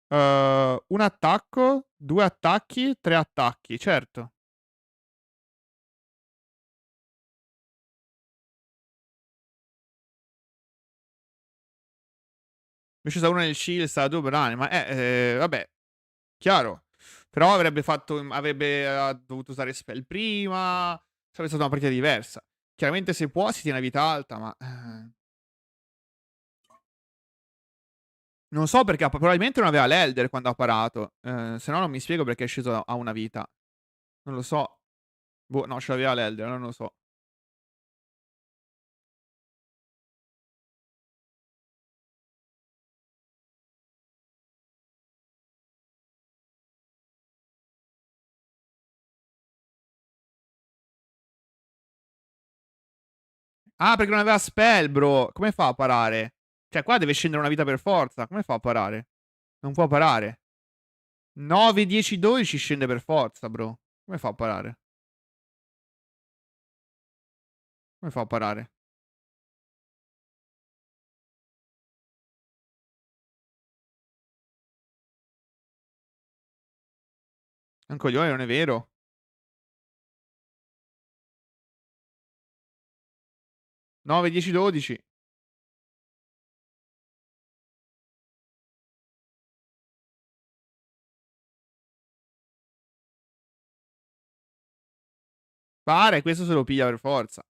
Un attacco, 2 attacchi, 3 attacchi, certo. Mi è scesa 1 nel shield, sta 2 banane, ma vabbè, chiaro. Però avrebbe dovuto usare spell prima, sarebbe stata una partita diversa. Chiaramente se può si tiene a vita alta, ma non so perché probabilmente non aveva l'Elder quando ha parato. Se no non mi spiego perché è sceso a una vita. Non lo so. Boh, no, ce l'aveva l'Elder, non lo so. Ah, perché non aveva spell, bro. Come fa a parare? Cioè, qua deve scendere una vita per forza. Come fa a parare? Non può parare. 9, 10, 12 scende per forza, bro. Come fa a parare? Come fa a parare? È un coglione, non è vero? 9, 10, 12. Pare, questo se lo piglia per forza.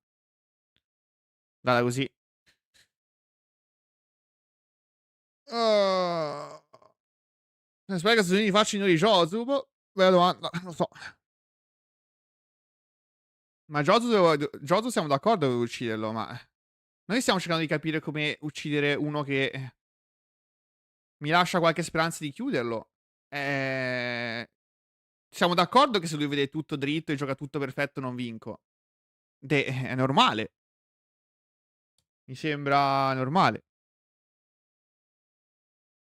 Data così. Uh, spero che Sassolini faccia i Josu. Boh, bella domanda. Non lo so. Ma Josu siamo d'accordo per ucciderlo, ma noi stiamo cercando di capire come uccidere uno che mi lascia qualche speranza di chiuderlo. Siamo d'accordo che se lui vede tutto dritto e gioca tutto perfetto non vinco. È normale. Mi sembra normale.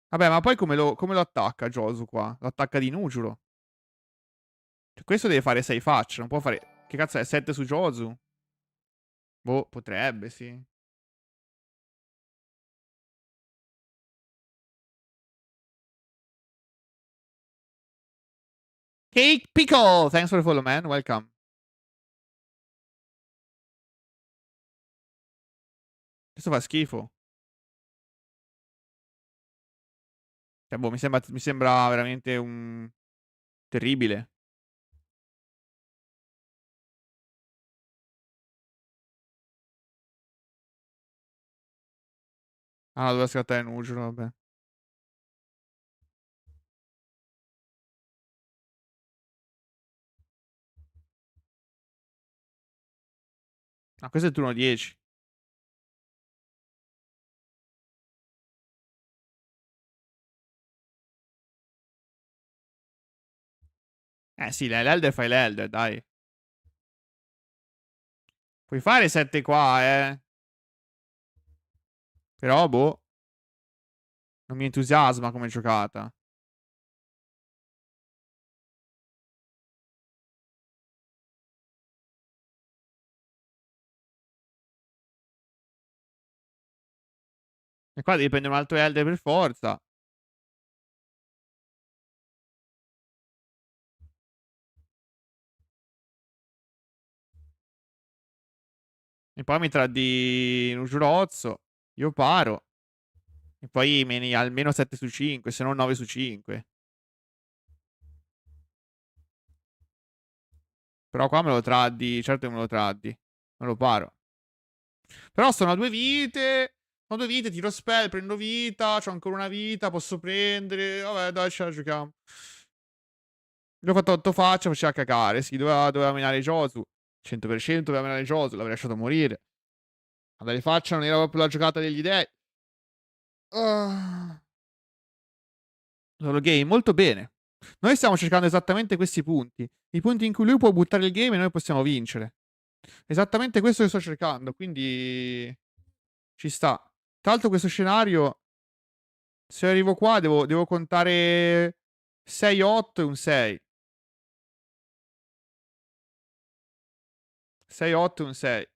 Vabbè, ma poi come lo attacca Josu qua? Lo attacca di Nujuro. Cioè, questo deve fare 6 facce, non può fare... Che cazzo è? 7 su Josu? Boh, potrebbe, sì. Cake Pickle! Thanks for the follow, man. Welcome. Questo fa schifo. Cioè, boh, mi sembra veramente un... terribile. Ah, doveva scattare Nujuro, vabbè. Ah, questo è il turno 10. Sì, l'Elder fai l'Elder, dai. Puoi fare 7 qua, eh. Però, boh, non mi entusiasma come giocata. E qua devi prendere un altro Elder per forza. E poi mi tradi un giurozzo. Io paro. E poi meni almeno 7 su 5, se non 9 su 5. Però qua me lo traddi. Certo che me lo traddi. Non lo paro. Però sono a 2 vite. Ho 2 vite, tiro spell, prendo vita. C'ho ancora una vita, posso prendere. Vabbè, dai, ce la giochiamo. Gli ho fatto 8 facce, faceva cacare. Sì, doveva menare Josu. 100% doveva menare Josu, l'avrei lasciato morire. Ma dalle facce non era proprio la giocata degli dei. Ah. Solo game, molto bene. Noi stiamo cercando esattamente questi punti. I punti in cui lui può buttare il game e noi possiamo vincere. Esattamente questo che sto cercando, quindi ci sta. Tra l'altro questo scenario, se arrivo qua devo contare 6-8 e un 6. 6-8 e un 6.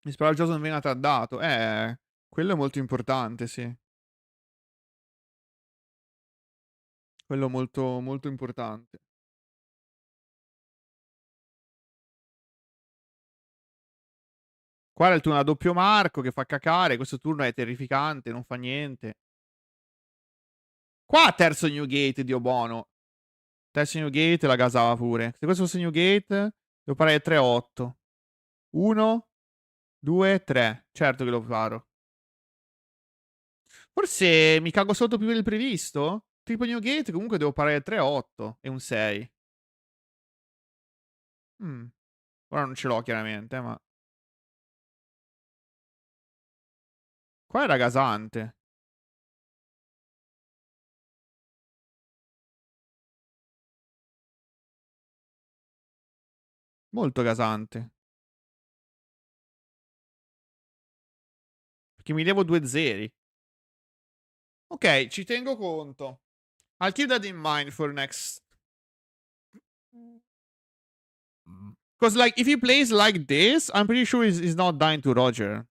Mi spero il gioco non venga traddato. Quello è molto importante, sì. Quello molto, molto importante. Qua era il turno a doppio Marco che fa cacare. Questo turno è terrificante, non fa niente. Qua terzo Newgate, Dio buono. Terzo Newgate la gasava pure. Se questo fosse Newgate, devo parare 3-8. 1, 2, 3. Certo che lo paro. Forse mi cago sotto più del previsto? Tipo Newgate comunque devo parare 3-8 e un 6. Mm. Ora non ce l'ho chiaramente, ma... Qua era gasante. Molto gasante. Perché mi levo 2 zeri. Ok, ci tengo conto. I'll keep that in mind for next. Because, like, if he plays like this, I'm pretty sure he's not dying to Roger.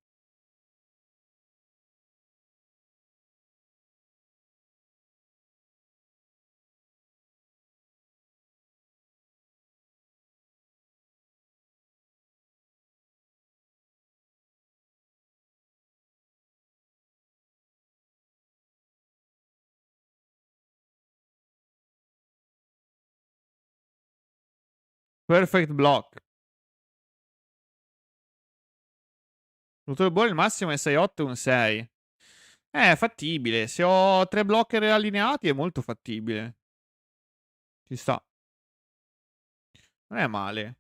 Perfect block. Luther Ball il massimo è 6-8 e un 6. È fattibile. Se ho 3 blocker allineati è molto fattibile. Ci sta. Non è male.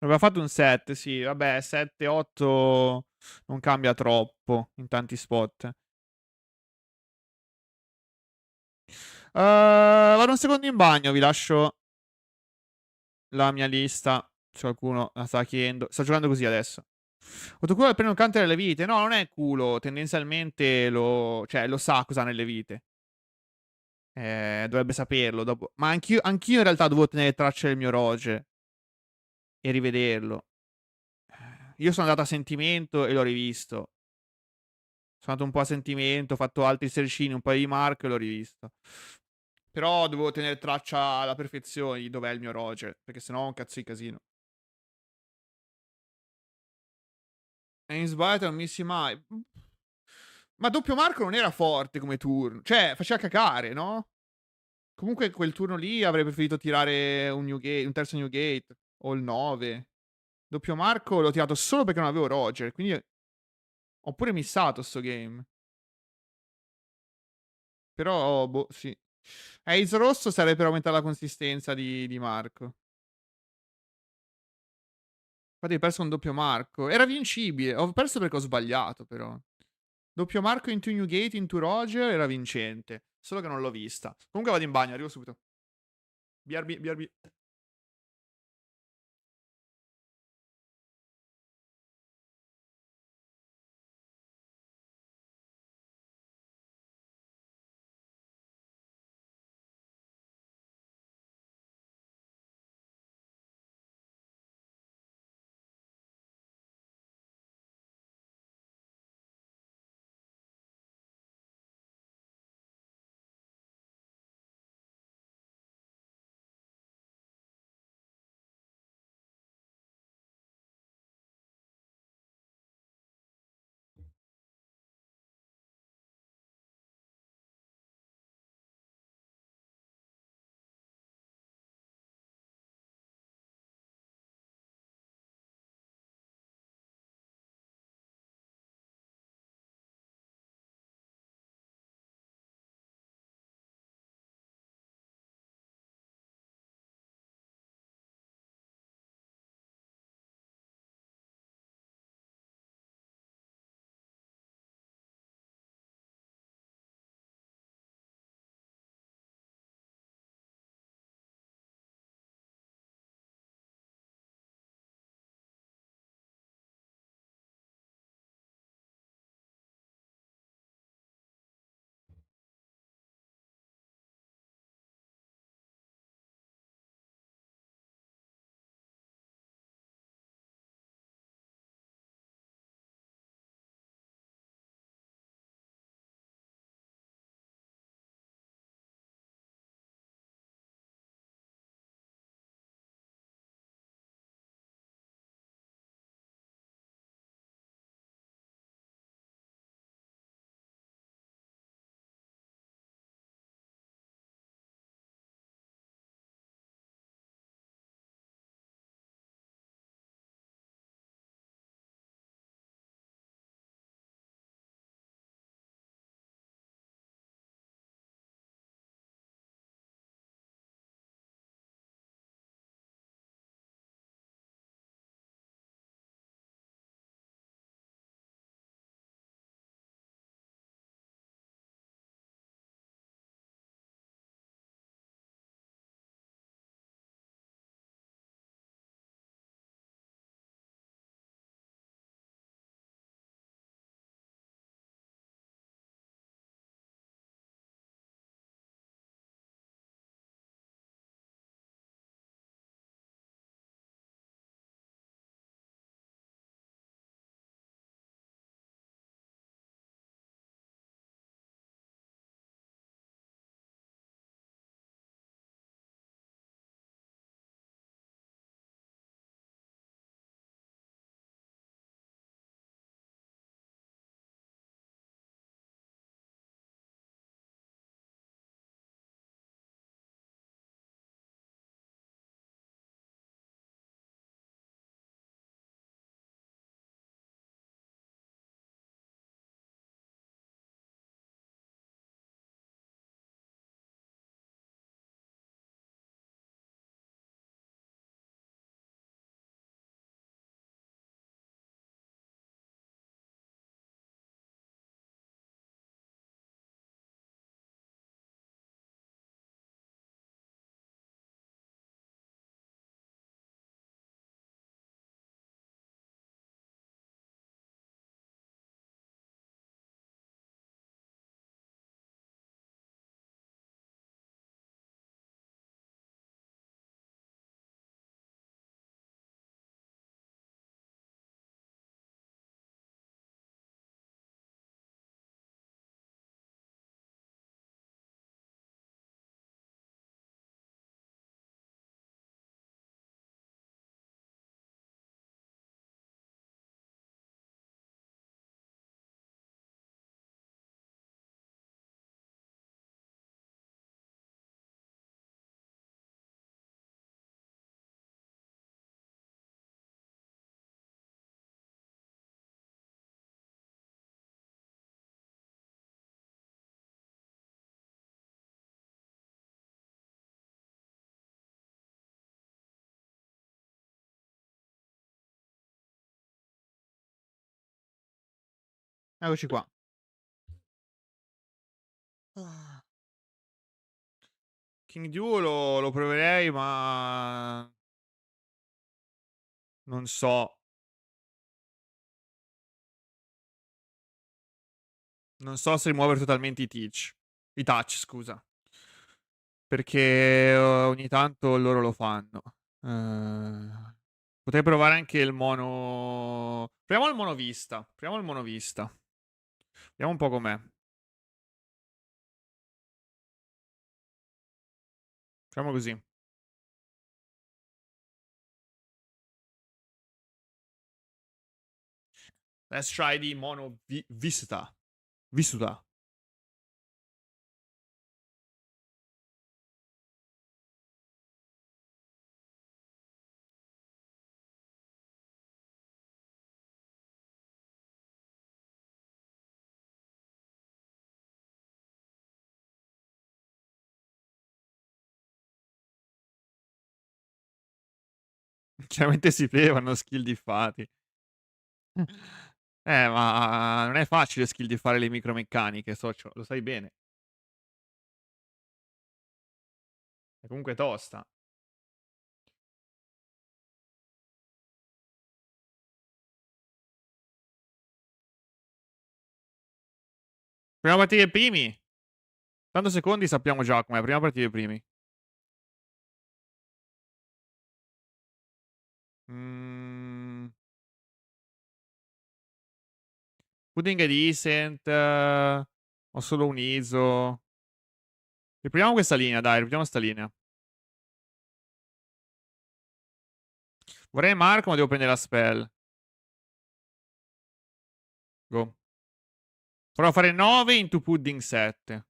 Aveva fatto un 7, sì. Vabbè, 7-8 non cambia troppo in tanti spot. Vado un secondo in bagno, vi lascio la mia lista. Se qualcuno la sta chiedendo. Sto giocando così adesso. Autoculo al primo counter delle vite. No, non è culo. Tendenzialmente lo. Cioè, lo sa cosa ha nelle vite. Dovrebbe saperlo dopo. Ma anch'io in realtà dovevo tenere traccia del mio Roge e rivederlo. Io sono andato a sentimento e l'ho rivisto. Sono andato un po' a sentimento, ho fatto altri sercini, un paio di marche e l'ho rivisto. Però dovevo tenere traccia alla perfezione di dov'è il mio Roger, perché sennò è un cazzo di casino. E in sbagliato non missi mai. Ma doppio Marco non era forte come turno. Cioè, faceva cacare, no? Comunque quel turno lì avrei preferito tirare un, un terzo New Gate o il 9. Doppio Marco l'ho tirato solo perché non avevo Roger, quindi ho pure missato sto game. Però, boh, sì. Ace rosso serve per aumentare la consistenza di Marco. Infatti ho perso un doppio Marco. Era vincibile. Ho perso perché ho sbagliato, però. Doppio Marco into Newgate, into Roger era vincente. Solo che non l'ho vista. Comunque vado in bagno, arrivo subito. BRB, BRB. Eccoci qua. Ah. King Duo lo proverei, ma non so. Non so se rimuovere totalmente i touch, scusa. Perché ogni tanto loro lo fanno. Potrei provare anche il mono. Proviamo il monovista. Proviamo il monovista. Vediamo un po' com'è. Facciamo così. Let's try di mono vista. Visuta. Chiaramente si levano skill diffati. Ma non è facile skill di fare le micromeccaniche, socio, lo sai bene. È comunque tosta. Prima partire i primi. Tanto secondi sappiamo già com'è. Prima partire i primi. Mhmm, pudding è decent. Ho solo un ISO. Riproviamo questa linea, dai, riproviamo sta linea. Vorrei Marco, ma devo prendere la spell. Go. Provo a fare 9 into pudding 7.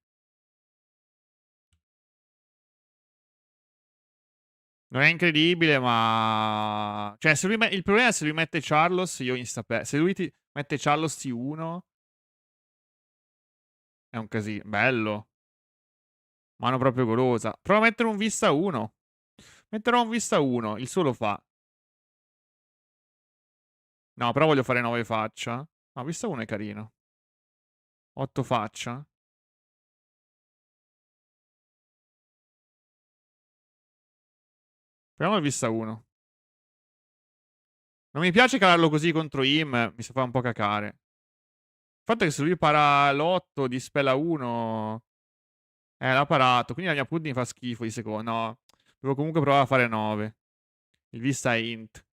Non è incredibile, ma cioè se lui il problema è se lui mette Charlos, io se lui ti mette Charlos T1 è un bello. Mano proprio golosa. Prova a mettere un vista 1. Metterò un vista 1, il suo lo fa. No, però voglio fare 9 faccia. No, vista 1 è carino. 8 faccia. Proviamo il vista 1. Non mi piace calarlo così contro Im, mi fa un po' cacare. Il fatto è che se lui para l'8 di spella 1, l'ha parato, quindi la mia pudding fa schifo di secondo. No, devo comunque provare a fare 9. Il vista è int.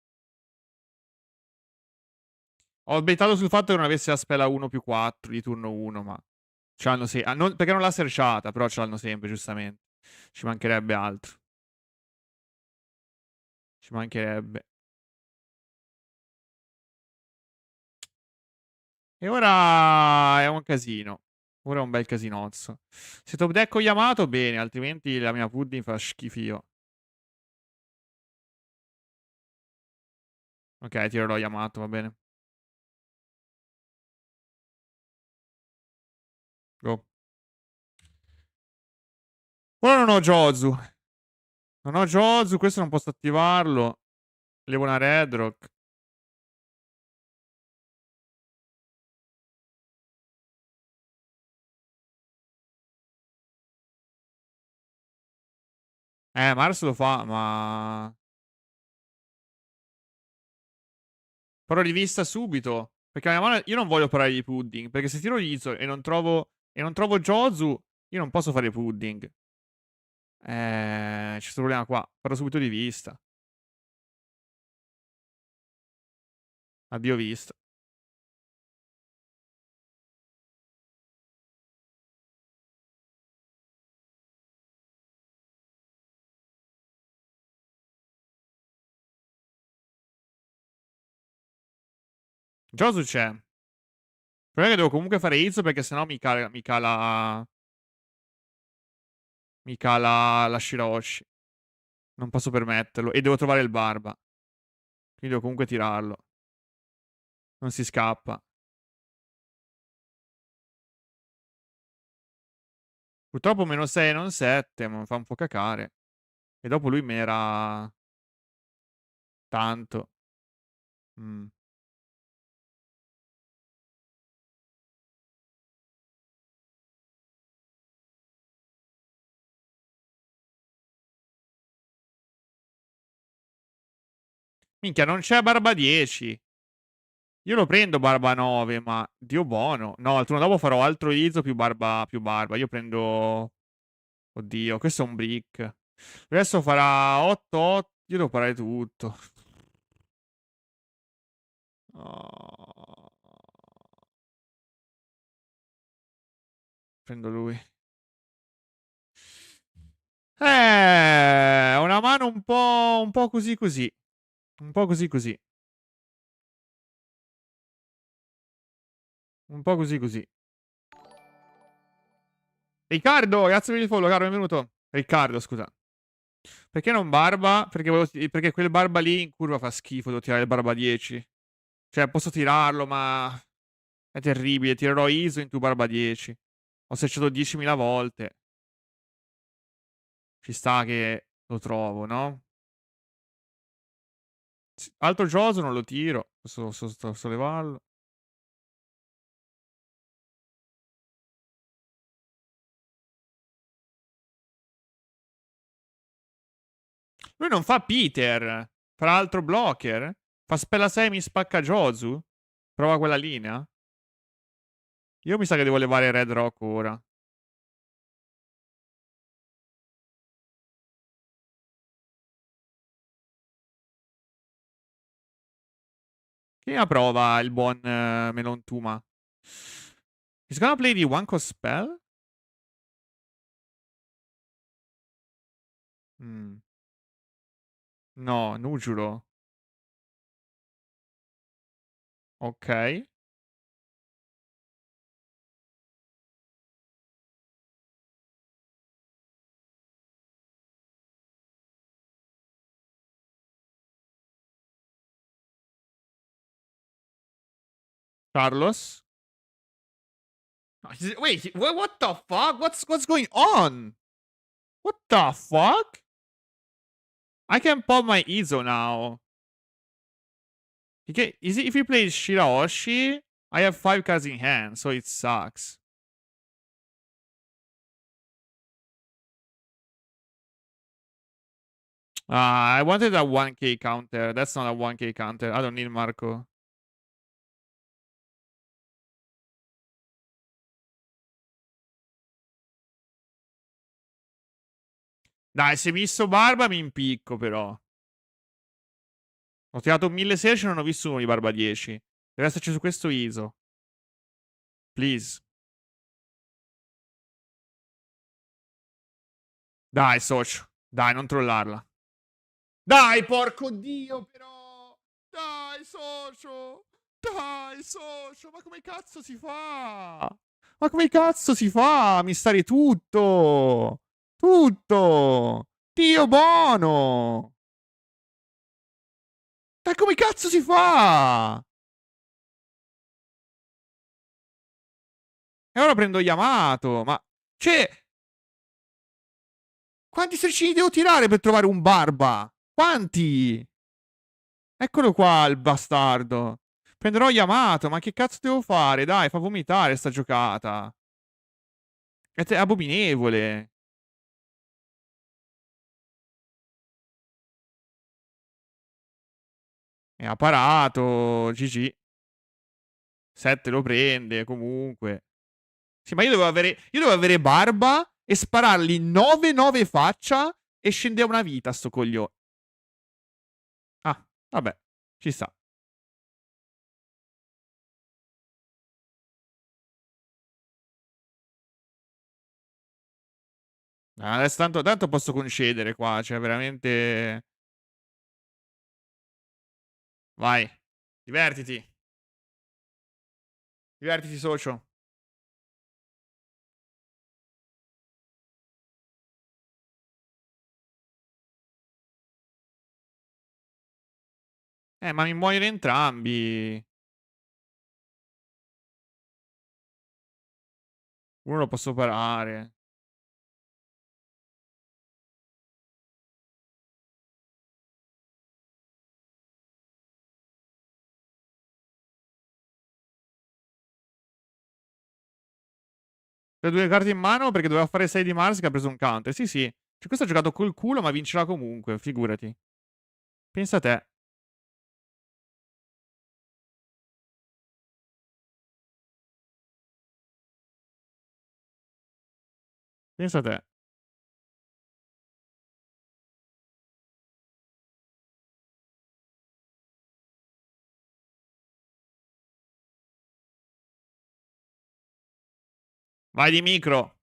Ho bettato sul fatto che non avesse la spella 1 più 4 di turno 1, ma ce l'hanno perché non l'ha searchata, però ce l'hanno sempre, giustamente. Ci mancherebbe altro. Ci mancherebbe. E ora è un casino. Ora è un bel casinozzo. Se top deck ho Yamato, bene, altrimenti la mia pudding fa schifio. Ok, tirerò Yamato, va bene. Go. Ora non ho Jozu. Non ho Jozu, questo non posso attivarlo. Levo una Red Rock. Mars lo fa, ma però rivista subito. Perché la mia mano io non voglio parare di pudding. Perché se tiro Izo e non trovo Jozu, io non posso fare pudding. C'è questo problema qua. Parlo subito di vista. Addio vista. Josu c'è. Il problema è che devo comunque fare Izzo perché sennò mi cala la Shirahoshi. Non posso permetterlo. E devo trovare il Barba. Quindi devo comunque tirarlo. Non si scappa. Purtroppo meno 6 non 7, ma mi fa un po' cacare. E dopo lui me era tanto. Mm. Minchia, non c'è barba 10. Io lo prendo barba 9, ma Dio buono. No, il turno dopo farò altro Izzo più barba, più barba. Io prendo... Oddio, questo è un brick. Adesso farà 8-8. Io devo parare tutto. Oh. Prendo lui. Una mano un po' così così. Un po' così così. Un po' così così. Riccardo, grazie per il follow, caro, benvenuto. Riccardo, scusa. Perché non barba? Perché quel barba lì in curva fa schifo, devo tirare il barba 10. Cioè, posso tirarlo, ma è terribile. Tirerò ISO in tu barba 10. Ho searchato 10.000 volte. Ci sta che lo trovo, no? Altro Joso non lo tiro. Posso sollevarlo. Lui non fa Peter. Fa l'altro blocker. Fa spella 6 mi spacca Josu. Prova quella linea. Io mi sa che devo levare Red Rock ora. Chi la prova il buon Melon Tuma? He's gonna play the one cost spell? Mm. No, Nujuro. Ok. Carlos. Wait, what the fuck? What's going on? What the fuck? I can pop my Izo now. If he plays Shiraoshi, I have 5 cards in hand, so it sucks. I wanted a 1k counter. That's not a 1k counter. I don't need Marco. Dai, se visto Barba mi impicco però. Ho tirato 1016 e non ho visto uno di Barba 10. Deve esserci su questo ISO. Please. Dai, socio. Dai, non trollarla. Dai, porco Dio, però. Dai, socio. Dai, socio. Ma come cazzo si fa? Ma come cazzo si fa a mistare tutto? Tutto. Dio buono. Ma come cazzo si fa? E ora prendo Yamato. Ma... Cioè... Quanti sercini devo tirare per trovare un barba? Quanti? Eccolo qua il bastardo. Prenderò Yamato, ma che cazzo devo fare? Dai, fa vomitare sta giocata. È abominevole. E ha parato. GG. 7 lo prende, comunque. Sì, ma io dovevo avere barba e sparargli 9-9 faccia e scendeva una vita sto coglione. Ah, vabbè. Ci sta. Adesso tanto posso concedere qua, cioè veramente... Vai. Divertiti. Divertiti, socio. Ma mi muoiono entrambi. Uno lo posso parare. Le due carte in mano perché doveva fare 6 di Mars che ha preso un counter. Sì, sì. Cioè, questo ha giocato col culo, ma vincerà comunque, figurati. Pensa a te. Pensa a te. Vai di micro.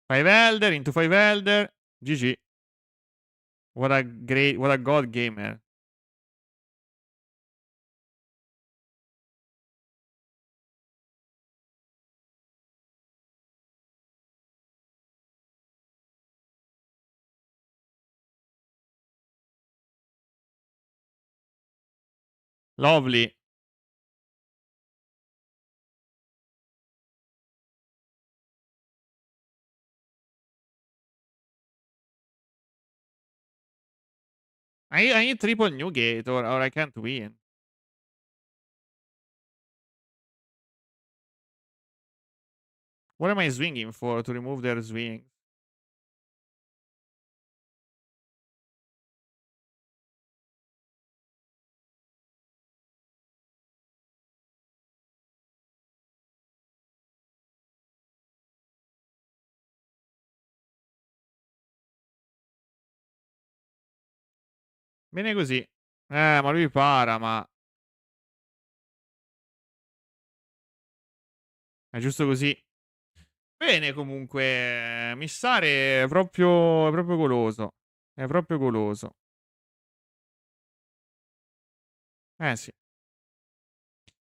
Five Elder, into Five Elder. GG. What a god gamer. Lovely. I need triple Newgate or I can't win. What am I swinging for to remove their swing? Bene così. Ma lui para, ma è giusto così. Bene comunque, Missare è proprio goloso. È proprio goloso. Eh sì.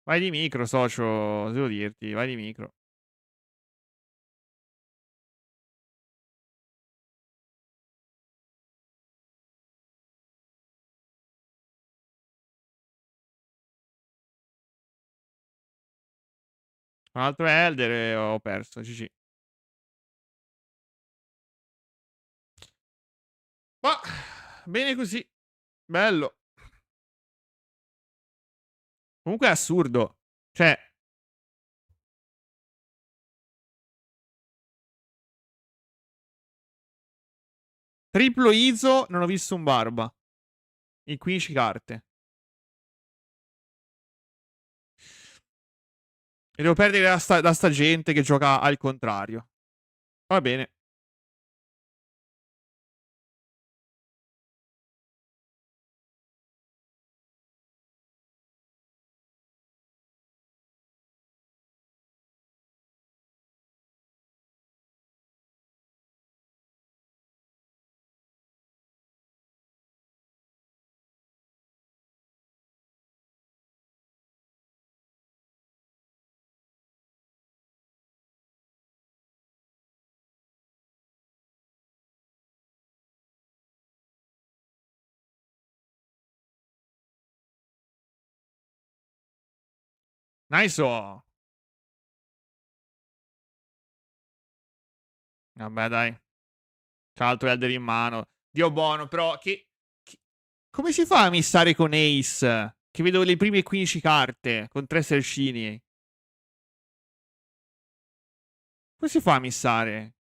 Vai di micro, socio, devo dirti, vai di micro. Un altro Elder e ho perso, GG. Ma bene così. Bello. Comunque è assurdo. Cioè, triplo ISO, non ho visto un barba. In 15 carte. E devo perdere da sta gente che gioca al contrario. Va bene. Nice. Oh. Vabbè, dai. C'ha altro Elder in mano. Dio buono, però. Come si fa a missare con Ace? Che vedo le prime 15 carte con 3 sercini. Come si fa a missare?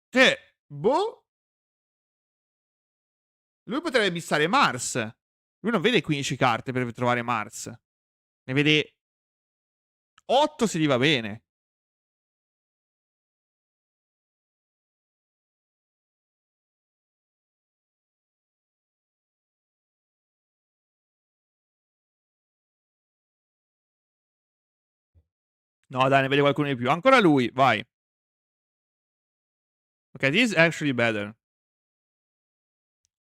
Cioè, boh. Lui potrebbe missare Mars. Lui non vede 15 carte per trovare Mars. Ne vede 8 se gli va bene. No, dai, ne vede qualcuno di più. Ancora lui, vai. Ok, this is actually better.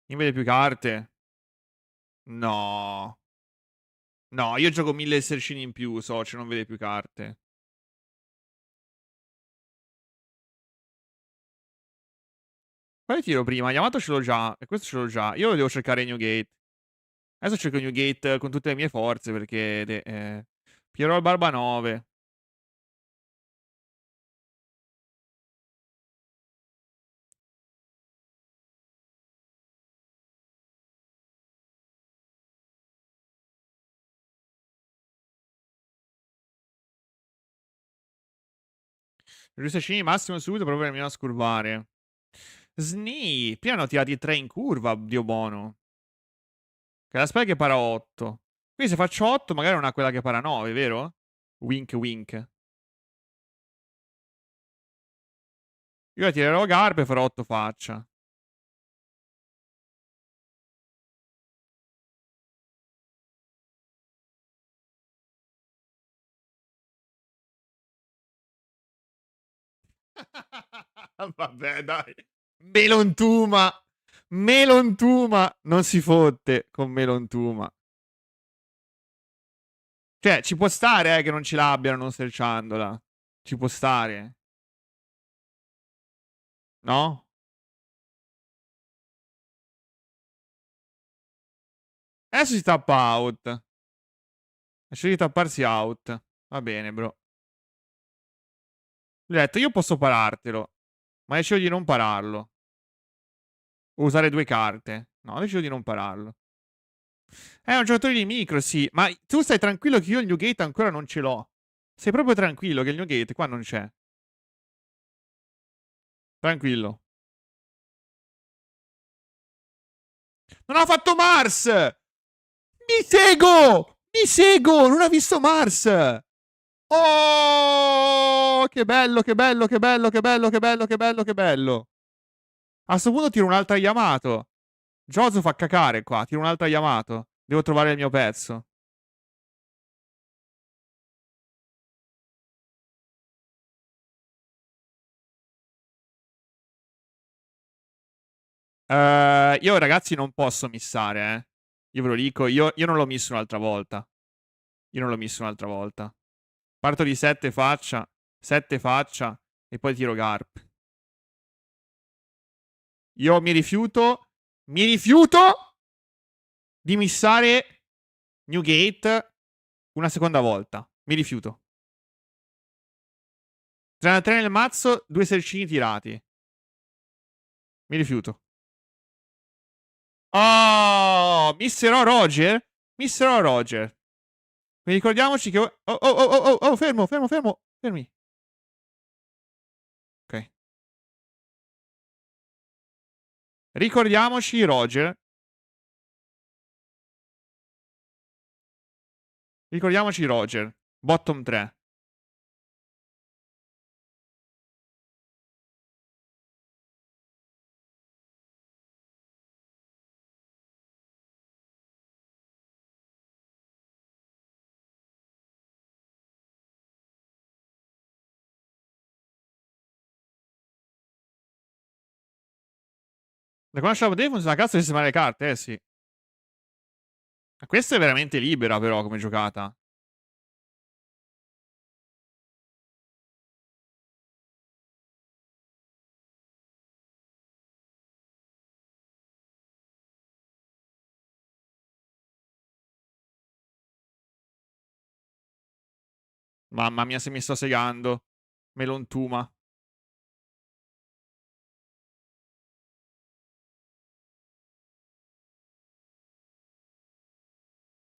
Ne vede più carte. No. No, io gioco 1000 esercini in più, socio, non vede più carte. Quale tiro prima? Yamato ce l'ho già, e questo ce l'ho già. Io devo cercare Newgate. Adesso cerco Newgate con tutte le mie forze perché... Pierrot Barba 9. Riuscini massimo subito proprio per non scurvare. Snee, prima ne ho tirati 3 in curva, Dio buono. la spalla che para 8. Quindi se faccio 8 magari non ha quella che para 9, vero? Wink wink. Io la tirerò Garp e farò 8 faccia. Vabbè, dai. Melontuma. Melontuma. Non si fotte con Melontuma. Cioè, ci può stare, che non ce l'abbiano non searchandola. Ci può stare. No? Adesso si tappa out. Scegli di tapparsi out. Va bene, bro. Gli ho detto, io posso parartelo. Ma decido di non pararlo. O usare 2 carte. No, decido di non pararlo. È un giocatore di micro, sì. Ma tu stai tranquillo che io il New Gate ancora non ce l'ho. Sei proprio tranquillo che il New Gate qua non c'è. Tranquillo. Non ha fatto Mars! Mi sego! Mi sego! Non ha visto Mars! Oh! Che bello, che bello, che bello, che bello, che bello, che bello, che bello. A sto punto tiro un'altra Yamato. Jozo fa cacare qua. Tiro un'altra Yamato. Devo trovare il mio pezzo. Io ragazzi non posso missare, eh. Io ve lo dico, io non l'ho misso un'altra volta. Io non l'ho misso un'altra volta. Parto di 7 faccia, 7 faccia e poi tiro Garp. Io mi rifiuto di missare Newgate una seconda volta. Mi rifiuto. 3 nel mazzo, 2 sercini tirati. Mi rifiuto. Oh, misserò Roger? Misserò Roger. Ricordiamoci che... Oh, fermo, fermo, fermo. Fermi. Ok. Ricordiamoci Roger. Ricordiamoci Roger. Bottom 3. Da quando c'è la Devons, la cazzo di sistemare le carte, eh sì. Questa è veramente libera però come giocata. Mamma mia se mi sto segando. Melontuma.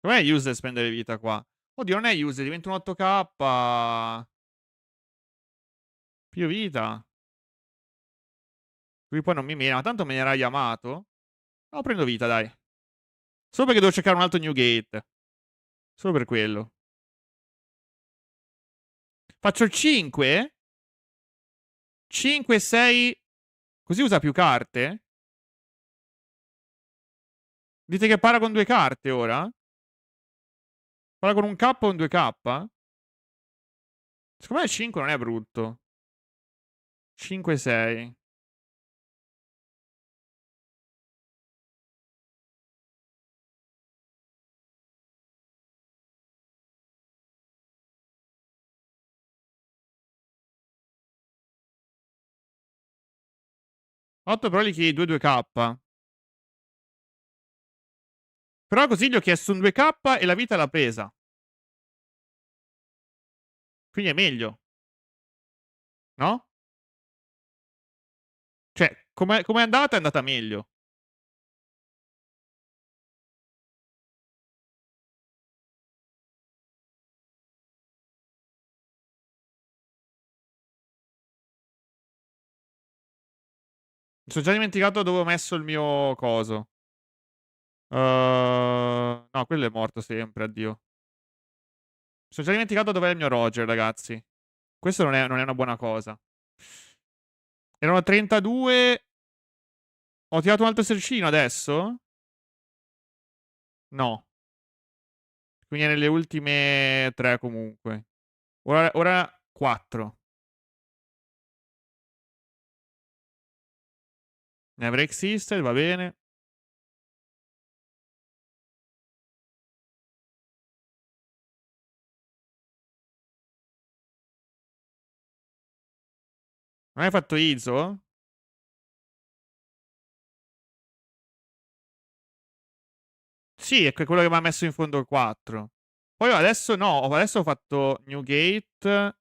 Com'è useless spendere vita qua? Oddio, non è useless, diventa un 8k. Più vita. Qui poi non mi mena, ma tanto me ne era Yamato. No, prendo vita, dai. Solo perché devo cercare un altro New Gate. Solo per quello. Faccio il 5? 5, 6. Così usa più carte? Dite che para con 2 carte ora? Para con un K o un 2K? Secondo me il 5 non è brutto. 5, 6. 8 però gli chiedi 2 2K. Però così gli ho chiesto un 2K e la vita l'ha presa. Quindi è meglio. No? Cioè, come è andata meglio. Mi sono già dimenticato dove ho messo il mio coso. No, quello è morto sempre, addio. Mi sono già dimenticato dov'è il mio Roger, ragazzi. Questo non è una buona cosa. Erano 32. Ho tirato un altro esercino adesso? No. Quindi è nelle ultime 3 comunque. Ora 4. Never existed, va bene. Non hai fatto Izo? Sì, è quello che mi ha messo in fondo il 4. Poi adesso no, adesso ho fatto Newgate.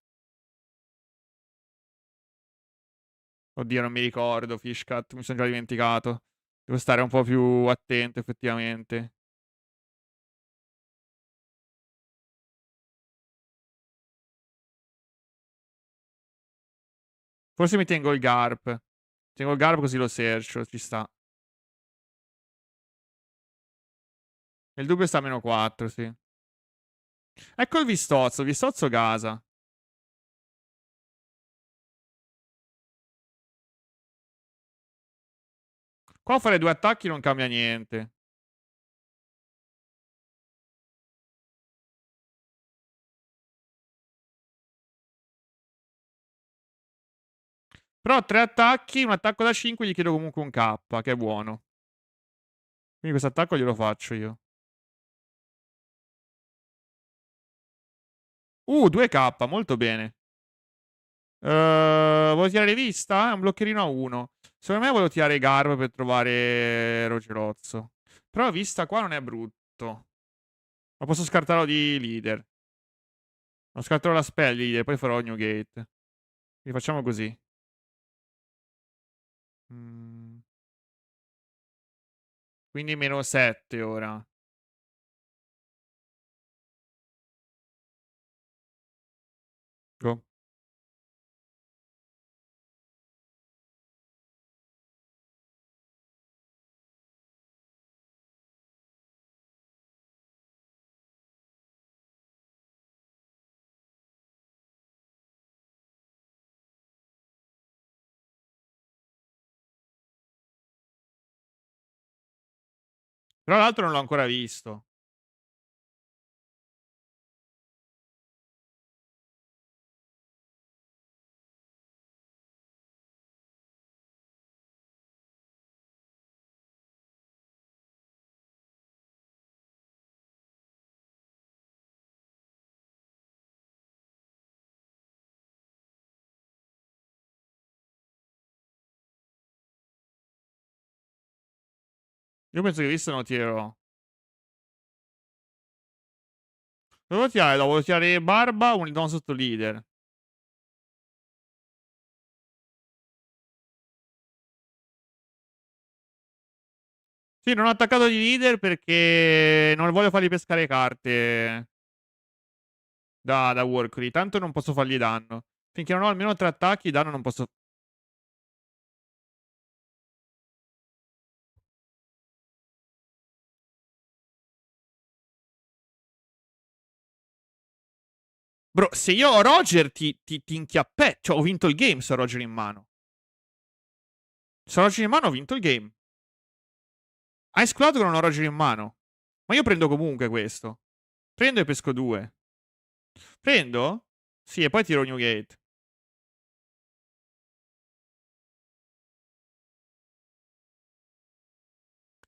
Oddio, non mi ricordo, Fishcat, mi sono già dimenticato. Devo stare un po' più attento, effettivamente. Forse mi tengo il Garp. Tengo il Garp così lo searcho, ci sta. E il dubbio sta a meno 4, sì. Ecco il Vistozzo gasa. Qua fare 2 attacchi non cambia niente. Però 3 attacchi, un attacco da 5 gli chiedo comunque un K, che è buono. Quindi questo attacco glielo faccio io. 2K, molto bene. Voglio tirare vista? È un bloccherino a 1. Secondo me volevo tirare Garb per trovare Rogerozzo. Però vista qua non è brutto. Ma posso scartarlo di leader. Non scarterò la spell di leader, poi farò Newgate. Quindi facciamo così. Mm, Quindi meno 7 ora. Go. Tra l'altro non l'ho ancora visto. Io penso che visto non lo tirerò. Devo tirare, dopo tirare Barba, un don sotto leader. Sì, non ho attaccato di leader perché non voglio fargli pescare carte da Workery. Tanto non posso fargli danno. Finché non ho almeno 3 attacchi, danno non posso. Bro, se io ho Roger, ti inchiappè. Cioè, ho vinto il game se ho Roger in mano. Se ho Roger in mano, ho vinto il game. Hai escluso che non ho Roger in mano. Ma io prendo comunque questo. Prendo e pesco 2. Prendo? Sì, e poi tiro Newgate.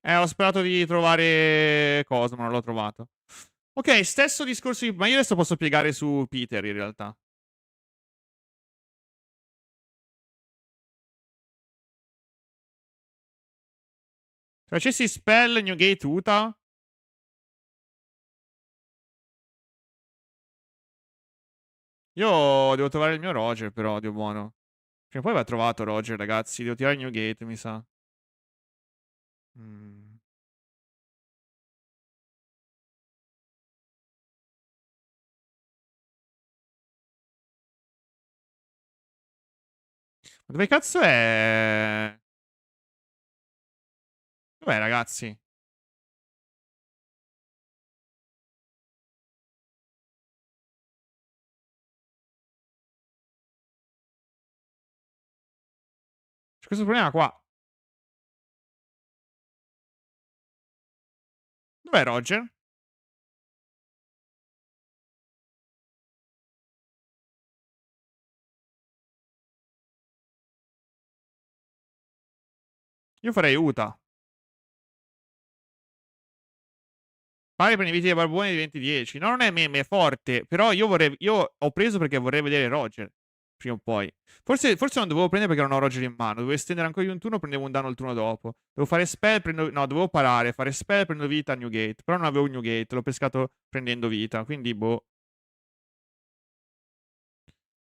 Ho sperato di trovare cosa, ma non l'ho trovato. Ok, stesso discorso di. Ma io adesso posso piegare su Peter, in realtà. Se facessi spell Newgate Uta. Io devo trovare il mio Roger, però, Dio buono. Prima o poi va trovato Roger, ragazzi. Devo tirare Newgate, mi sa. Mm. Ma dove cazzo è? Dov'è, ragazzi? C'è questo problema qua. Dov'è Roger? Io farei Uta. Pare per i viti dei barboni diventi 10. No, non è meme, è forte. Però io vorrei. Io ho preso perché vorrei vedere Roger. Prima o poi. Forse non dovevo prendere perché non ho Roger in mano. Dovevo estendere ancora di un turno, prendevo un danno il turno dopo. Devo fare spell, prendo. No, dovevo parare, fare spell, prendo vita, New Gate. Però non avevo New Gate, l'ho pescato prendendo vita. Quindi, boh.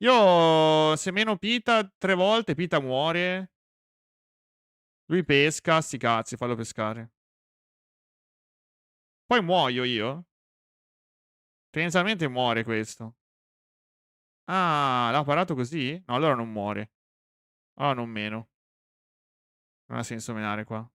Io se meno Pita 3 volte, Pita muore. Lui pesca, sti cazzi, fallo pescare. Poi muoio io? Tendenzialmente muore questo. Ah, l'ha parato così? No, allora non muore. Oh, non meno. Non ha senso menare qua.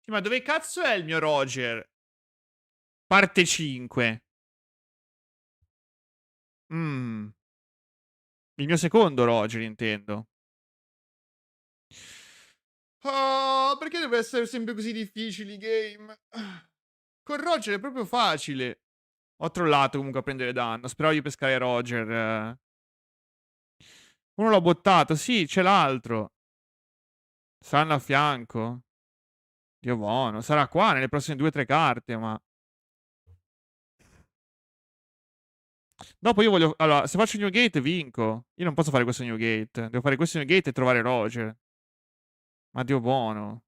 Sì, ma dove cazzo è il mio Roger? Parte 5. Mmm. Il mio secondo Roger, intendo. Oh, perché deve essere sempre così difficili i game? Con Roger è proprio facile. Ho trollato comunque a prendere danno. Speravo di pescare Roger. Uno l'ho bottato. Sì, c'è l'altro. Saranno a fianco. Dio buono. Sarà qua nelle prossime 2 o 3 carte, ma. Dopo io voglio. Allora, se faccio New Gate vinco. Io non posso fare questo New Gate. Devo fare questo New Gate e trovare Roger. Ma Dio buono.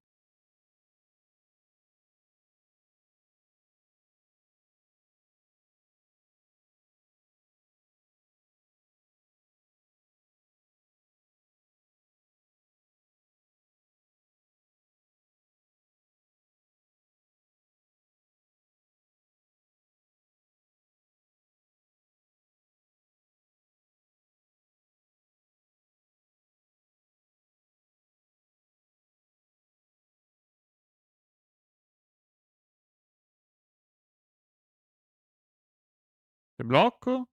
Se blocco.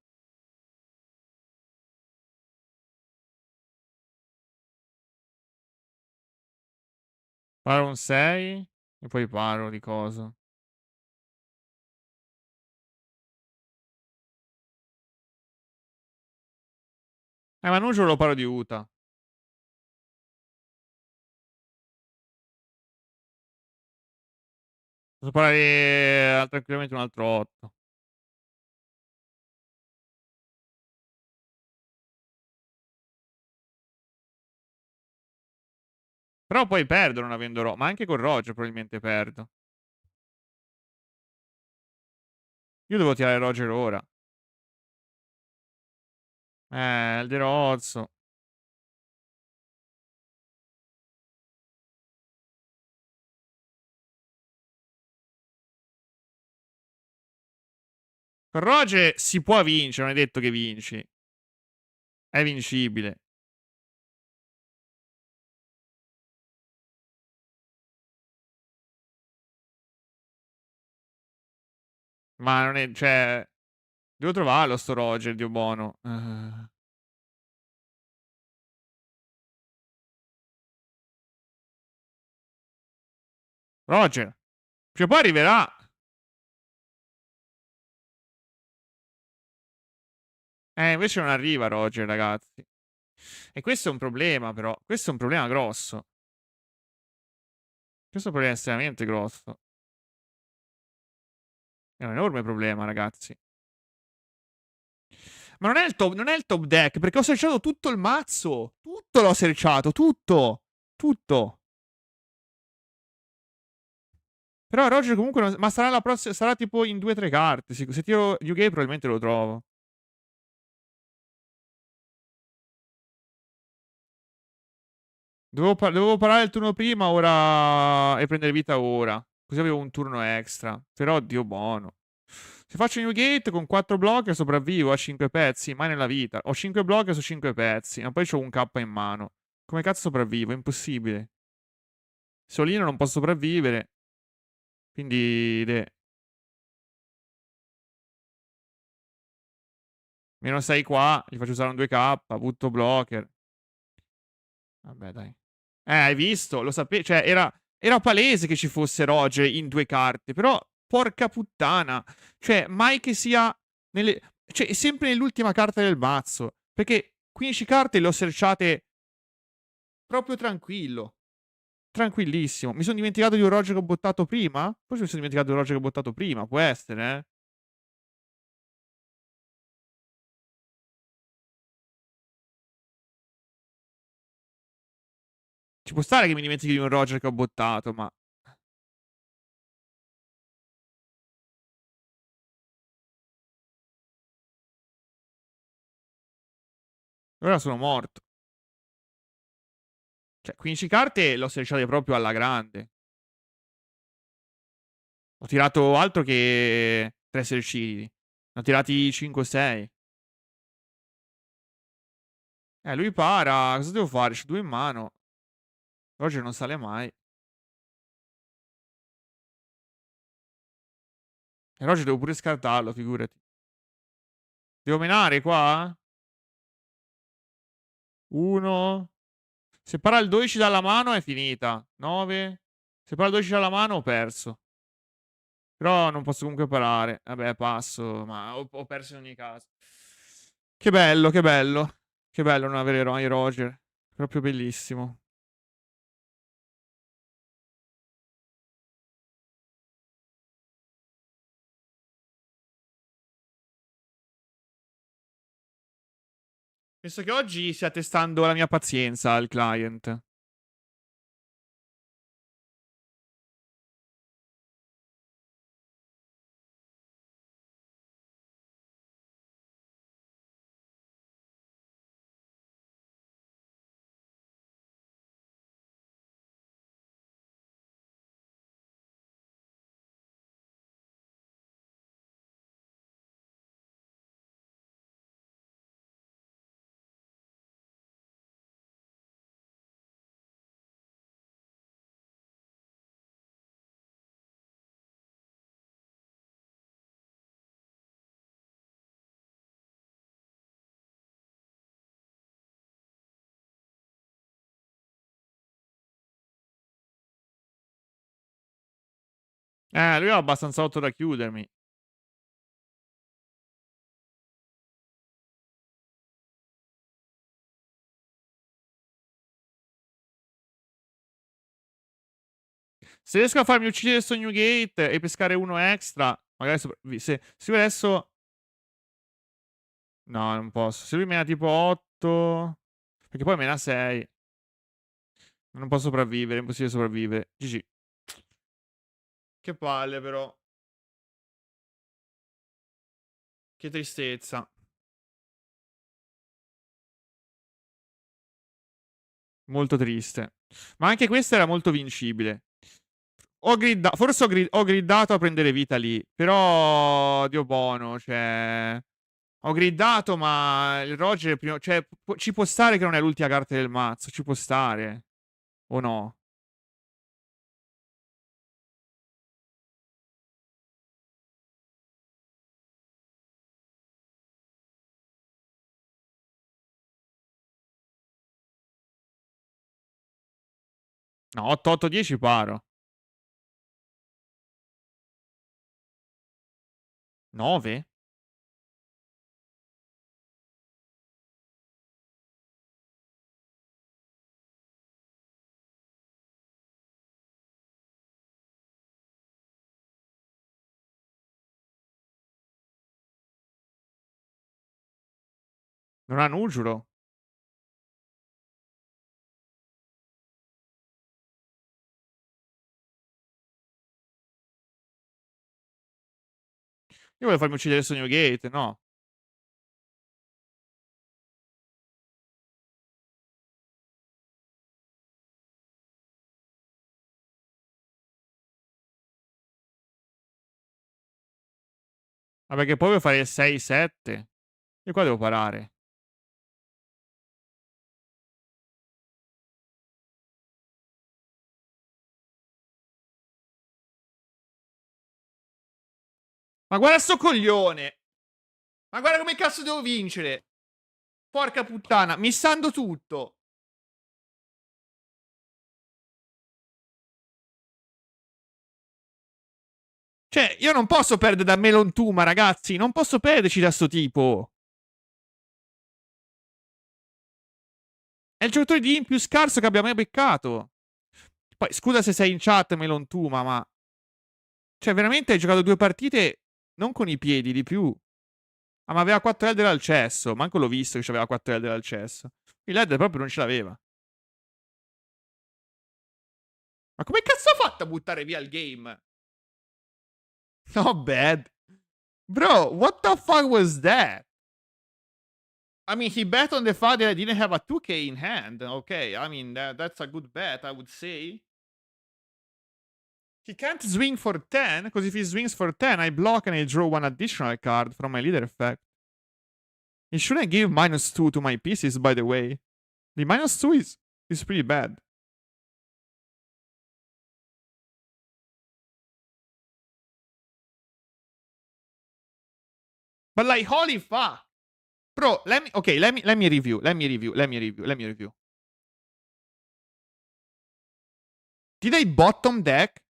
Paro un 6. E poi paro di cosa. Ma Nuggio lo paro di Uta. Posso parare tranquillamente un altro 8. Però poi perdo non avendo Ma anche con Roger probabilmente perdo. Io devo tirare Roger ora. Il De Rozzo. Con Roger si può vincere, non è detto che vinci. È vincibile. Ma non è. Cioè. Devo trovarlo sto Roger, Dio buono. Roger. Prima o poi arriverà. Invece non arriva Roger, ragazzi. E questo è un problema, però. Questo è un problema grosso. Questo è un problema estremamente grosso. È un enorme problema, ragazzi. Ma non è il top deck, perché ho searchato tutto il mazzo. Tutto l'ho searchato, tutto. Tutto. Però Roger comunque ma sarà la prossima. Sarà tipo in 2 o 3 carte. Se tiro UK probabilmente lo trovo. Dovevo parare il turno prima ora. E prendere vita ora. Così avevo un turno extra. Però, Dio buono. Se faccio Newgate con 4 blocchi sopravvivo a 5 pezzi, mai nella vita. Ho 5 blocchi su 5 pezzi, ma poi ho un K in mano. Come cazzo sopravvivo? È impossibile. Solino non posso sopravvivere. Quindi... Meno 6 qua, gli faccio usare un 2K, butto blocker. Vabbè, dai. Hai visto? Lo sapevo. Cioè, era palese che ci fosse Roger in 2 carte. Però, porca puttana. Cioè, mai che sia nelle... Cioè, sempre nell'ultima carta del mazzo. Perché 15 carte le ho searchate proprio tranquillo. Tranquillissimo. Mi sono dimenticato di un Roger che ho bottato prima? Forse mi sono dimenticato di un Roger che ho bottato prima. Può essere, eh? Ci può stare che mi dimentichi di un Roger che ho bottato, ma... Ora sono morto. Cioè, 15 carte l'ho searchate proprio alla grande. Ho tirato altro che 3 eserciti. Ne ho tirati 5-6. Lui para. Cosa devo fare? C'ho due in mano. Roger non sale mai. E Roger devo pure scartarlo, figurati. Devo menare qua? 1. Se para il 12 dalla mano è finita. 9. Se para il 12 dalla mano ho perso. Però non posso comunque parare. Vabbè, passo. Ma ho perso in ogni caso. Che bello, che bello. Che bello non avere mai Roger. Proprio bellissimo. Penso che oggi stia testando la mia pazienza al client. Lui ha abbastanza otto da chiudermi. Se riesco a farmi uccidere sto Newgate e pescare uno extra, magari se io adesso... No, non posso. Se lui mena tipo 8... Perché poi mena 6. Non posso sopravvivere, è impossibile sopravvivere. GG. Che palle però. Che tristezza. Molto triste. Ma anche questa era molto vincibile. Forse ho griddato a prendere vita lì. Però, Dio buono, cioè... Ho griddato, ma il Roger cioè, ci può stare che non è l'ultima carta del mazzo. Ci può stare. O no? No, 8-8-10 paro. 9? Non hanno Ujuro? Io voglio farmi uccidere Sogno Gate, no? Ma perché poi devo fare 6-7. E qua devo parare. Ma guarda sto coglione! Ma guarda come cazzo devo vincere! Porca puttana, missando tutto! Cioè, io non posso perdere da Melon Tuma, ragazzi! Non posso perderci da sto tipo! È il giocatore di in più scarso che abbia mai beccato! Poi, scusa se sei in chat, Melon Tuma, ma... Cioè, veramente hai giocato 2 partite non con i piedi, di più. Ah, ma aveva 4 Elder al cesso. Manco l'ho visto che c'aveva 4 Elder al cesso. Il Elder proprio non ce l'aveva. Ma come cazzo ha fatto a buttare via il game? Not bad. Bro, what the fuck was that? I mean, he bet on the fact that I didn't have a 2k in hand. Okay, I mean, that's a good bet, I would say. He can't swing for 10, because if he swings for 10, I block and I draw 1 additional card from my leader effect. He shouldn't give -2 to my pieces, by the way. The -2 is pretty bad. But like, holy fuck. Bro, let me review. Did I bottom deck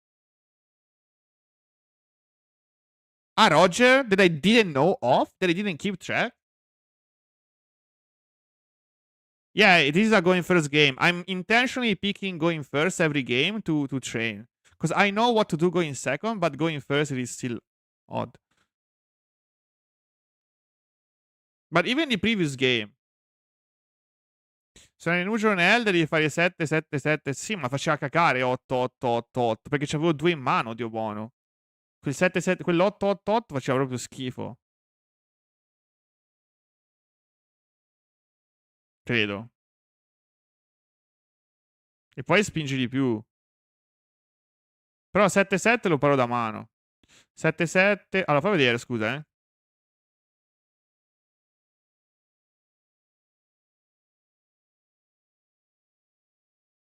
a Roger that I didn't know of? That I didn't keep track? Yeah, it is a going first game. I'm intentionally picking going first every game to train. Because I know what to do going second, but going first it is still odd. But even the previous game. Sono in Ujo Nel devi fare 7, 7, 7. Sì, ma faceva cacare 8, 8, 8, 8. Perché c'avevo 2 in mano, Dio buono. Quel 7, 7, quell'8, 8, 8 faceva proprio schifo. Credo. E poi spingi di più. Però 7-7 lo paro da mano. 7-7. Allora, fai vedere, scusa, eh.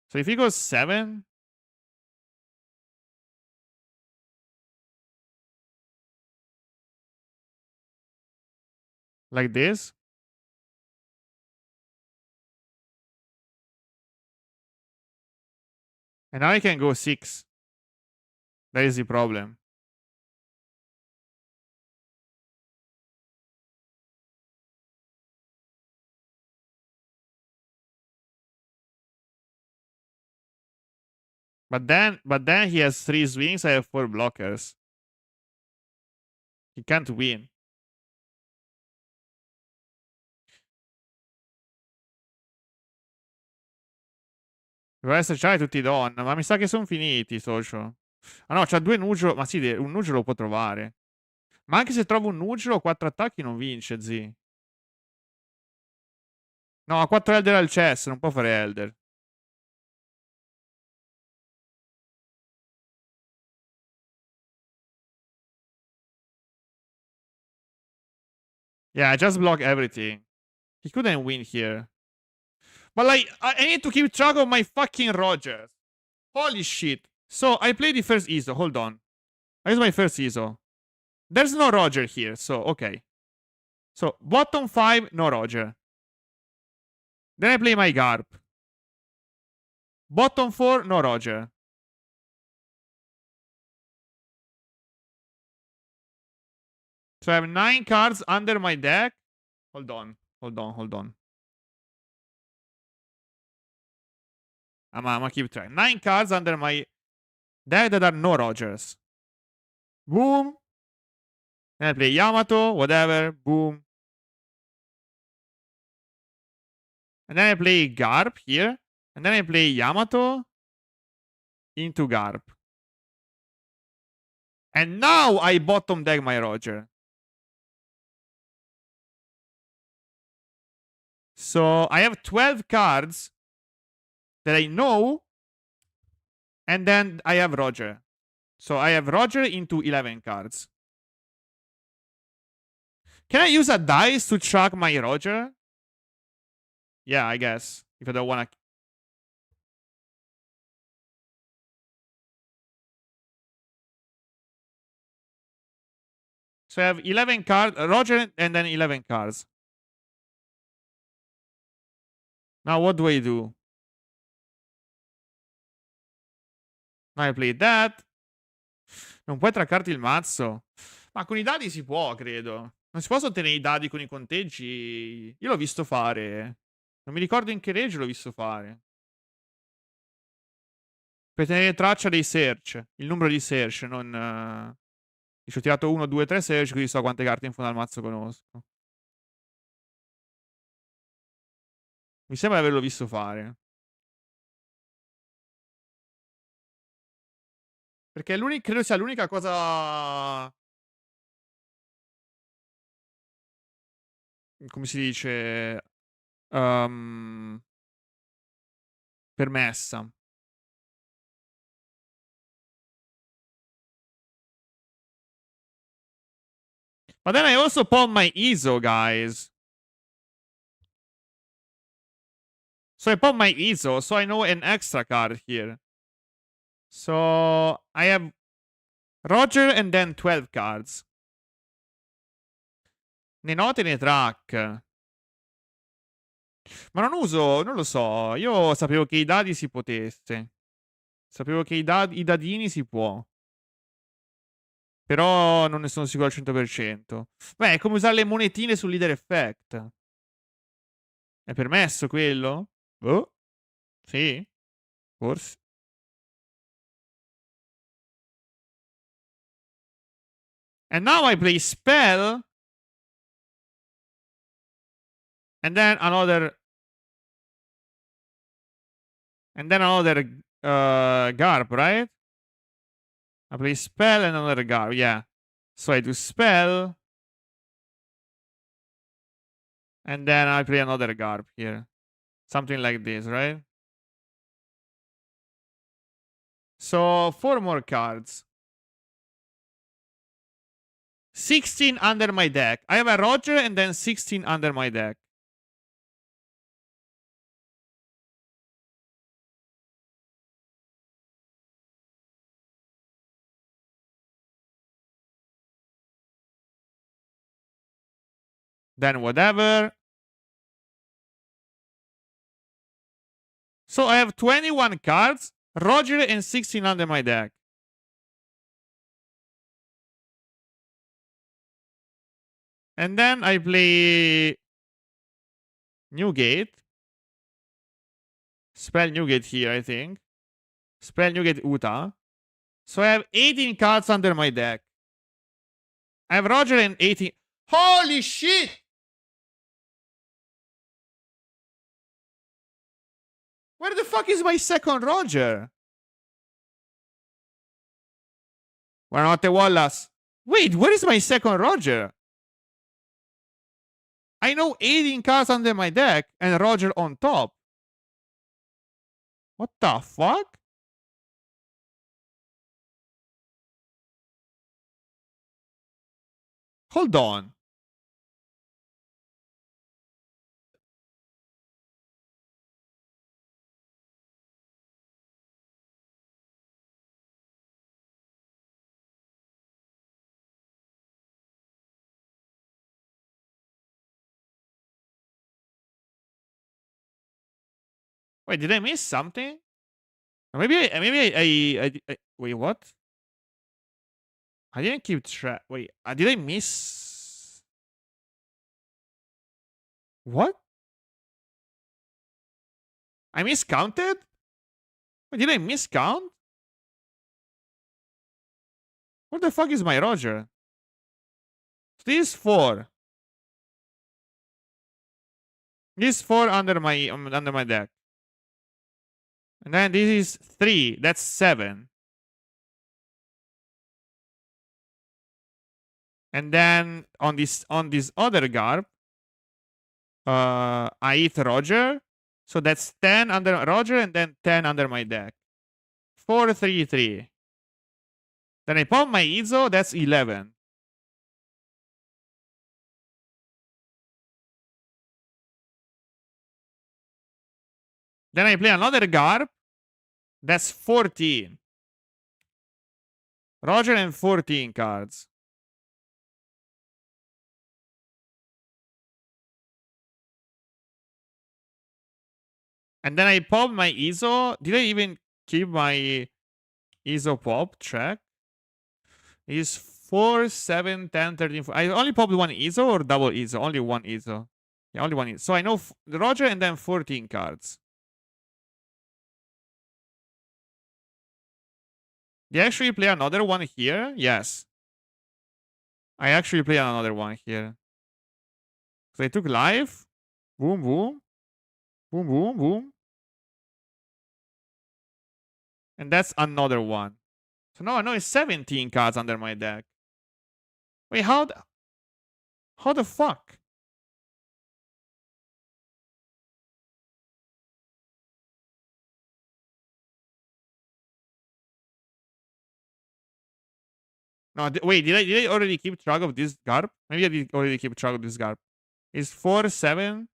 So if he goes 7. Like this. And now I can go 6. That is the problem. But then he has 3 swings, I have 4 blockers. He can't win. Doveva esserci tutti don, ma mi sa che sono finiti, socio. Ah no, c'ha 2 Nugelo. Ma sì, un Nugelo lo può trovare. Ma anche se trovo un Nugelo, 4 attacchi non vince, zi. No, ha 4 Elder al chess, non può fare Elder. Yeah, I just block everything. He couldn't win here. But like, I need to keep track of my fucking Rogers. Holy shit. So, I play the first ISO. Hold on. I use my first ISO. There's no Roger here, so, okay. So, bottom 5, no Roger. Then I play my Garp. Bottom 4, no Roger. So, I have 9 cards under my deck. Hold on. I'm gonna keep track. 9 cards under my deck that are no Rogers. Boom. Then I play Yamato, whatever. Boom. And then I play Garp here. And then I play Yamato into Garp. And now I bottom deck my Roger. So I have 12 cards that I know. And then I have Roger. So I have Roger into 11 cards. Can I use a dice to track my Roger? Yeah, I guess. If I don't wanna. So I have 11 cards, Roger, and then 11 cards. Now what do I do? Now I play that. Non puoi traccarti il mazzo. Ma con i dadi si può, credo. Non si possono tenere i dadi con i conteggi. Io l'ho visto fare. Non mi ricordo in che regio l'ho visto fare. Per tenere traccia dei search. Il numero di search, non. Ci ho tirato 1, 2, 3 search, quindi so quante carte in fondo al mazzo conosco. Mi sembra di averlo visto fare. Perché credo sia l'unica cosa. Come si dice? Permessa. But then I also pawn my ISO, guys. So I pawn my ISO, so I know an extra card here. So I have Roger and then 12 cards. Ne note e ne track. Ma non uso, non lo so. Io sapevo che i dadi si potesse. Sapevo che i dadini si può. Però non ne sono sicuro al 100%. Beh, è come usare le monetine sul leader effect. È permesso quello? Oh? Sì? Forse. And now I play spell. And then another. And then another garb, right? I play spell and another garb, yeah. So I do spell. And then I play another garb here. Something like this, right? So 4 more cards. 16 under my deck. I have a Roger and then 16 under my deck. Then whatever. So I have 21 cards, Roger and 16 under my deck. And then I play Newgate. Spell Newgate here, I think. Spell Newgate Uta. So I have 18 cards under my deck. I have Roger and 18. Holy shit! Where the fuck is my second Roger? Buonanotte, Wallace. Wait, where is my second Roger? I know 18 cards under my deck and Roger on top. What the fuck? Hold on. Wait, did I miss something? Or maybe I wait, what? I didn't keep track. Wait, did I miss? What? I miscounted? Wait, did I miscount? What the fuck is my Roger? This is 4. This is 4 under my deck. And then this is 3. That's 7. And then on this other garb, I hit Roger. So that's 10 under Roger and then 10 under my deck. 4, 3, 3. Then I pop my Izzo, that's 11. Then I play another Garp. That's 14. Roger and 14 cards. And then I pop my ISO. Did I even keep my ISO pop? Check. Is 4, 7, 10, 13. 14. I only popped one ISO or double ISO? Only one ISO. Yeah, only one ISO. So I know Roger and then 14 cards. Did I actually play another one here? Yes. I actually play another one here. So I took life. Boom, boom. Boom, boom, boom. And that's another one. So now I know it's 17 cards under my deck. Wait, how the fuck? No, wait, did I already keep track of this Garp? Maybe I did already keep track of this Garp. It's 4, 7,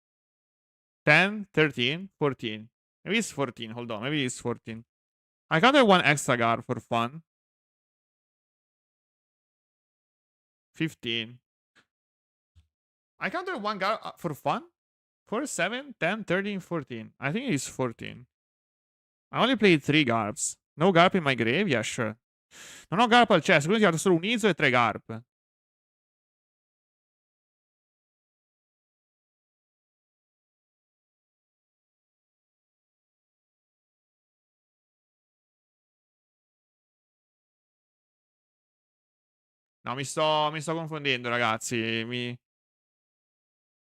10, 13, 14. Maybe it's 14. Hold on. Maybe it's 14. I counted one extra Garp for fun. 15. I counted one Garp for fun. 4, 7, 10, 13, 14. I think it's 14. I only played 3 Garps. No Garp in my grave? Yeah, sure. Non ho Garp al chest, quindi ho tirato solo un ISO e 3 Garp. No, mi sto confondendo, ragazzi.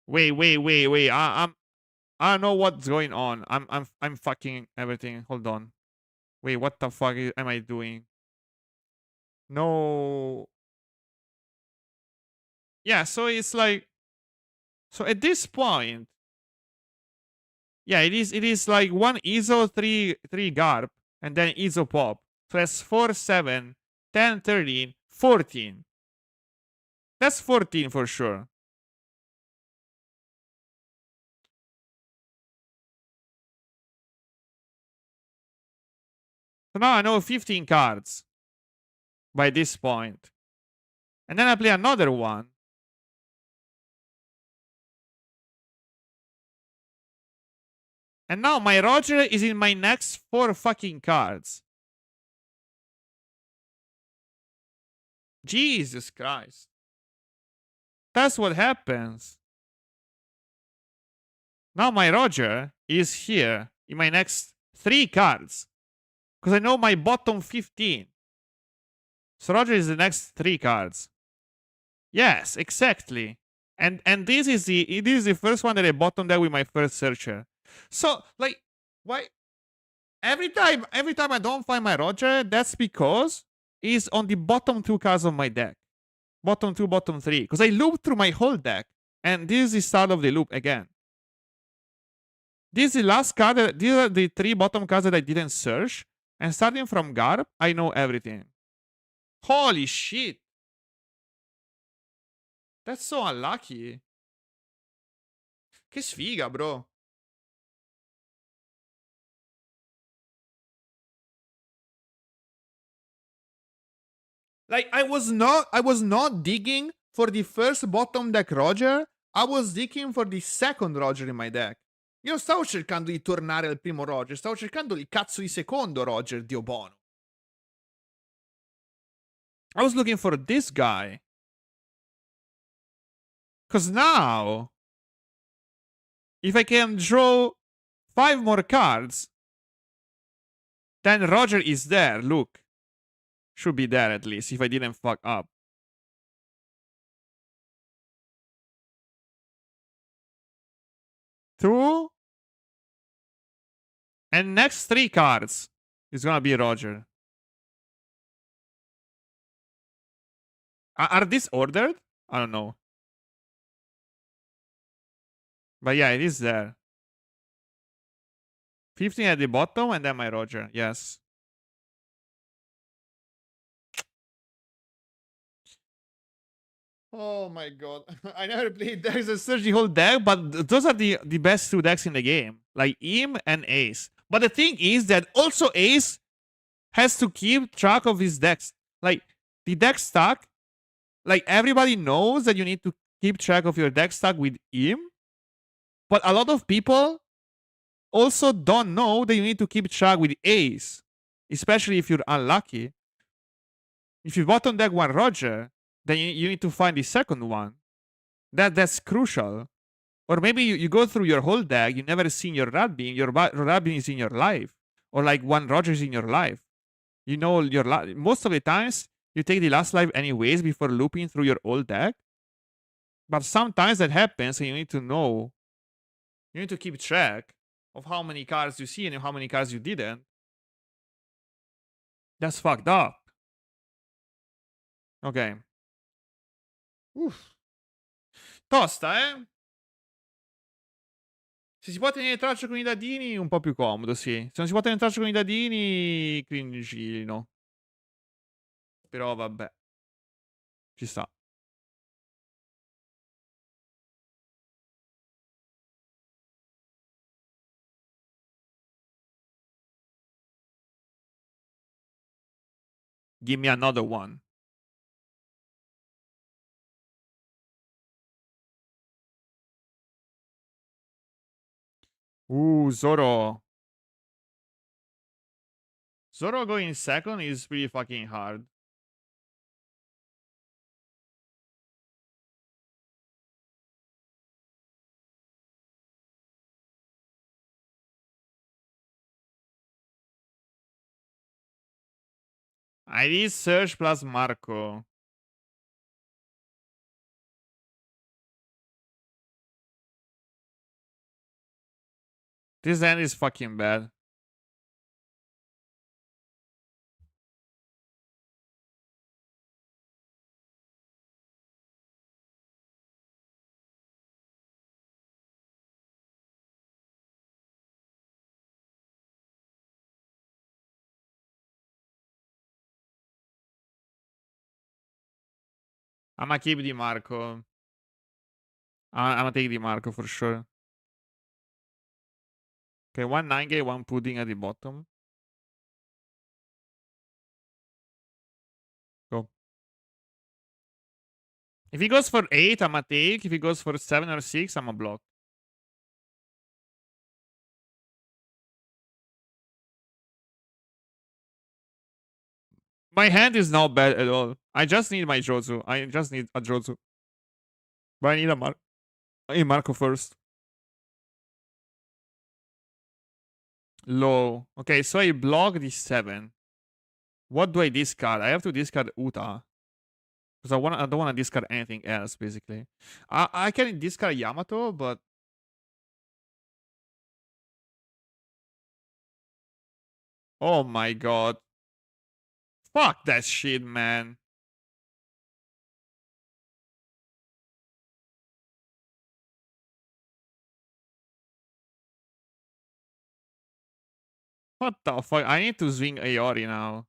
Wait. I don't know what's going on. I'm fucking everything. Hold on. Wait, what the fuck am I doing? No. Yeah, so it's like, so at this point, yeah, it is like one ISO, three Garp, and then ISO pop. So that's 4, 7, 10, 13, 14. That's 14 for sure. So now I know 15 cards by this point. And then I play another one. And now my Roger is in my next 4 fucking cards. Jesus Christ. That's what happens. Now my Roger is here in my next 3 cards. Because I know my bottom 15. So Roger is the next 3 cards. Yes, exactly. And this is the first one that I bottomed out with my first searcher. So like, why every time I don't find my Roger, that's because he's on the bottom 2 cards of my deck. Bottom 2, bottom 3. Because I looped through my whole deck. And this is the start of the loop again. This is the last card. These are the 3 bottom cards that I didn't search. And starting from Garp, I know everything. Holy shit. That's so unlucky. Che sfiga, bro. Like, I was not digging for the first bottom deck Roger. I was digging for the second Roger in my deck. Io non stavo cercando di tornare al primo Roger, stavo cercando il cazzo di secondo Roger, Dio buono. I was looking for this guy. Because now, if I can draw 5 more cards, then Roger is there. Look. Should be there at least, if I didn't fuck up. Two. And next 3 cards is gonna be Roger. Are these ordered? I don't know. But yeah, it is there. 15 at the bottom and then my Roger. Yes. Oh my god. I never played decks that search the whole deck, but those are the best two decks in the game. Like Im and Ace. But the thing is that also Ace has to keep track of his decks. Like the deck stack, like everybody knows that you need to keep track of your deck stack with Im, but a lot of people also don't know that you need to keep track with Ace, especially if you're unlucky. If you bottom deck one Roger, then you need to find the second one. That's crucial. Or maybe you go through your whole deck, you never seen your Radbeam, your Radbeam is in your life. Or like one Roger is in your life. You know your most of the times you take the last life anyways before looping through your old deck. But sometimes that happens and you need to know. You need to keep track of how many cards you see and how many cards you didn't. That's fucked up. Ok. Uff. Tosta, eh? Se si può tenere traccia con i dadini, un po' più comodo, sì. Se non si può tenere traccia con i dadini, cringino. Però vabbè. Ci sta. Give me another one. Zoro. Zoro going second is pretty fucking hard. ID search plus Marco. This end is fucking bad. I'ma keep the Marco. I'ma take the Marco for sure. Okay, one 9K, one pudding at the bottom. Go. If he goes for 8, I'ma take. If he goes for 7 or 6, I'ma block. My hand is not bad at all. I just need my Jozu. I just need a Jozu. But I need a Marco first. Low. Okay, so I block the 7. What do I discard? I have to discard Uta. Because I don't wanna discard anything else, basically. I can discard Yamato, but oh my god. Fuck that shit, man. What the fuck? I need to swing Aori now.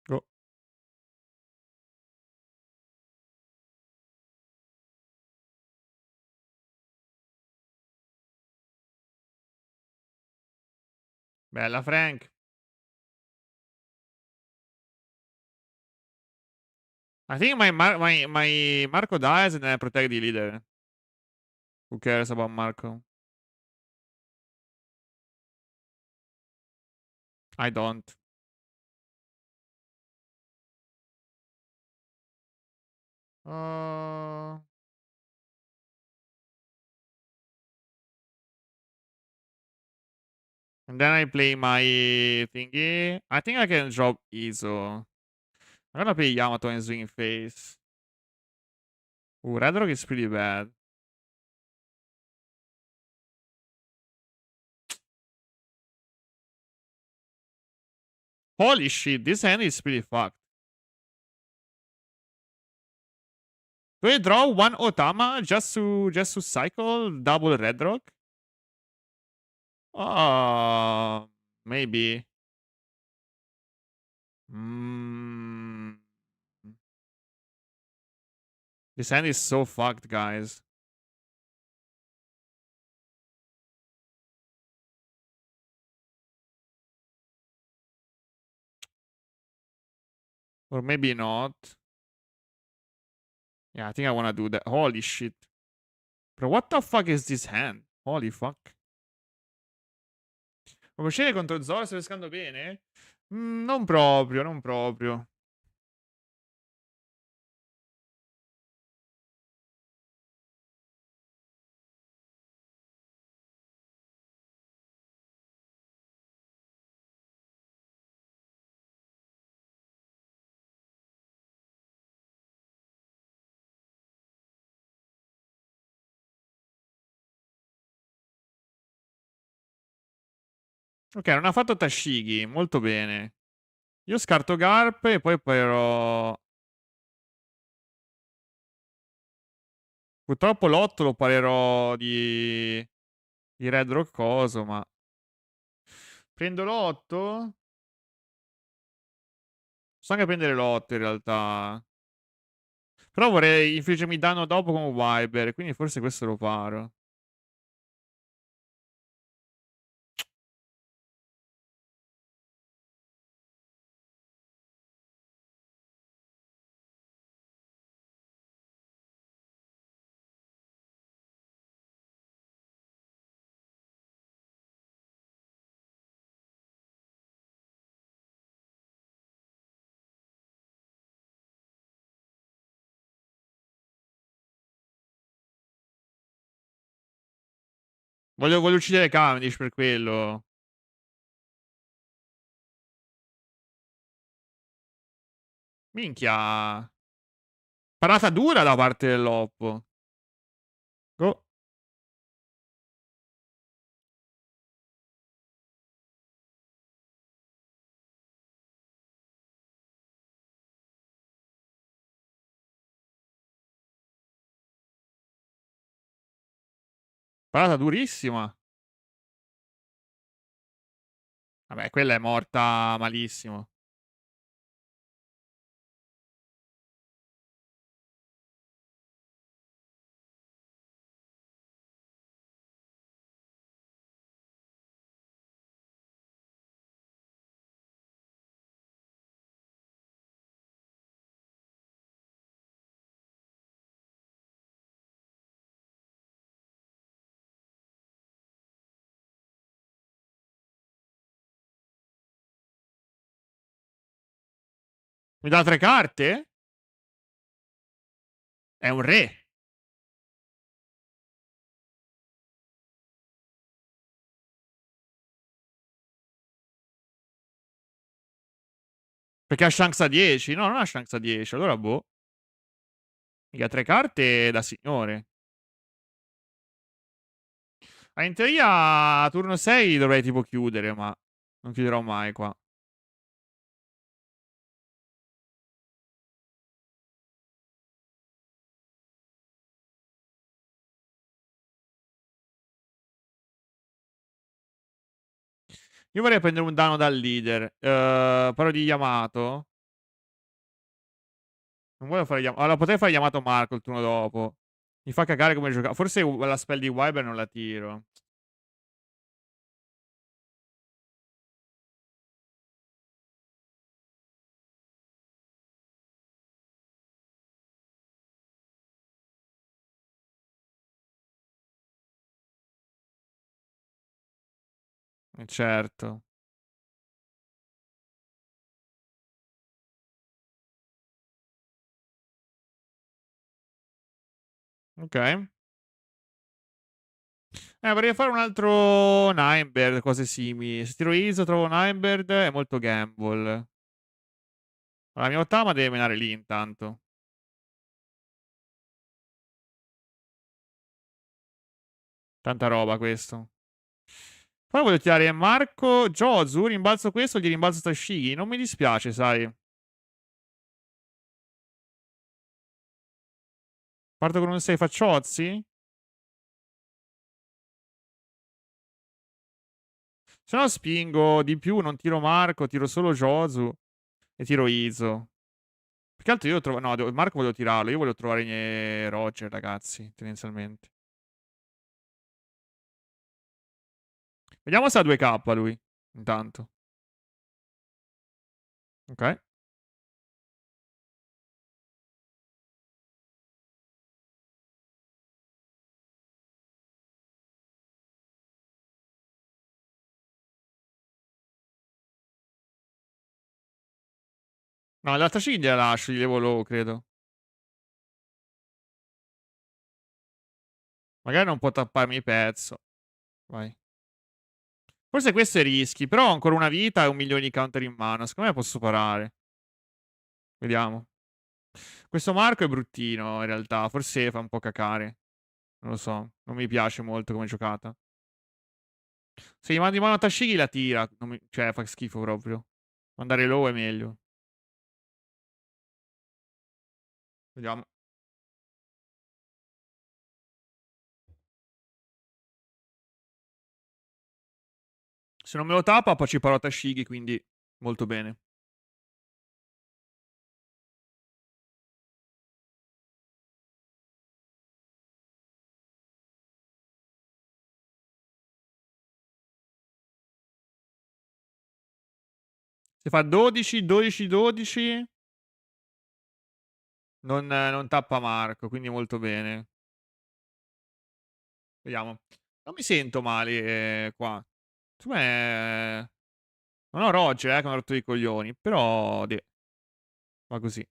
Go. Bella Frank. I think my Marco dies and then I protect the leader. Who cares about Marco? I don't. Uh, and then I play my thingy. I think I can drop Izo. I'm gonna play Yamato and swing face. Ooh, Red Rock is pretty bad. Holy shit, this hand is pretty fucked. Do I draw one Otama just to cycle double Red Rock? Maybe. Mm. This hand is so fucked, guys. Or maybe not. Yeah, I think I wanna do that. Holy shit. Bro, what the fuck is this hand? Holy fuck. Come scene contro Zoro, sto pescando bene? Non proprio, non proprio. Ok, non ha fatto Tashigi, molto bene. Io scarto Garp e poi però... Purtroppo l'8 lo parerò di Red Rock coso, ma... Prendo l'8? Posso anche prendere l'8 in realtà. Però vorrei infliggermi danno dopo con Wyber, quindi forse questo lo paro. Voglio uccidere Cavendish per quello. Minchia. Parata dura da parte dell'Oppo. Go. Parata durissima. Vabbè, quella è morta malissimo. Mi dà 3 carte? È un re. Perché ha chance a 10? No, non ha chance a 10. Allora, boh. Mica 3 carte da signore. In teoria, a turno 6 dovrei tipo chiudere, ma non chiuderò mai qua. Io vorrei prendere un danno dal leader. Però di Yamato. Non voglio fare Yamato. Allora, potrei fare Yamato Marco il turno dopo. Mi fa cagare come giocare. Forse la spell di Wyber non la tiro. Certo. Ok. Vorrei fare un altro Ninebird, cose simili. Se tiro Iso trovo Ninebird, è molto gamble. La mia Otama deve menare lì intanto. Tanta roba questo. Poi voglio tirare Marco, Jozu, rimbalzo questo, gli rimbalzo Tashigi. Non mi dispiace, sai. Parto con un 6 facciozzi? Se no spingo di più, non tiro Marco, tiro solo Jozu. E tiro Izo. Più che altro io trovo. No, Marco voglio tirarlo. Io voglio trovare Roger, ragazzi. Tendenzialmente. Vediamo se ha 2K lui. Intanto. Ok. No, l'altra sci gliela lascio. Gli levo low, credo. Magari non può tapparmi il pezzo. Vai. Forse questo è rischi. Però ho ancora una vita e 1 milione di counter in mano. Secondo me posso parare. Vediamo. Questo Marco è bruttino, in realtà. Forse fa un po' cacare. Non lo so. Non mi piace molto come giocata. Se gli mandi in mano Tashigi la tira. Cioè, fa schifo proprio. Mandare low è meglio. Vediamo. Se non me lo tappa, poi ci parlo a Tashigi, quindi molto bene. Se fa 12, 12, 12, non tappa Marco, quindi molto bene. Vediamo. Non mi sento male qua. Secondo me. Non ho Roger, che mi ha rotto i coglioni. Però. Va così.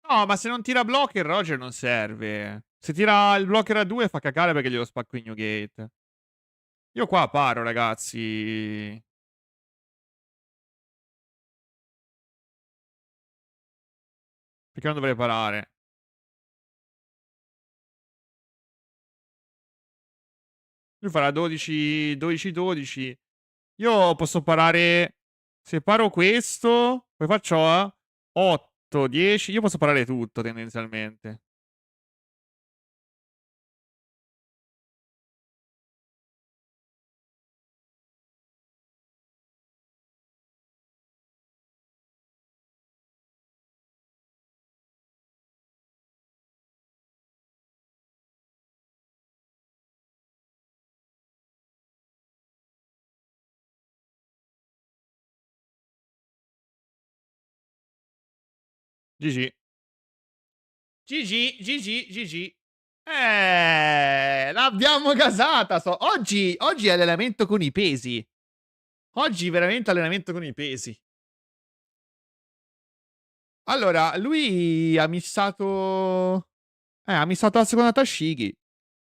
No, ma se non tira blocker, Roger non serve. Se tira il blocker a 2 fa cacare perché glielo spacco in New Gate. Io qua paro, ragazzi. Perché non dovrei parare? Lui farà 12, 12, 12. Io posso parare. Se paro questo, poi faccio a 8, 10. Io posso parare tutto tendenzialmente. GG. GG, GG, GG. L'abbiamo gasata. Oggi è allenamento con i pesi. Oggi veramente allenamento con i pesi. Allora, lui ha missato. Ha missato la seconda Tashigi.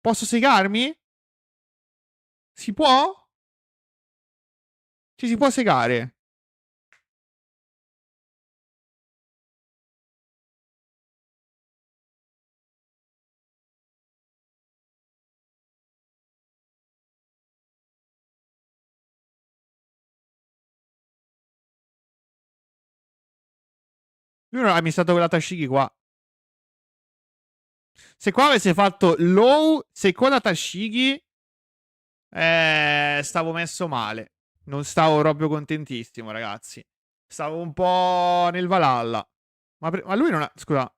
Posso segarmi? Si può? Ci si può segare. Lui non ha missato quella Tashigi qua. Se qua avesse fatto low seconda Tashigi, stavo messo male. Non stavo proprio contentissimo, ragazzi. Stavo un po' nel Valhalla. Ma lui non ha. Scusa.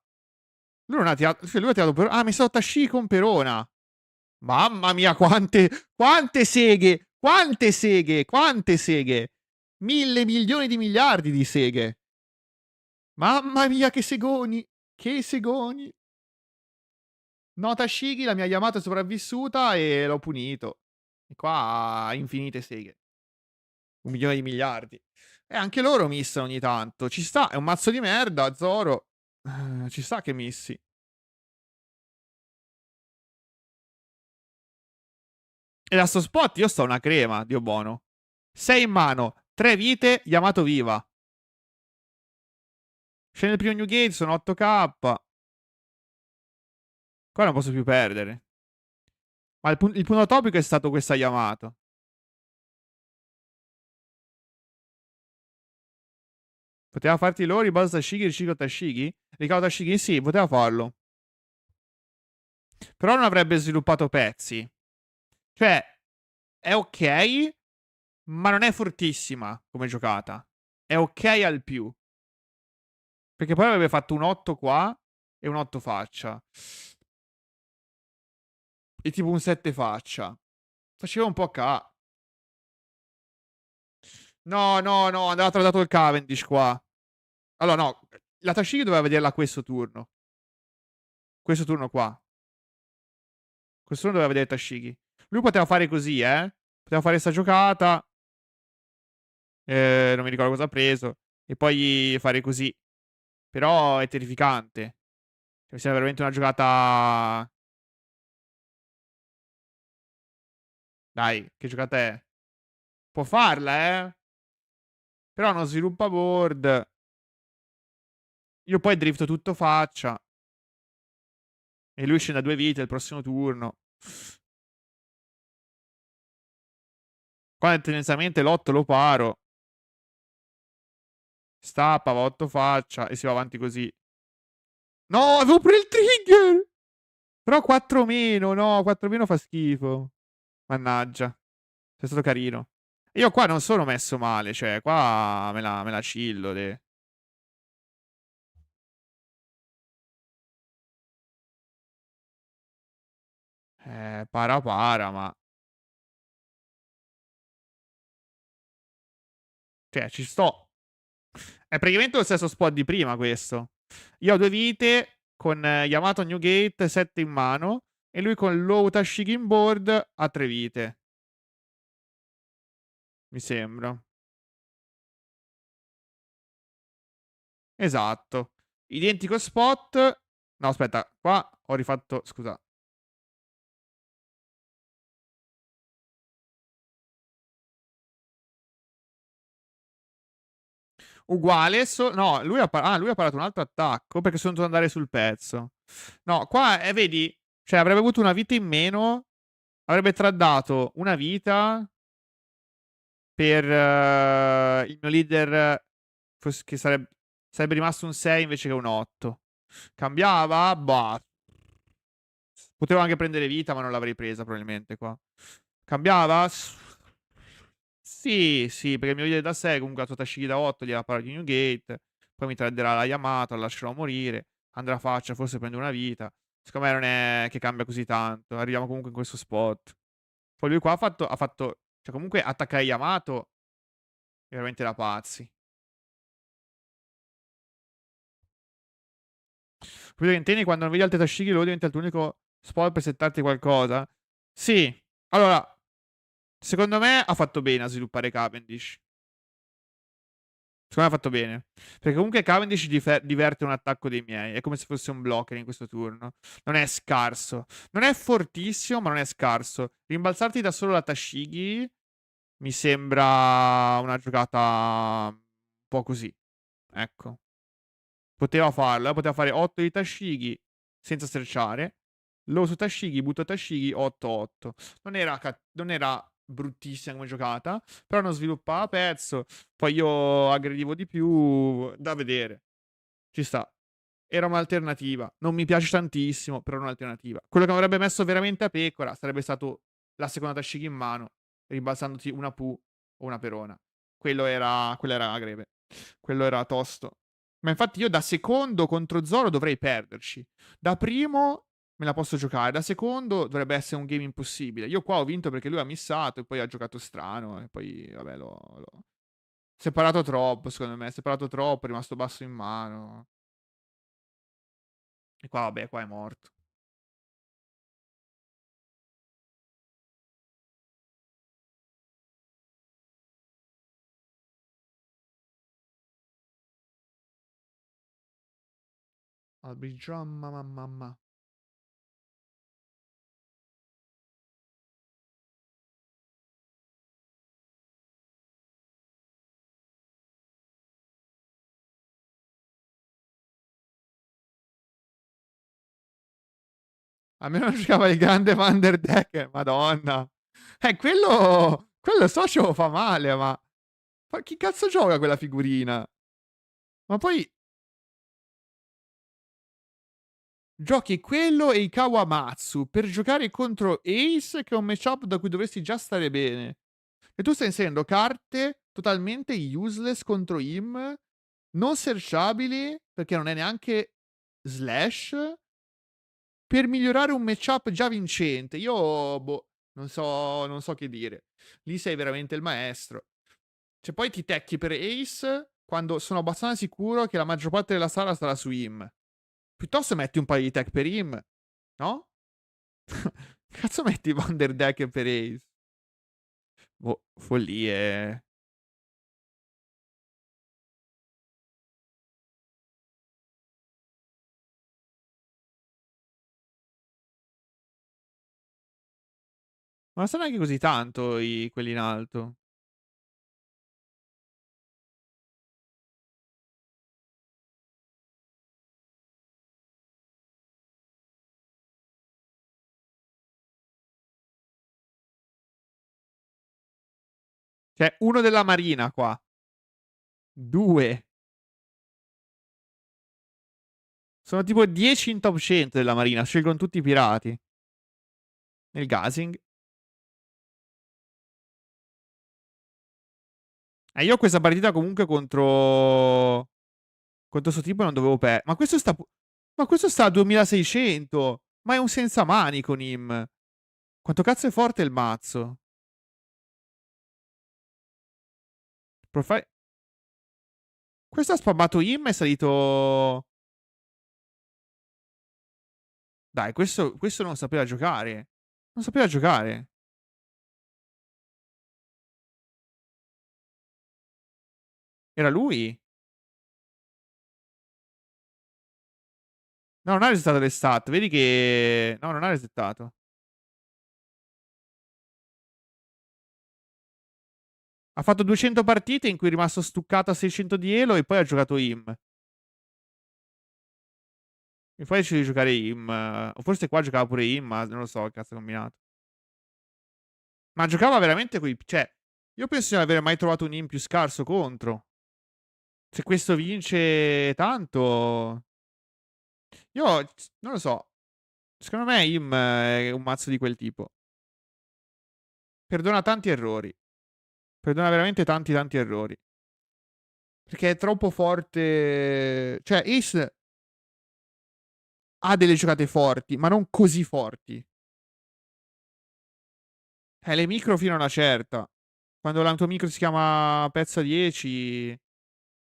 Lui non ha tirato. Cioè, lui ha tirato per. Ah, mi sono Tashigi con Perona. Mamma mia, quante seghe! Quante seghe! Quante seghe! 1.000 milioni di miliardi di seghe. Mamma mia, che segoni! Che segoni! No, Tashigi, la mia Yamato è sopravvissuta e l'ho punito. E qua ha infinite seghe. 1 milione di miliardi. E anche loro missano ogni tanto. Ci sta, è un mazzo di merda, Zoro. Ci sta che missi. E da sto spot io sto una crema, Dio buono. 6 in mano, 3 vite, Yamato viva. Scende il primo New Gate, sono 8K. Qua non posso più perdere. Ma il punto topico è stato questa Yamato. Poteva farti loro, ribalta Tashigi, riciclo Tashigi? Ricavo Tashigi? Sì, poteva farlo. Però non avrebbe sviluppato pezzi. Cioè, è ok, ma non è fortissima come giocata. È ok al più. Perché poi avrebbe fatto un 8 qua e un 8 faccia. E tipo un 7 faccia. Faceva un po' No, no, no, andava tradato il Cavendish qua. Allora, no, la Tashigi doveva vederla questo turno. Questo turno qua. Questo turno doveva vedere Tashigi. Lui poteva fare così, eh. Poteva fare sta giocata. Non mi ricordo cosa ha preso. E poi fare così. Però è terrificante. Cioè, mi sembra veramente una giocata. Dai, che giocata è? Può farla, eh. Però non sviluppa board. Io poi drifto tutto faccia. E lui scende a 2 vite il prossimo turno. Qua tendenzialmente l'8 lo paro. Stappa, va 8 faccia e si va avanti così. No, avevo pure il trigger! Però 4 meno, no, 4 meno fa schifo. Mannaggia. Sei stato carino. Io qua non sono messo male, cioè, qua me la chillo. Para, ma. Cioè, ci sto. È praticamente lo stesso spot di prima questo. Io ho 2 vite con Yamato Newgate 7 in mano e lui con Low Tashigi in board ha 3 vite. Mi sembra. Esatto. Identico spot. No, aspetta, qua ho rifatto. Scusa. Uguale. No, lui ha parato un altro attacco perché sono dovuto andare sul pezzo. No, qua, vedi, cioè avrebbe avuto una vita in meno. Avrebbe tradato una vita per il mio leader che sarebbe rimasto un 6 invece che un 8. Cambiava? Bah. Potevo anche prendere vita, ma non l'avrei presa probabilmente qua. Cambiava? Sì, sì, perché il mio leader da 6 comunque ha Totashiki da 8, gliela parla di Newgate. Poi mi traderà la Yamato, la lascerò morire. Andrà a faccia, forse prende una vita. Secondo me non è che cambia così tanto. Arriviamo comunque in questo spot. Poi lui qua ha fatto, cioè comunque attaccare Yamato è veramente da pazzi. Capito che intendi quando non vedi altri Tashigi, loro diventa il tuo unico spot per settarti qualcosa? Sì. Allora, secondo me ha fatto bene a sviluppare Cavendish. Secondo me ha fatto bene. Perché comunque Cavendish diverte un attacco dei miei. È come se fosse un blocker in questo turno. Non è scarso. Non è fortissimo, ma non è scarso. Rimbalzarti da solo la Tashigi mi sembra una giocata un po' così. Ecco. Poteva farlo, poteva fare 8 di Tashigi senza strecciare. Lo su Tashigi, butto Tashigi 8-8. Non era bruttissima come giocata, però non sviluppava pezzo. Poi io aggredivo di più. Da vedere. Ci sta. Era un'alternativa. Non mi piace tantissimo, però è un'alternativa. Quello che mi avrebbe messo veramente a pecora sarebbe stato la seconda Tashigi in mano, ribalzandoti una Pu o una Perona. Quello era greve. Quello era tosto. Ma infatti io da secondo contro Zoro dovrei perderci. Da primo me la posso giocare, da secondo dovrebbe essere un game impossibile. Io qua ho vinto perché lui ha missato e poi ha giocato strano e poi vabbè l'ho. Separato troppo, secondo me, separato troppo, è rimasto basso in mano. E qua vabbè, qua è morto. Albridge, mamma. A me non giocava il grande Vanderdeck, madonna. Quello socio fa male, ma chi cazzo gioca quella figurina? Ma poi giochi quello e i Kawamatsu per giocare contro Ace, che è un matchup da cui dovresti già stare bene. E tu stai inserendo carte totalmente useless contro him, non searchabili, perché non è neanche slash, per migliorare un matchup già vincente. Io, boh, non so che dire. Lì sei veramente il maestro. Cioè, poi ti tecchi per Ace quando sono abbastanza sicuro che la maggior parte della sala sarà su him. Piuttosto metti un paio di tech per him, no? Cazzo metti Wonder Deck per Ace? Boh, follie. Ma non sono neanche così tanto quelli in alto. Cioè, uno della Marina qua. Due. Sono tipo 10 in top 100 della Marina. Scelgono tutti i pirati. Nel gasing. E io questa partita comunque contro sto tipo non dovevo perdere. Ma questo sta a 2600. Ma è un senza mani con him. Quanto cazzo è forte il mazzo? Profi- Questo ha spammato him e è salito. Dai, questo non sapeva giocare. Non sapeva giocare. Era lui? No, non ha resettato le stat. Vedi che. No, non ha resettato. Ha fatto 200 partite in cui è rimasto stuccato a 600 di elo e poi ha giocato IM. E poi decide di giocare IM. O forse qua giocava pure IM, ma non lo so che cazzo ha combinato. Ma giocava veramente coi. Cioè, io penso di non aver mai trovato un IM più scarso contro. Se questo vince tanto. Io non lo so. Secondo me IM è un mazzo di quel tipo. Perdona tanti errori. Perdona veramente tanti tanti errori. Perché è troppo forte. Cioè, Ace ha delle giocate forti, ma non così forti. Le micro fino a una certa. Quando la tua micro si chiama pezza 10,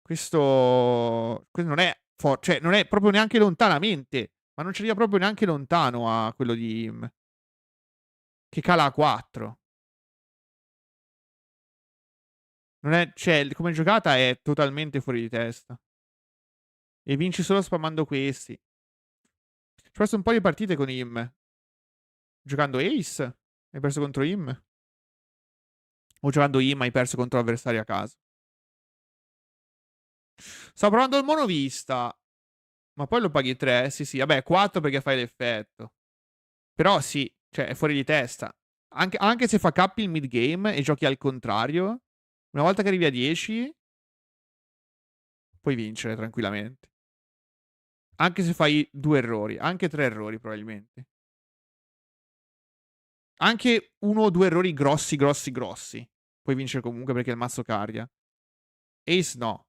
questo non è forte. Cioè, non è proprio neanche lontanamente. Ma non ci arriva proprio neanche lontano a quello di Im, che cala a 4. Non è, cioè, come giocata è totalmente fuori di testa. E vinci solo spammando questi. Ci ho perso un po' di partite con Im. Giocando Ace. Hai perso contro Im. O giocando Im hai perso contro avversari a caso. Sto provando il monovista. Ma poi lo paghi 3? Sì, sì. Vabbè, 4 perché fai l'effetto. Però sì, cioè è fuori di testa. Anche se fa cappi il mid game e giochi al contrario, una volta che arrivi a 10, puoi vincere tranquillamente. Anche se fai 2 errori, anche 3 errori probabilmente. Anche 1 o 2 errori grossi, grossi, grossi. Puoi vincere comunque perché il mazzo cardia. Ace no.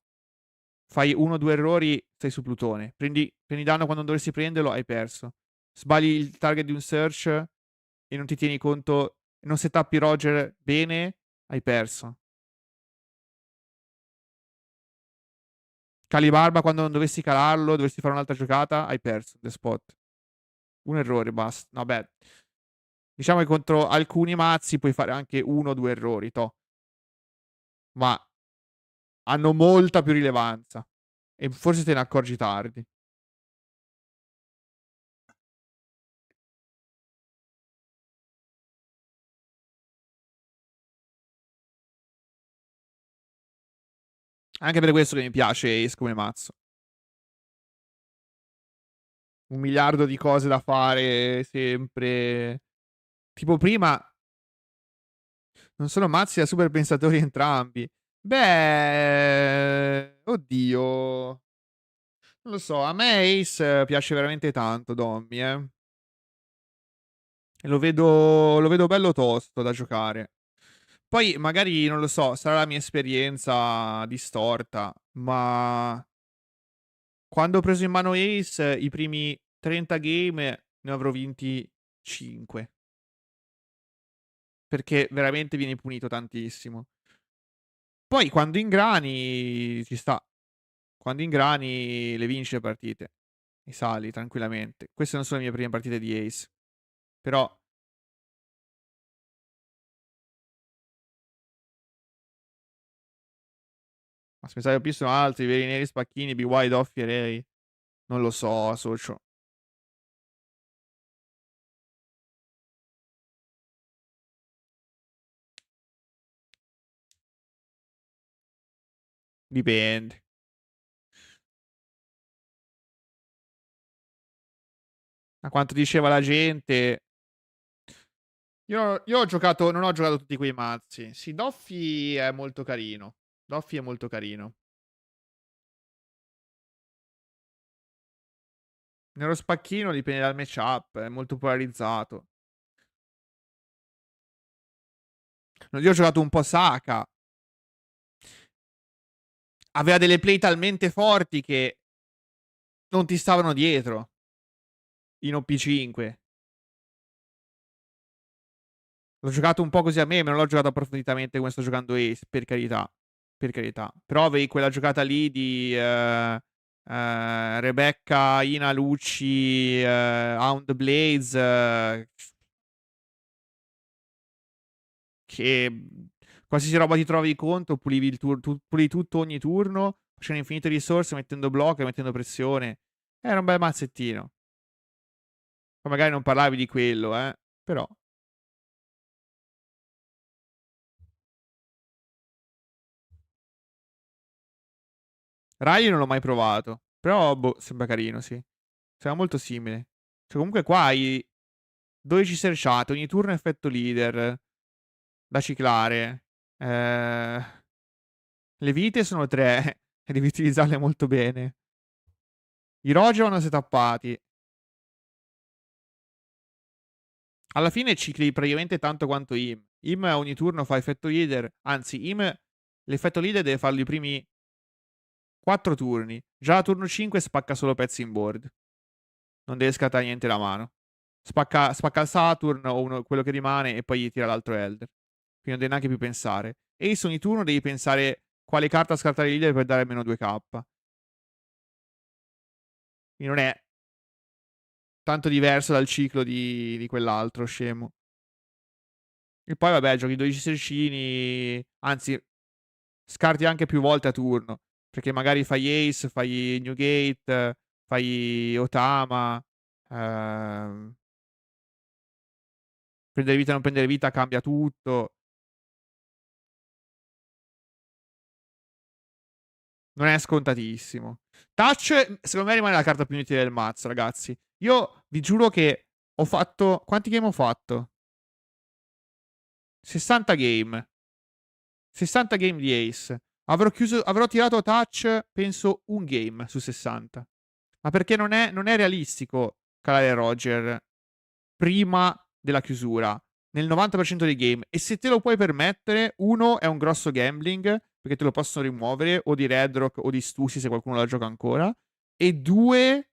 Fai 1 o 2 errori, stai su Plutone. Prendi danno quando non dovresti prenderlo, hai perso. Sbagli il target di un search e non ti tieni conto, non setappi Roger bene, hai perso. Cali barba quando non dovessi calarlo, dovessi fare un'altra giocata, hai perso the spot. Un errore, basta. Vabbè. Diciamo che contro alcuni mazzi puoi fare anche 1 o 2 errori, toh. Ma hanno molta più rilevanza. E forse te ne accorgi tardi. Anche per questo che mi piace Ace come mazzo. 1 miliardo di cose da fare sempre. Tipo prima, non sono mazzi da super pensatori entrambi. Beh, oddio. Non lo so, a me Ace piace veramente tanto Dommy, eh. E lo vedo bello tosto da giocare. Poi magari, non lo so, sarà la mia esperienza distorta, ma quando ho preso in mano Ace, i primi 30 game ne avrò vinti 5, perché veramente vieni punito tantissimo. Poi quando ingrani ci sta, quando ingrani le vinci le partite, e sali tranquillamente. Queste non sono le mie prime partite di Ace, però ma se mi sai sono altri, veri neri spacchini, BY, Doffi e Ray. Non lo so, socio. Dipende. A quanto diceva la gente. Io ho giocato, non ho giocato tutti quei mazzi. Sì, Doffi è molto carino. Doffi è molto carino. Nello spacchino dipende dal matchup, è molto polarizzato. Io ho giocato un po' Saka. Aveva delle play talmente forti che non ti stavano dietro in OP5. L'ho giocato un po' così a me, ma non l'ho giocato approfonditamente come sto giocando Ace, per carità. Per carità. Però avevi quella giocata lì di Rebecca, Ina, Lucci, Hound Blaze, che qualsiasi roba ti trovi contro, pulivi, pulivi tutto ogni turno, facendo infinite risorse, mettendo blocco e mettendo pressione. Era un bel mazzettino. Poi magari non parlavi di quello, però. Rai non l'ho mai provato. Però, boh, sembra carino, sì. Sembra molto simile. Cioè, comunque qua hai 12 serciate, ogni turno effetto leader da ciclare. Eh, le vite sono 3 e devi utilizzarle molto bene. I Roger vanno setappati. Alla fine cicli praticamente tanto quanto Im. Im ogni turno fa effetto leader. Anzi, Im l'effetto leader deve farlo i primi 4 turni. Già a turno 5 spacca solo pezzi in board. Non deve scattare niente la mano. Spacca il Saturn o quello che rimane e poi gli tira l'altro Elder. Quindi non devi neanche più pensare. Ace ogni turno devi pensare quale carta scartare leader per dare meno 2k. Quindi non è tanto diverso dal ciclo di quell'altro, scemo. E poi vabbè, giochi 12 sercini, anzi, scarti anche più volte a turno. Perché magari fai Ace, fai Newgate, fai Otama. Ehm, prendere vita o non prendere vita cambia tutto. Non è scontatissimo. Touch, secondo me, rimane la carta più inutile del mazzo, ragazzi. Io vi giuro che ho fatto. Quanti game ho fatto? 60 game. 60 game di Ace. Avrò tirato touch, penso, un game su 60. Ma perché non è realistico calare Roger prima della chiusura. Nel 90% dei game. E se te lo puoi permettere, uno è un grosso gambling, perché te lo possono rimuovere, o di Red Rock o di Stussy se qualcuno la gioca ancora. E due,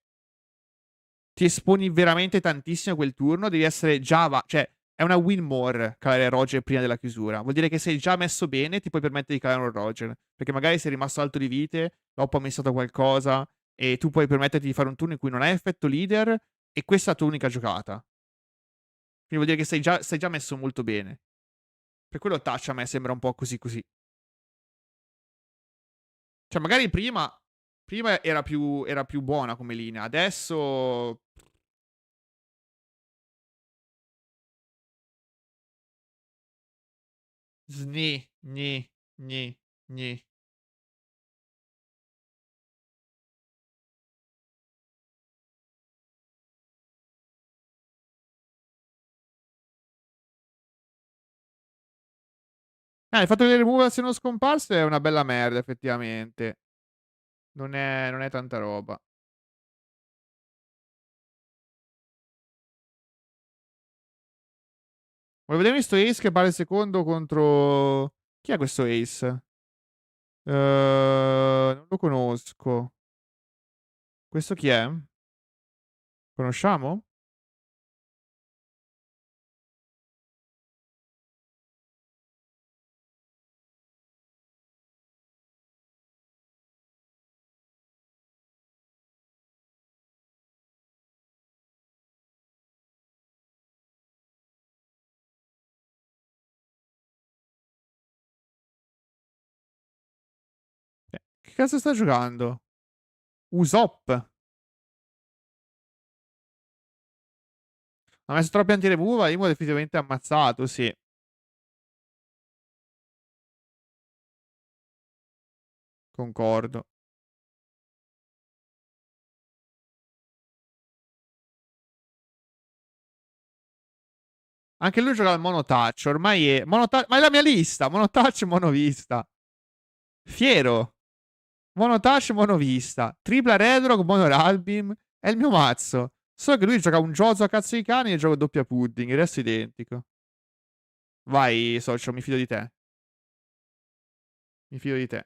ti esponi veramente tantissimo a quel turno, devi essere già cioè è una win more calare Roger prima della chiusura. Vuol dire che sei già messo bene, ti puoi permettere di calare un Roger, perché magari sei rimasto alto di vite, dopo ha missato qualcosa e tu puoi permetterti di fare un turno in cui non hai effetto leader e questa è la tua unica giocata. Quindi vuol dire che sei già messo molto bene. Per quello touch a me sembra un po' così così. Cioè magari prima era più buona come linea, adesso sni, gni, gni, gni. Il fatto che le removal siano scomparse è una bella merda, effettivamente. Non è tanta roba. Voglio vedere sto Ace che pare secondo contro... Chi è questo Ace? Non lo conosco. Questo chi è? Conosciamo? Che cazzo sta giocando? Usopp. Ha messo troppi anti-removal, Imo è definitivamente ammazzato, sì. Concordo. Anche lui gioca al monotouch, ormai è... Ma è la mia lista, monotouch, monovista. Fiero. Monotouch, monovista. Tripla Redrock, monoralbim. È il mio mazzo. Solo che lui gioca un Jozo a cazzo di cane e io gioco doppia pudding, il resto è identico. Vai, socio, mi fido di te. Mi fido di te.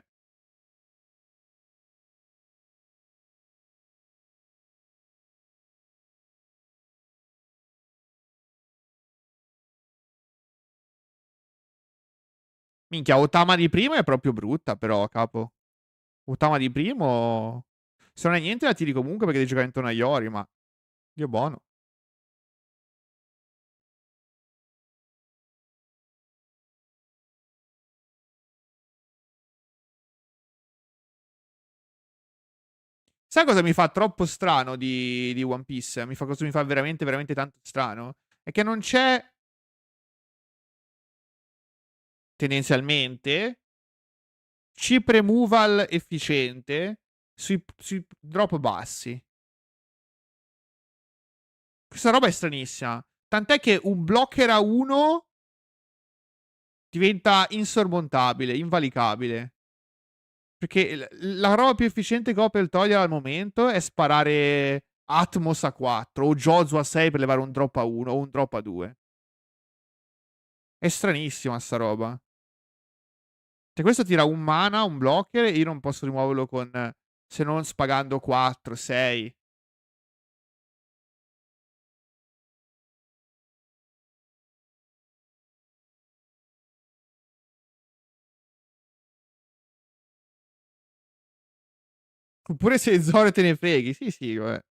Minchia, Otama di primo è proprio brutta, però, capo. Otama di primo... Se non è niente la tiri comunque perché devi giocare intorno a Iori, ma... Dio buono. Sai cosa mi fa troppo strano di One Piece? Cosa mi fa veramente, veramente tanto strano? È che non c'è, tendenzialmente, chip removal efficiente sui drop bassi. Questa roba è stranissima. Tant'è che un blocker a 1 diventa insormontabile, invalicabile. Perché la roba più efficiente che ho per togliere al momento è sparare Atmos a 4 o Jozu a 6 per levare un drop a 1 o un drop a 2. È stranissima sta roba. Cioè, questo tira un mana, un blocker, e io non posso rimuoverlo con... Se non spagando 4, 6. Oppure se Zoro te ne freghi. Sì, sì, vabbè.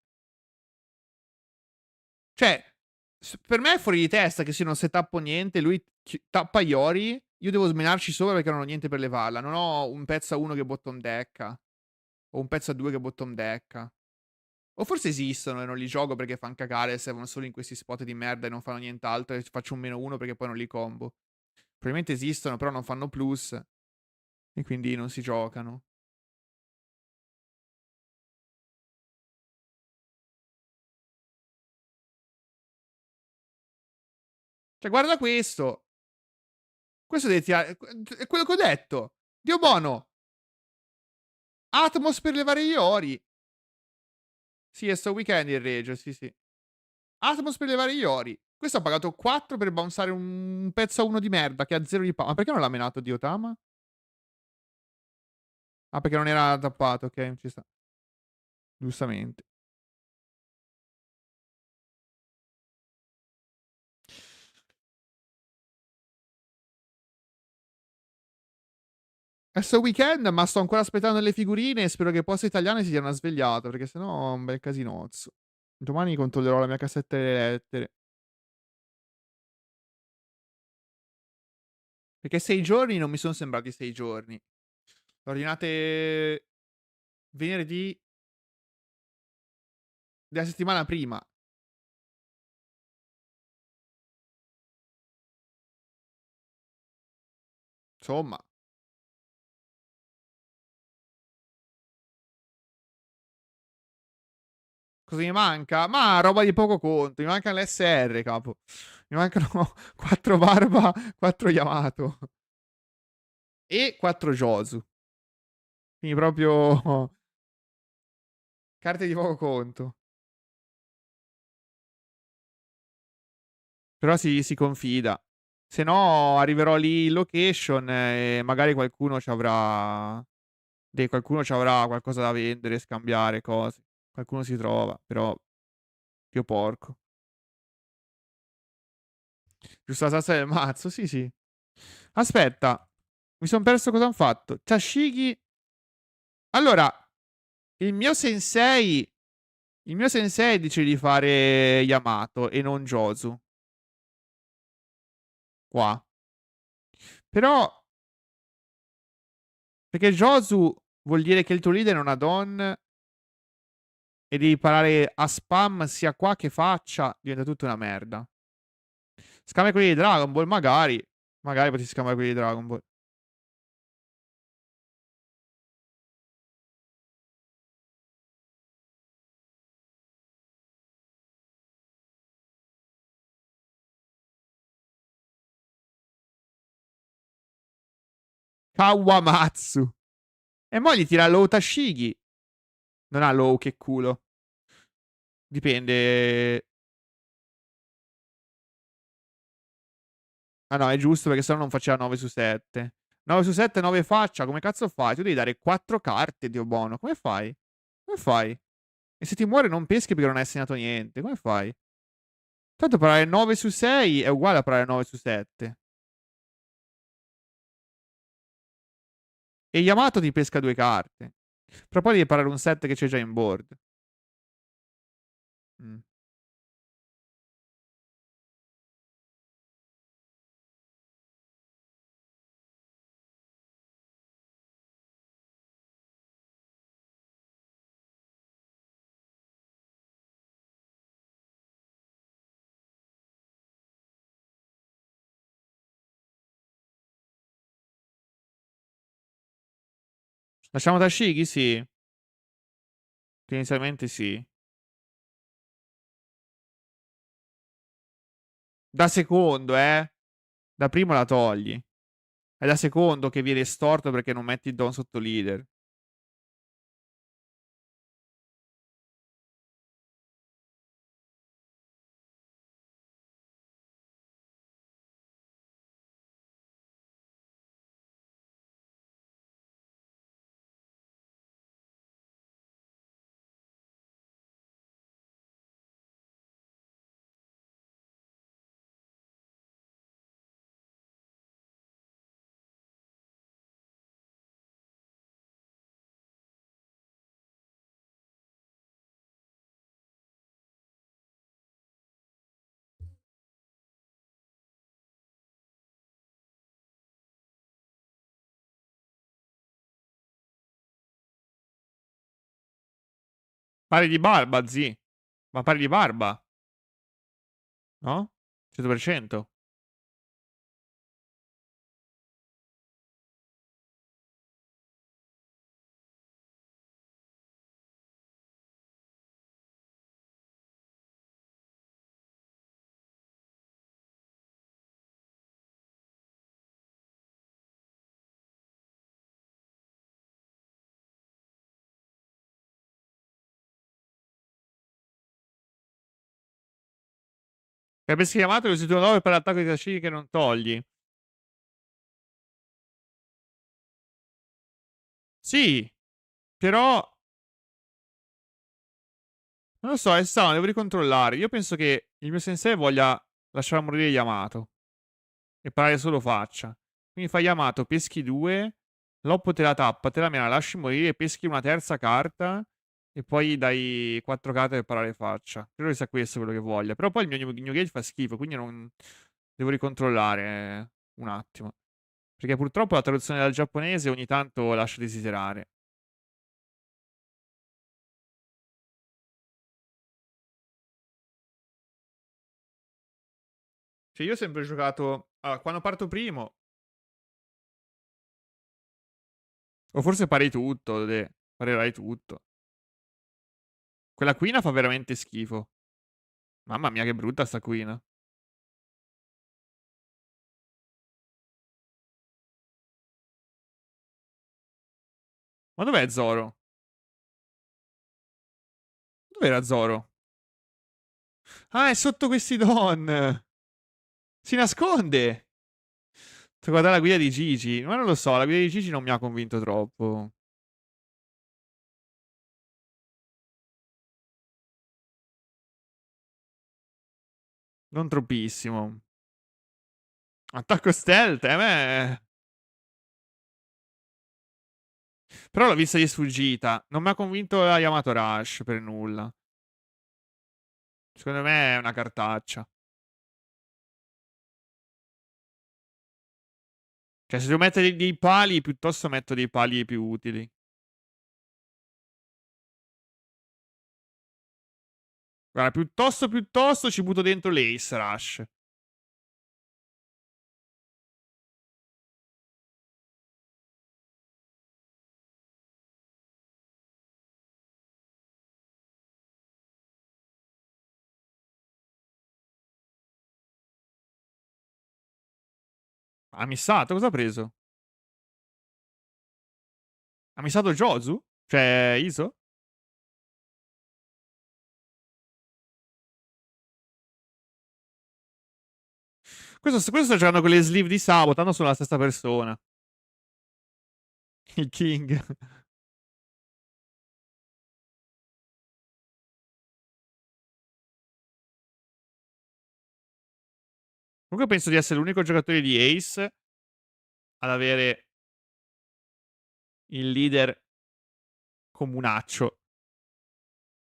Cioè, per me è fuori di testa che se non se tappo niente, lui tappa Iori, io devo smenarci sopra perché non ho niente per levarla. Non ho un pezzo a 1 che bottom decka. O un pezzo a 2 che bottom decka. O forse esistono e non li gioco perché fanno cagare e servono solo in questi spot di merda e non fanno nient'altro e faccio un meno 1 perché poi non li combo. Probabilmente esistono, però non fanno plus e quindi non si giocano. Cioè, guarda questo. Questo deve tirare. È quello che ho detto. Dio buono. Atmos per levare gli ori. Sì, è sto weekend il regio. Sì, sì. Atmos per levare gli ori. Questo ha pagato 4 per bounsare un pezzo a 1 di merda che ha 0 di power. Ma perché non l'ha menato Diotama? Ah, perché non era tappato. Ok, ci sta. Giustamente. È sto weekend, ma sto ancora aspettando le figurine e spero che Poste Italiane si diano una svegliata, perché sennò è un bel casinozzo. Domani controllerò la mia cassetta delle lettere. Perché 6 giorni non mi sono sembrati 6 giorni. Ordinate venerdì della settimana prima. Insomma, cosa mi manca? Ma roba di poco conto. Mi manca l'SR, capo. Mi mancano 4 Barba, 4 Yamato. E 4 Josu. Quindi proprio carte di poco conto. Però si confida. Se no arriverò lì in location e magari qualcuno c'avrà qualcosa da vendere, scambiare, cose. Qualcuno si trova, però Dio porco. Giusto la salsa del mazzo, sì, sì. Aspetta, mi son perso cosa han fatto. Tashigi allora, il mio sensei il mio sensei dice di fare Yamato e non Josu, qua. Però perché Josu vuol dire che il tuo leader è una donna e devi parare a spam sia qua che faccia, diventa tutta una merda. Scambia quelli di Dragon Ball, magari. Magari potresti scambiare quelli di Dragon Ball. Kawamatsu. E mo gli tira Low Tashigi. Non ha Low, che culo. Dipende. Ah no, è giusto perché sennò non faceva 9 su 7. 9 su 7, 9 faccia, come cazzo fai? Tu devi dare 4 carte, Dio buono. Come fai? Come fai? E se ti muore non peschi perché non hai segnato niente. Come fai? Tanto parare 9 su 6 è uguale a parare 9 su 7. E Yamato ti pesca 2 carte. Però poi devi parare un 7 che c'è già in board. Mm. Lasciamo Tashigi? Sì. Inizialmente sì. Da secondo, eh. Da primo la togli. È da secondo che viene storto perché non metti il Don sotto leader. Pari di barba, zi. Ma pari di barba, no? 100%. E avresti chiamato così tu 9 per l'attacco di Tashigi che non togli. Sì, però non lo so, è strano, devo ricontrollare. Io penso che il mio sensei voglia lasciare morire Yamato e parare solo faccia. Quindi fai Yamato, peschi 2, Loppo te la tappa, te la mena, lasci morire, peschi una terza carta e poi dai 4 carte per parare faccia. Credo che sia questo quello che voglia. Però poi il mio New Gate fa schifo, quindi non. Devo ricontrollare un attimo. Perché purtroppo la traduzione dal giapponese ogni tanto lascia desiderare. Cioè, io ho sempre giocato. Allora, quando parto primo, o forse pari tutto, parerai tutto. Quella quina fa veramente schifo. Mamma mia, che brutta sta quina. Ma dov'è Zoro? Dov'era Zoro? Ah, è sotto questi don. Si nasconde. Sto guardando la guida di Gigi. Ma non lo so, la guida di Gigi non mi ha convinto troppo. Non troppissimo. Attacco stealth, me. Però l'ho vista di sfuggita. Non mi ha convinto la Yamato Rush per nulla. Secondo me è una cartaccia. Cioè, se devo mettere dei pali, piuttosto metto dei pali più utili. Guarda, piuttosto ci butto dentro l'Ace Rush. Ha missato? Cosa ha preso? Ha missato Jozu? Cioè, Iso? Questo sta giocando con le sleeve di Sabo, tanto sono la stessa persona. Il King. Comunque penso di essere l'unico giocatore di Ace ad avere il leader comunaccio.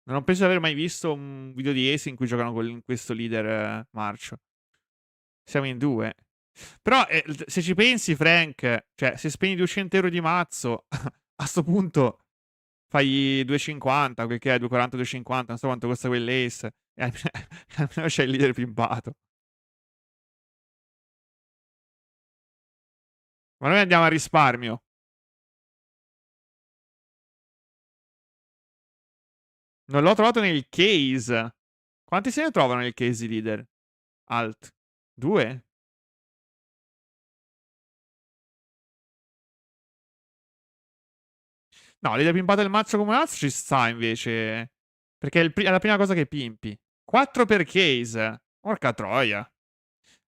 Non penso di aver mai visto un video di Ace in cui giocano con questo leader marcio. Siamo in due. Però, se ci pensi, Frank, cioè, se spendi 200 € di mazzo, a sto punto fai 2,50, quel che è, 2,40, 2,50, non so quanto costa quell'Ace. E almeno c'è il leader pimpato. Ma noi andiamo a risparmio. Non l'ho trovato nel case. Quanti se ne trovano nel case di leader? Alt. 2? No, leader pimpato del mazzo come un mazzo ci sta invece. Perché è la prima cosa che pimpi. 4 per case. Porca troia.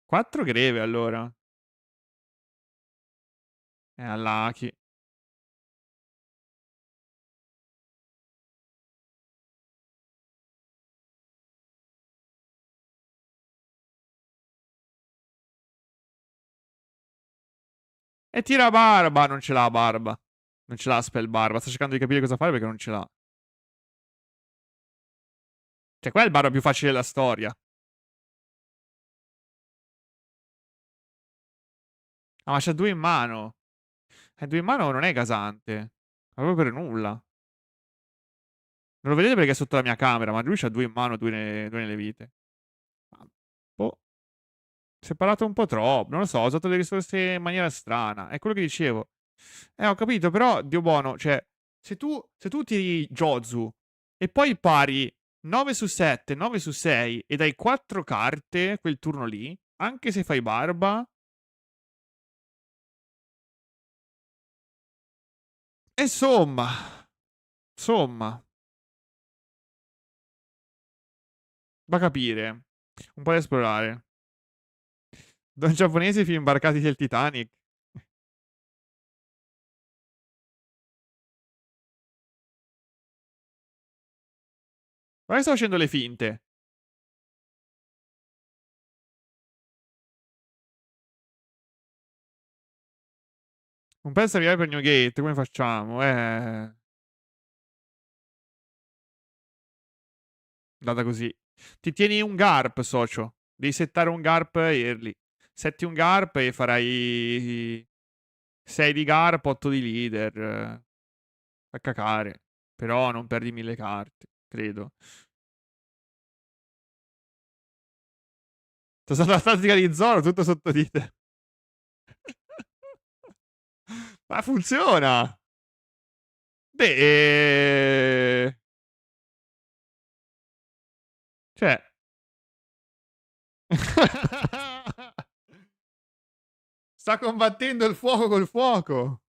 4 greve allora. È unlucky. E tira barba. Non ce l'ha barba. Non ce l'ha spell barba. Sta cercando di capire cosa fare perché non ce l'ha. Cioè, qua è il barba più facile della storia. Ah, ma c'ha 2 in mano. E 2 in mano non è gasante. Ma proprio per nulla. Non lo vedete perché è sotto la mia camera, ma lui c'ha 2 in mano, 2 nelle vite. Ah, boh. Si è parato un po' troppo. Non lo so, ho usato le risorse in maniera strana. È quello che dicevo. Ho capito, però, Dio buono, cioè, se tu tiri Jozu e poi pari 9 su 7, 9 su 6 e dai 4 carte quel turno lì, anche se fai barba, insomma, insomma, va a capire. Un po' da esplorare. Don giapponesi film imbarcati del Titanic. Guarda che sto facendo le finte. Un pezzo arrivare per New Gate, come facciamo? Data così. Ti tieni un GARP, socio. Devi settare un GARP early. Setti un GARP e farai 6 di GARP, 8 di leader. A cacare. Però non perdi 1000 carte, credo. C'è stata la tattica di Zoro, tutto sotto di te. Ma funziona! Beh, cioè... Sta combattendo il fuoco col fuoco.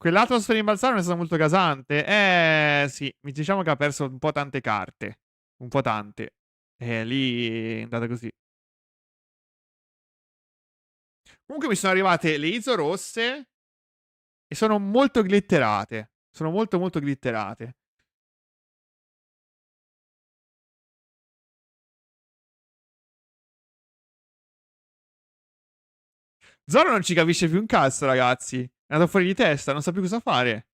Quell'atmosfera in balzare non è stato molto casante. Sì, diciamo che ha perso un po' tante carte. Un po' tante. Lì è andata così. Comunque mi sono arrivate le ISO rosse e sono molto glitterate. Sono molto molto glitterate. Zoro non ci capisce più un cazzo, ragazzi. È andato fuori di testa, non sa più cosa fare.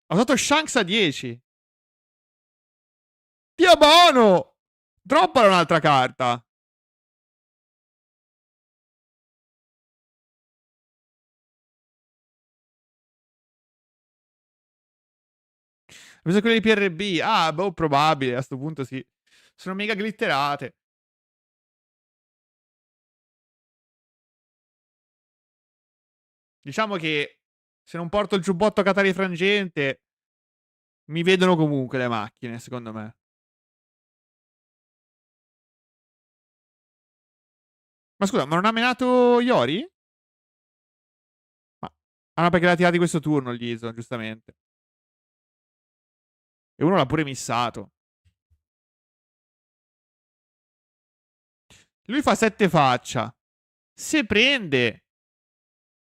Ha usato Shanks a 10. Dio buono! Droppala un'altra carta. Ha preso quelle di PRB. Ah, boh, probabile. A sto punto sì. Sono mega glitterate. Diciamo che se non porto il giubbotto a catare frangente, mi vedono comunque le macchine, secondo me. Ma scusa, ma non ha menato Iori? Ma... Ah, no, perché l'ha tirati questo turno gli ISO, giustamente. E uno l'ha pure missato. Lui fa 7 faccia. Se prende,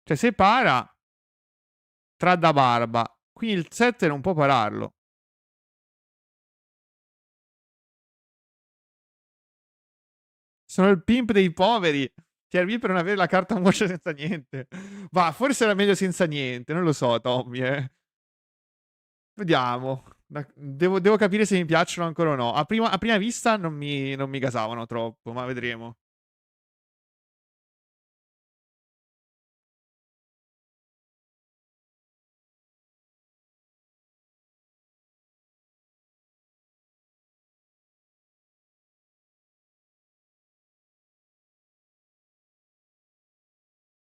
cioè se para, tra da barba. Quindi il 7 non può pararlo. Sono il pimp dei poveri. TRB per non avere la carta mossa senza niente. Va, forse era meglio senza niente. Non lo so, Tommy, eh. Vediamo. Devo capire se mi piacciono ancora o no. A prima vista non mi gasavano troppo, ma vedremo.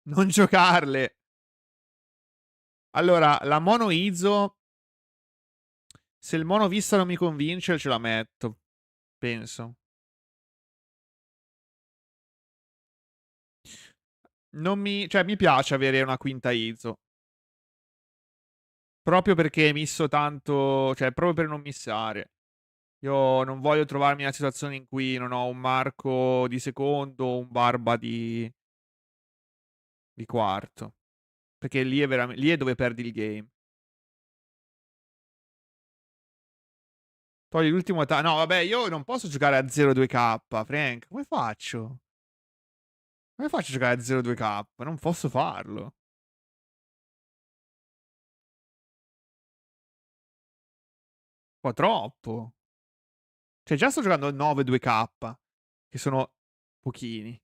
Non giocarle. Allora, la mono Izo. Se il mono vista non mi convince, ce la metto. Penso. Cioè, mi piace avere una quinta Izo. Proprio perché misso tanto. Cioè, proprio per non missare. Io non voglio trovarmi in una situazione in cui non ho un Marco di secondo o un Barba di quarto. Perché lì è dove perdi il game. Togli l'ultimo No, vabbè, io non posso giocare a 0-2K, Frank. Come faccio? Come faccio a giocare a 0-2K? Non posso farlo. Un po' troppo. Cioè, già sto giocando a 9-2K, che sono pochini.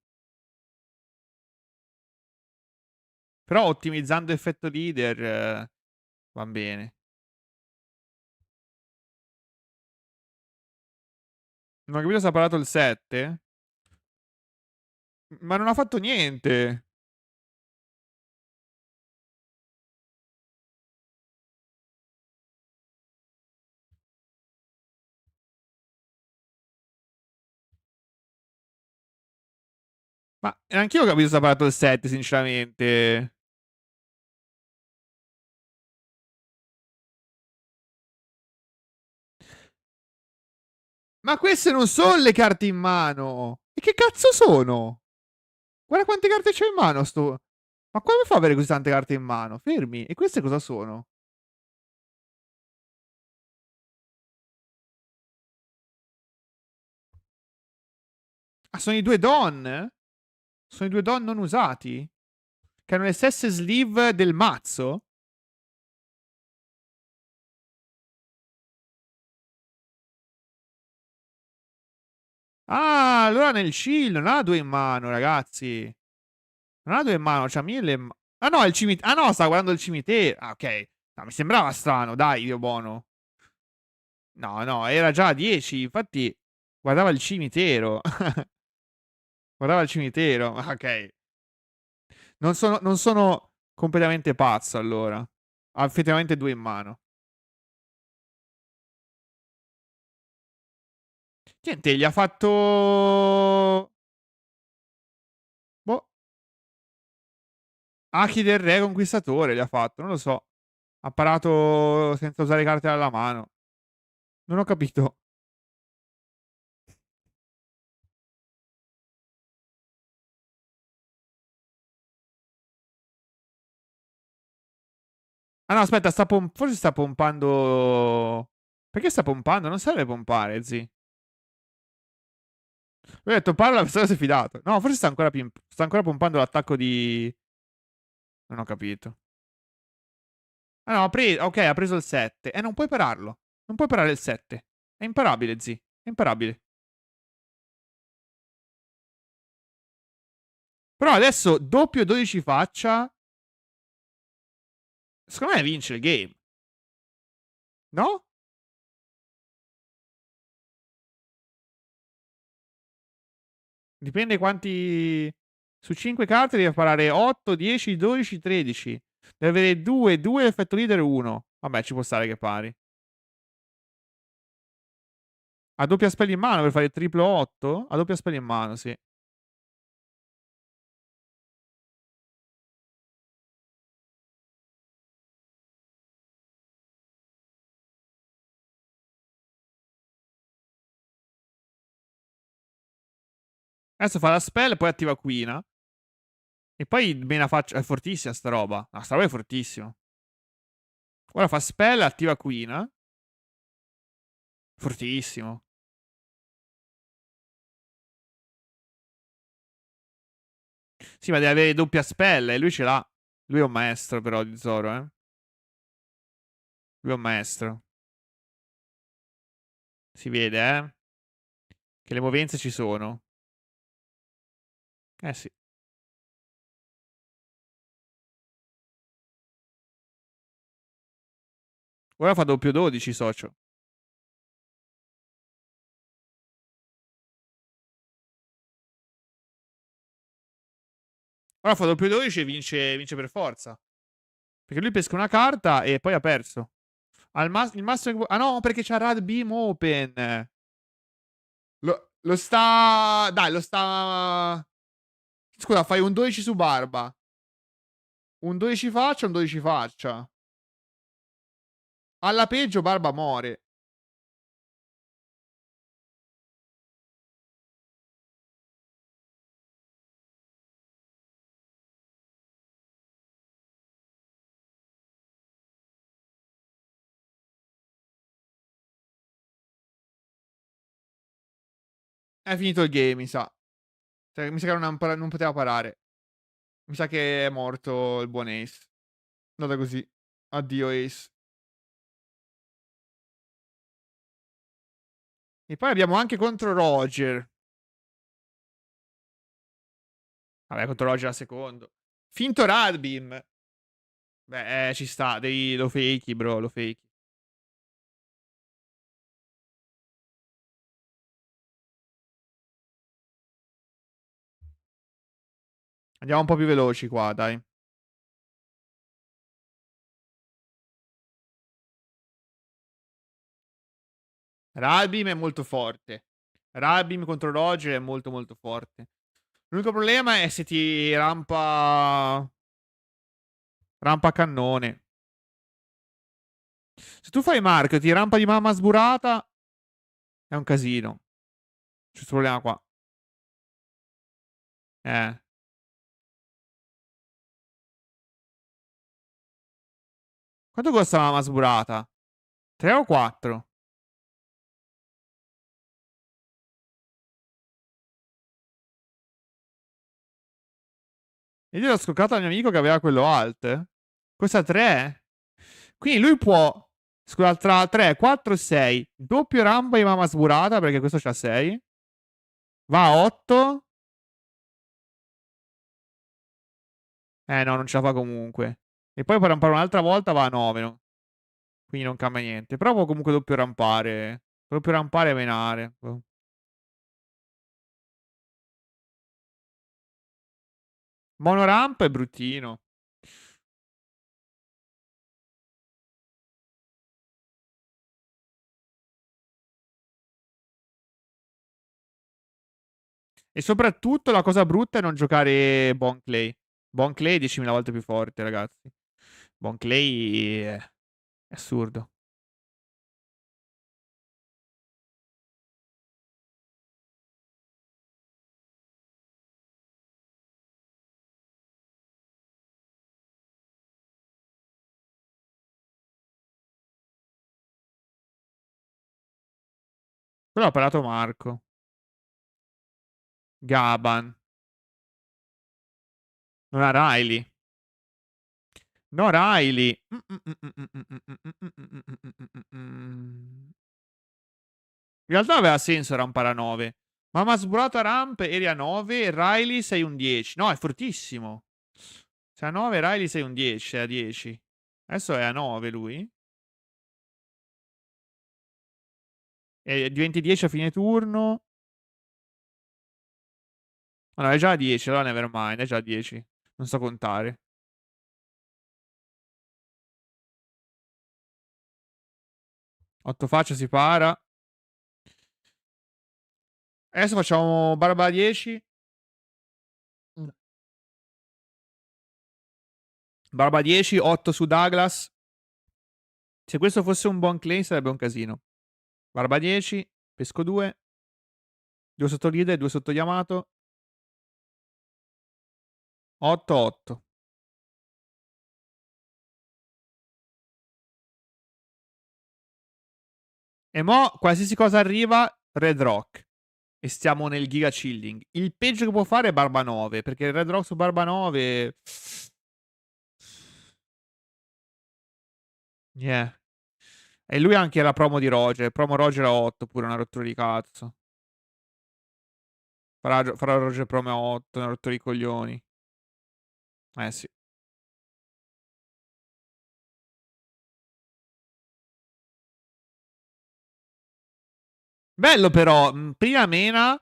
Però ottimizzando effetto leader va bene. Non ho capito se ha parlato il 7. Ma non ha fatto niente. Ma anch'io ho capito se ha parlato il 7, sinceramente. Ma queste non sono le carte in mano. E che cazzo sono? Guarda quante carte c'ho in mano, sto. Ma come fa ad avere così tante carte in mano? Fermi. E queste cosa sono? Ah, sono i due Don? Sono i due Don non usati? Che hanno le stesse sleeve del mazzo? Ah, allora nel chill non ha due in mano, ragazzi. Non ha due in mano, c'ha 1000 in mano. Ah no, è il cimitero. Ah no, sta guardando il cimitero. Ah, ok. No, mi sembrava strano, dai, Dio buono. No, no, era già a 10. Infatti, guardava il cimitero. Guardava il cimitero. Ok. Non sono completamente pazzo, allora. Ha effettivamente due in mano. Niente, gli ha fatto. Boh. Aki del Re Conquistatore gli ha fatto, non lo so. Ha parato senza usare carte alla mano. Non ho capito. Ah no, aspetta, forse sta pompando. Perché sta pompando? Non serve pompare, zi. Ho detto, parla, pensavo si è fidato. No, forse sta ancora pompando l'attacco di. Non ho capito. Ah no, ok, ha preso il 7. Non puoi pararlo. Non puoi parare il 7. È imparabile, zi. È imparabile. Però adesso doppio 12 faccia. Secondo me vince il game. No? Dipende quanti. Su 5 carte deve parare 8, 10, 12, 13. Deve avere 2, 2 effetto leader 1. Vabbè, ci può stare che pari. Ha doppia spell in mano per fare il triplo 8? Ha doppia spell in mano, sì. Adesso fa la spell, poi attiva Quina. E poi mena faccia. È fortissima sta roba. No, sta roba è fortissima. Ora fa spell, attiva Quina. Fortissimo. Sì, ma deve avere doppia spell e lui ce l'ha. Lui è un maestro, però, di Zoro, eh. Lui è un maestro. Si vede, eh. Che le movenze ci sono. Eh sì. Ora fa doppio 12, socio. Ora fa doppio 12 e vince per forza. Perché lui pesca una carta e poi ha perso. Il massimo. Ah no, perché c'ha Rad Beam Open. Lo sta. Dai, lo sta. Scusa, fai un 12 su Barba. Un 12 faccia, un 12 faccia. Alla peggio Barba muore. È finito il game, mi sa. Cioè, mi sa che non poteva parare. Mi sa che è morto il buon Ace. Andata così. Addio Ace. E poi abbiamo anche contro Roger. Vabbè, contro Roger al secondo. Finto Radbeam. Beh, ci sta. Lo fakey, bro. Lo fakey. Andiamo un po' più veloci qua, dai. Radbeam è molto forte. Radbeam contro Roger è molto molto forte. L'unico problema è se ti rampa. Rampa cannone. Se tu fai Mark e ti rampa di mamma sburata, è un casino. C'è questo problema qua. Eh. Quanto costa la mamma sburata? 3 o 4? Io l'ho scoccato al mio amico che aveva quello alt. Costa 3? Quindi lui può. Scusa, tra 3, 4 e 6. Doppio rampa di mamma sburata perché questo c'ha 6. Va a 8. No, non ce la fa comunque. E poi per rampare un'altra volta va a 9. No? Quindi non cambia niente. Però può comunque doppio rampare. Doppio rampare e menare. Boh. Monoramp è bruttino. E soprattutto la cosa brutta è non giocare Bonclay. Bon Clay è 10.000 volte più forte, ragazzi. Bon Clay è assurdo. Però ha parlato Marco. Gaban. Non ha Riley. No, Riley. In realtà aveva senso, rampa a 9. Ma mi ha sburato a ramp, eri a 9, Riley sei un 10. No, è fortissimo. Se a 9, Riley sei un 10, sei a 10. Adesso è a 9 lui. E diventi 10 a fine turno. Oh, no, è già a 10, allora nevermind, è già a 10. Non so contare. 8 faccia si para. Adesso facciamo barba a 10. Barba a 10, 8 su Douglas. Se questo fosse un buon claim sarebbe un casino. Barba a 10, pesco 2. 2 sotto leader, 2 sotto Yamato. 8, 8. E mo, qualsiasi cosa arriva, Red Rock. E stiamo nel giga chilling. Il peggio che può fare è Barba 9, perché il Red Rock su Barba 9... Yeah. E lui anche la promo di Roger. Promo Roger a 8, pure una rottura di cazzo. Farà Roger promo a 8, una rottura di coglioni. Eh sì. Bello però, prima mena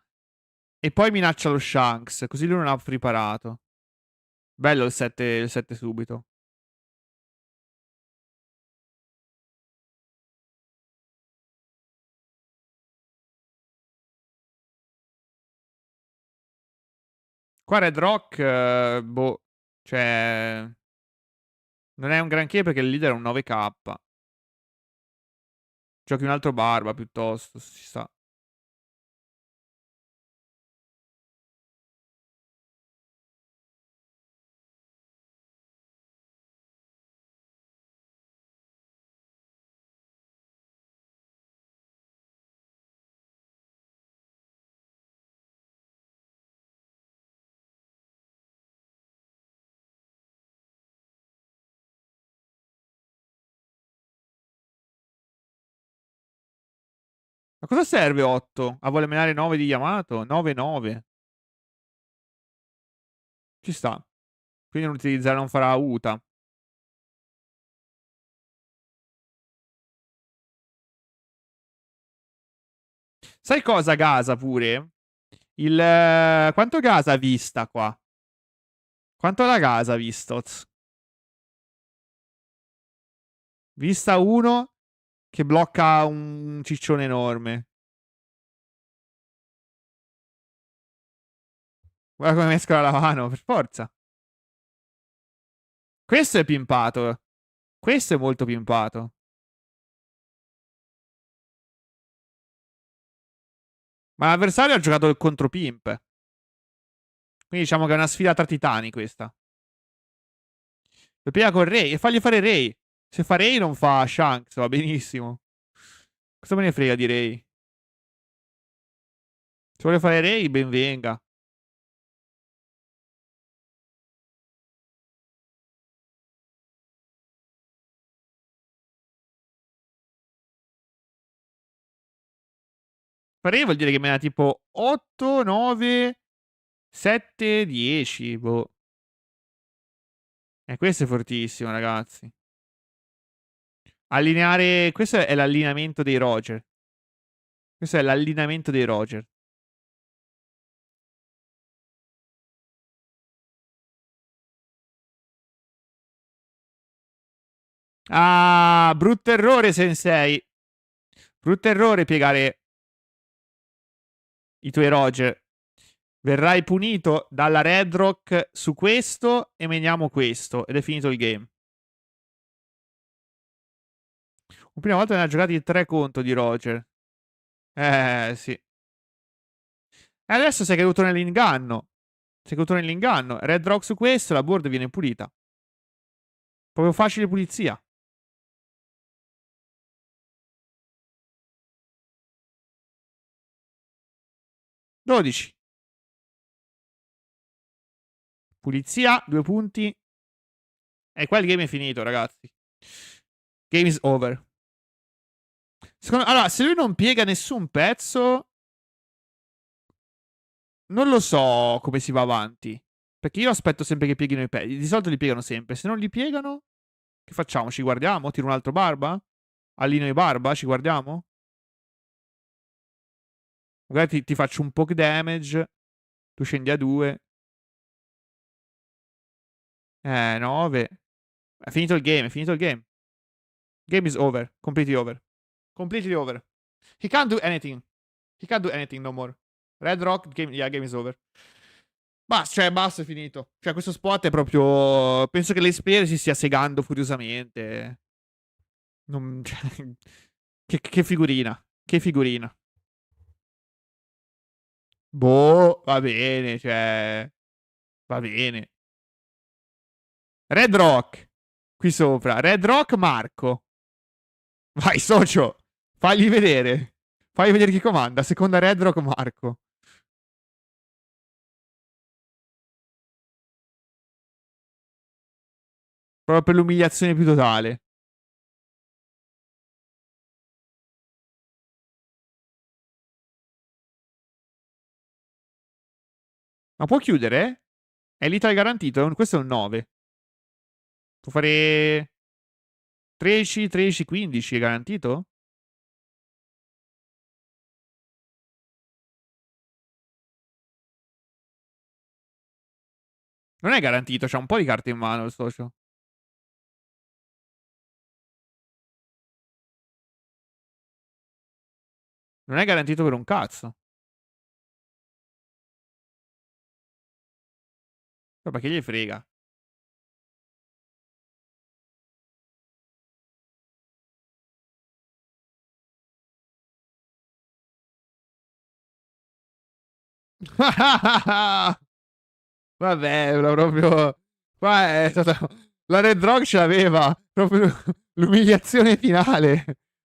e poi minaccia lo Shanks, così lui non ha preparato. Bello il 7 subito. Qua Red Rock, boh, cioè... Non è un granché perché il leader è un 9k. Giochi un altro Barba piuttosto, ci sta. Ma cosa serve 8? A voler menare 9 di Yamato? 9-9. Ci sta. Quindi non utilizzare, non farà Uta. Sai cosa gasa pure? Quanto gasa vista qua? Quanto la gasa Vistoz? Vista 1 che blocca un ciccione enorme. Guarda come mescola la mano, per forza. Questo è pimpato. Questo è molto pimpato. Ma l'avversario ha giocato il contropimp. Quindi diciamo che è una sfida tra titani questa. Lo piega con Ray e fagli fare Ray. Se fa Ray non fa Shanks, va benissimo. Cosa me ne frega di Ray? Se vuole fare Ray, ben venga. Fare Ray vuol dire che me ne ha tipo 8, 9, 7, 10. Boh. Questo è fortissimo, ragazzi. Allineare. Questo è l'allineamento dei Roger. Questo è l'allineamento dei Roger. Ah, brutto errore, Sensei. Brutto errore piegare i tuoi Roger. Verrai punito dalla Red Rock su questo e meniamo questo. Ed è finito il game. La prima volta ne ha giocati 3 contro di Roger. Sì. E adesso sei caduto nell'inganno. Sei caduto nell'inganno. Red Rock su questo, la board viene pulita. Proprio facile pulizia. 12. Pulizia, 2 punti. E qua il game è finito, ragazzi. Game is over. Allora, se lui non piega nessun pezzo, non lo so come si va avanti. Perché io aspetto sempre che pieghino i pezzi. Di solito li piegano sempre. Se non li piegano, che facciamo? Ci guardiamo? Tiro un altro barba? Allino i barba? Ci guardiamo? Magari ti faccio un poke damage. Tu scendi a 2. 9. È finito il game, è finito il game. Game is over. Completely over. Completely over. He can't do anything. He can't do anything no more. Red Rock, game, yeah, game is over. Basta, cioè, basta, è finito. Cioè, questo spot è proprio. Penso che l'Ace Player si stia segando furiosamente. Non... cioè, che figurina. Che figurina. Boh, va bene, cioè. Va bene. Red Rock. Qui sopra. Red Rock Marco. Vai, socio. Fagli vedere. Fagli vedere chi comanda. Seconda Red Rock Marco. Proprio per l'umiliazione più totale. Ma può chiudere? È l'Italia garantito? Questo è un 9. Può fare 13, 13, 15. È garantito? Non è garantito, c'ha un po' di carte in mano il socio. Non è garantito per un cazzo. Ma che gli frega? Vabbè, proprio. Qua è stata. La Red Rock ce l'aveva. Proprio l'umiliazione finale.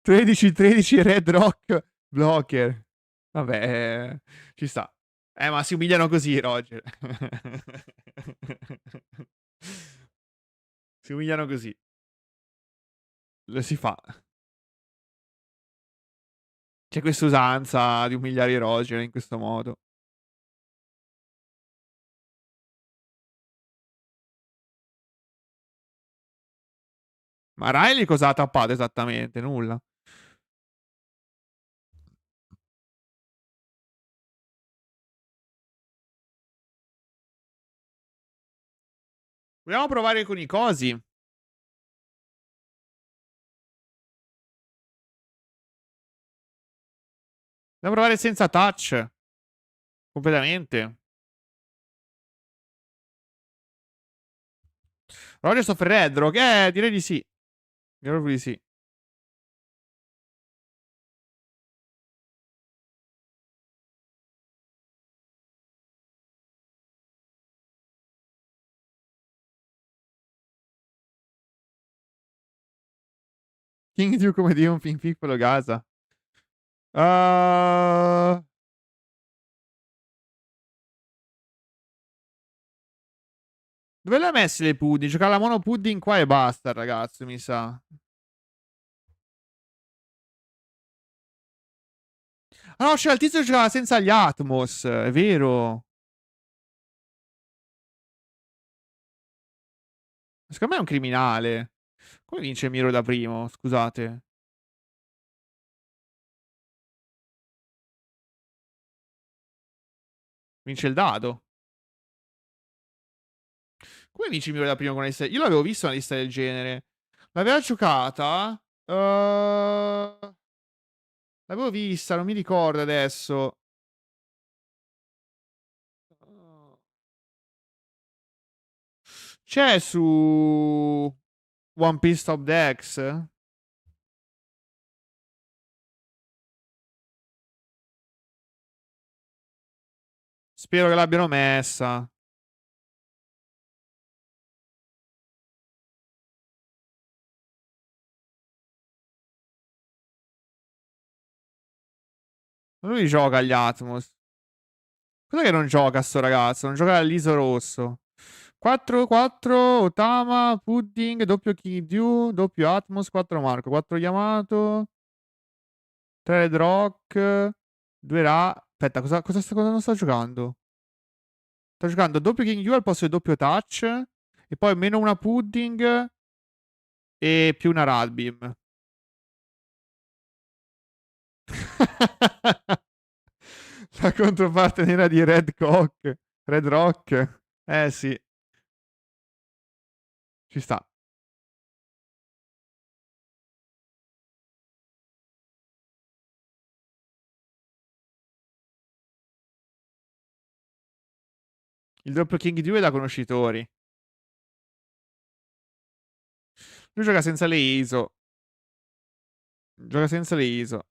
13-13 Red Rock Blocker. Vabbè, ci sta. Ma si umiliano così, Roger. Si umiliano così. Lo si fa. C'è questa usanza di umiliare i Roger in questo modo. Ma Riley cosa ha tappato esattamente? Nulla. Vogliamo provare con i cosi. Vogliamo provare senza touch. Completamente. Roger soffre Red Rock. Direi di sì. Direi proprio di sì. King Duke come Dio, un fin piccolo Gaza. Dove le ha messe le pudding? Giocare la mono pudding qua e basta, ragazzo, mi sa. Ah no, c'era il tizio che giocava senza gli Atmos. È vero. Secondo me è un criminale. Come vince Miro da primo? Scusate. Vince il dado. Come vince Miro da primo con una lista? Io l'avevo vista una lista del genere. L'aveva giocata. L'avevo vista, non mi ricordo adesso. C'è su One Piece Top Decks? Spero che l'abbiano messa. Ma lui gioca agli Atmos. Cos'è che non gioca sto ragazzo? Non gioca all'ISO rosso. 4-4, Otama, Pudding, doppio King Dew, doppio Atmos, 4 Marco, 4 Yamato, 3 Red Rock, 2 Ra... Aspetta, cosa non sta giocando? Sta giocando doppio King Dew al posto del doppio Touch, e poi meno una Pudding e più una Radbeam. La controparte nera di Red Cock. Red Rock. Eh sì, ci sta. Il doppio King 2 è da conoscitori. Lui gioca senza le ISO. Gioca senza le ISO.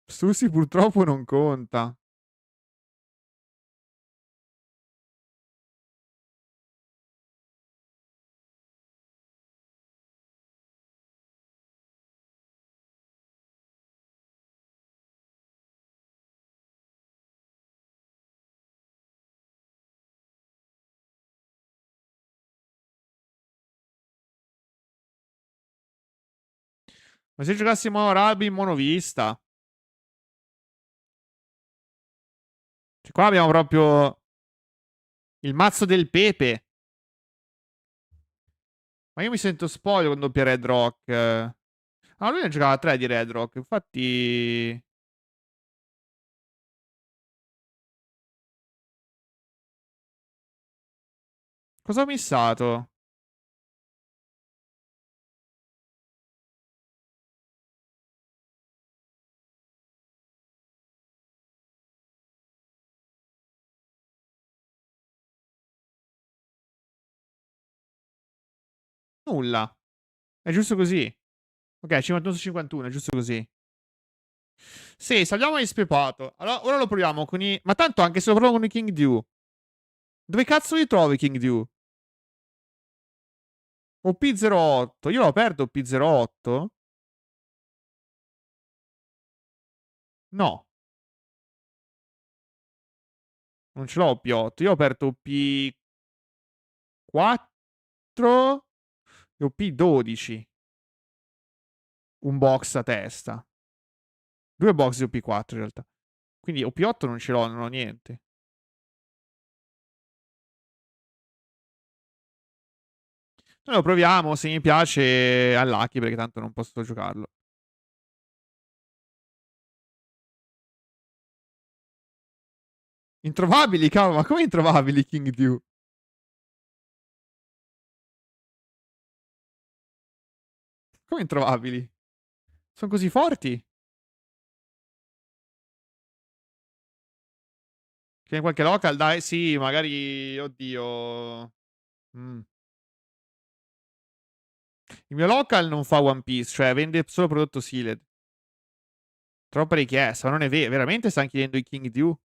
Susi purtroppo non conta. Ma se giocassimo a Rabi in monovista. Cioè, qua abbiamo proprio il mazzo del pepe. Ma io mi sento spoglio con doppia Red Rock. Ah, lui ne giocava 3 di Red Rock. Infatti... Cosa ho missato? Nulla. È giusto così. Ok, 51 su 51, è giusto così. Sì, salviamo di spepato. Allora, ora lo proviamo con i... Ma tanto anche se lo provo con i King Dew. Dove cazzo li trovi King Dew? OP08. Io l'ho aperto OP08? No, non ce l'ho OP8. Io ho aperto OP4 e OP12. Un box a testa. Due box di OP4 in realtà. Quindi OP8 non ce l'ho, non ho niente. Noi lo proviamo, se mi piace unlucky perché tanto non posso giocarlo. Introvabili, cavolo, ma come introvabili King Dew? Come introvabili? Sono così forti? Che in qualche local, dai, sì, magari, oddio. Mm. Il mio local non fa One Piece, cioè vende solo prodotto sealed. Troppa richiesta, ma non è vero. Veramente stanno chiedendo i King Dew?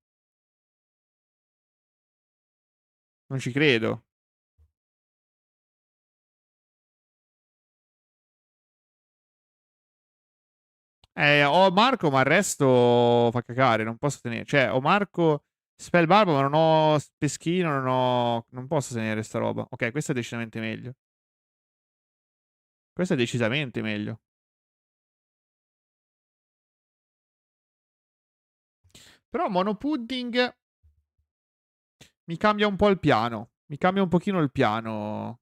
Non ci credo. Ho Marco, ma il resto fa cagare, non posso tenere. Cioè, ho Marco, Spell Barba, ma non ho Peschino, non ho... Non posso tenere sta roba. Ok, questa è decisamente meglio. Questa è decisamente meglio. Però Mono Pudding mi cambia un po' il piano. Mi cambia un pochino il piano.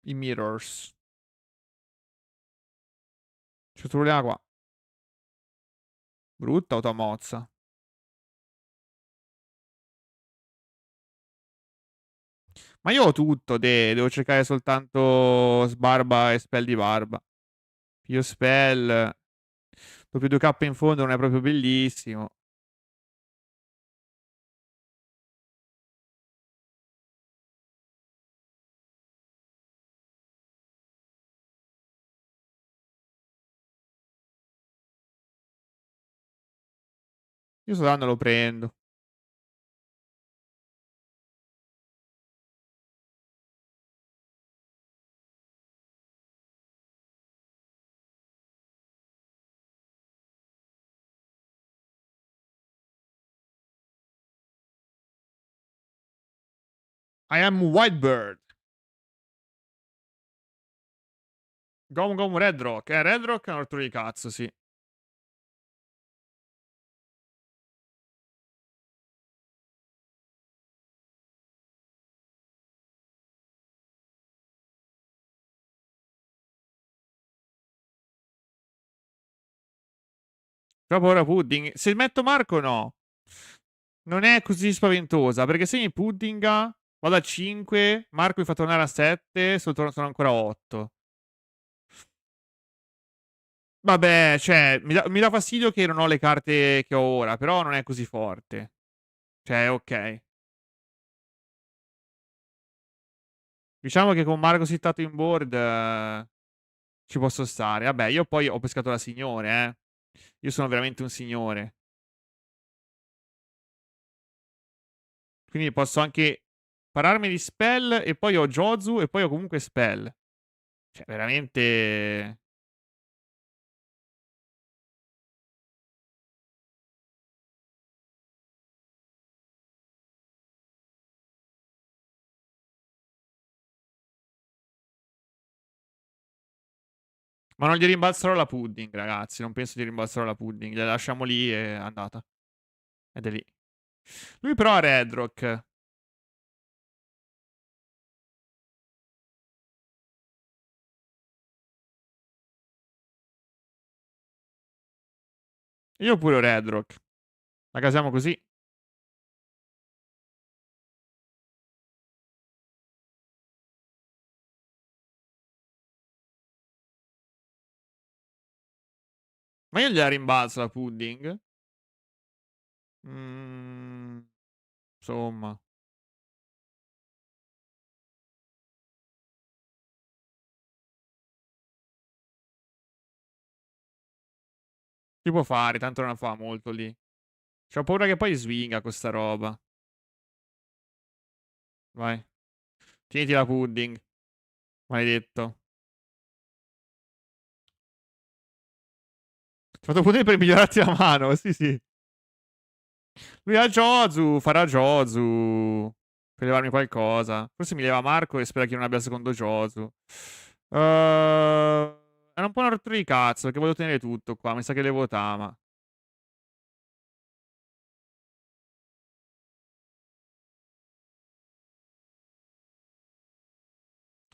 I mirrors. C'è un problema qua. Brutta automozza. Ma io ho tutto, devo cercare soltanto Sbarba e Spell di Barba. Io Spell. Doppio 2K in fondo non è proprio bellissimo. Io sto dando lo prendo. I am Whitebird. Gom Gom Red Rock. Red Rock è un rottura di cazzo, sì. Troppo ora pudding. Se metto Marco, no. Non è così spaventosa, perché se mi puddinga, vado a 5, Marco mi fa tornare a 7, sono ancora a 8. Vabbè, cioè, mi dà fastidio che non ho le carte che ho ora, però non è così forte. Cioè, ok. Diciamo che con Marco sittato in board ci posso stare. Vabbè, io poi ho pescato la signore, eh. Io sono veramente un signore. Quindi posso anche pararmi di spell e poi ho Jozu e poi ho comunque spell. Cioè, veramente... Ma non gli rimbalzerò la pudding, ragazzi. Non penso di rimbalzerò la pudding. La lasciamo lì e è andata. Ed è lì. Lui però ha Red Rock. Io pure ho Red Rock. La casiamo così. Ma io gliela rimbalzo la pudding. Mm, insomma. Si può fare, tanto non fa molto lì. C'ho paura che poi swinga con sta roba. Vai. Tieniti la pudding. Maledetto. Ti ho fatto pudding per migliorarti la mano. Sì, sì. Lui ha Jozu. Farà Jozu. Per levarmi qualcosa. Forse mi leva Marco e spera che non abbia il secondo Josu. Era un po' una rottura di cazzo, perché voglio tenere tutto qua. Mi sa che levo Tama.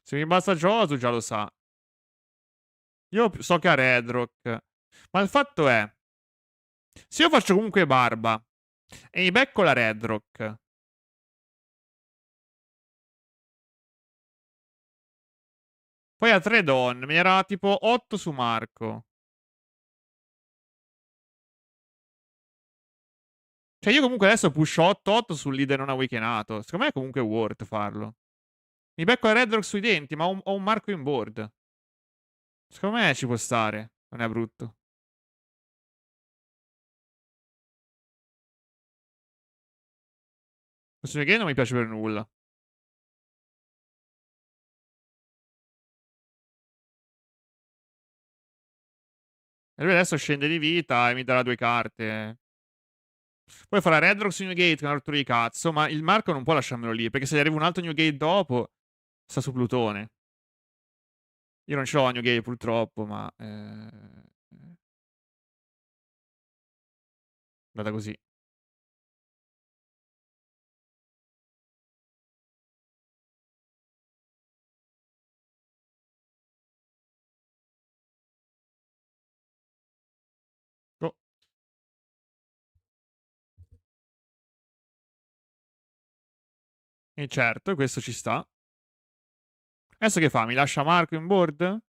Se mi basta Josu già lo sa. Io so che ha Redrock. Ma il fatto è, se io faccio comunque barba e mi becco la Redrock, poi ha 3 don, mi era tipo 8 su Marco. Cioè io comunque adesso push 8-8 sul leader non awakenato. Secondo me è comunque worth farlo. Mi becco la Redrock sui denti, ma ho un Marco in board. Secondo me ci può stare. Non è brutto. Questo game non mi piace per nulla. E lui adesso scende di vita e mi darà 2 carte. Poi farà Redrock su Newgate, che è una rottura di cazzo, ma il Marco non può lasciarmelo lì, perché se gli arriva un altro Newgate dopo, sta su Plutone. Io non ce l'ho a Newgate purtroppo, ma... andata così. Oh, e certo, questo ci sta. Adesso che fa? Mi lascia Marco in board?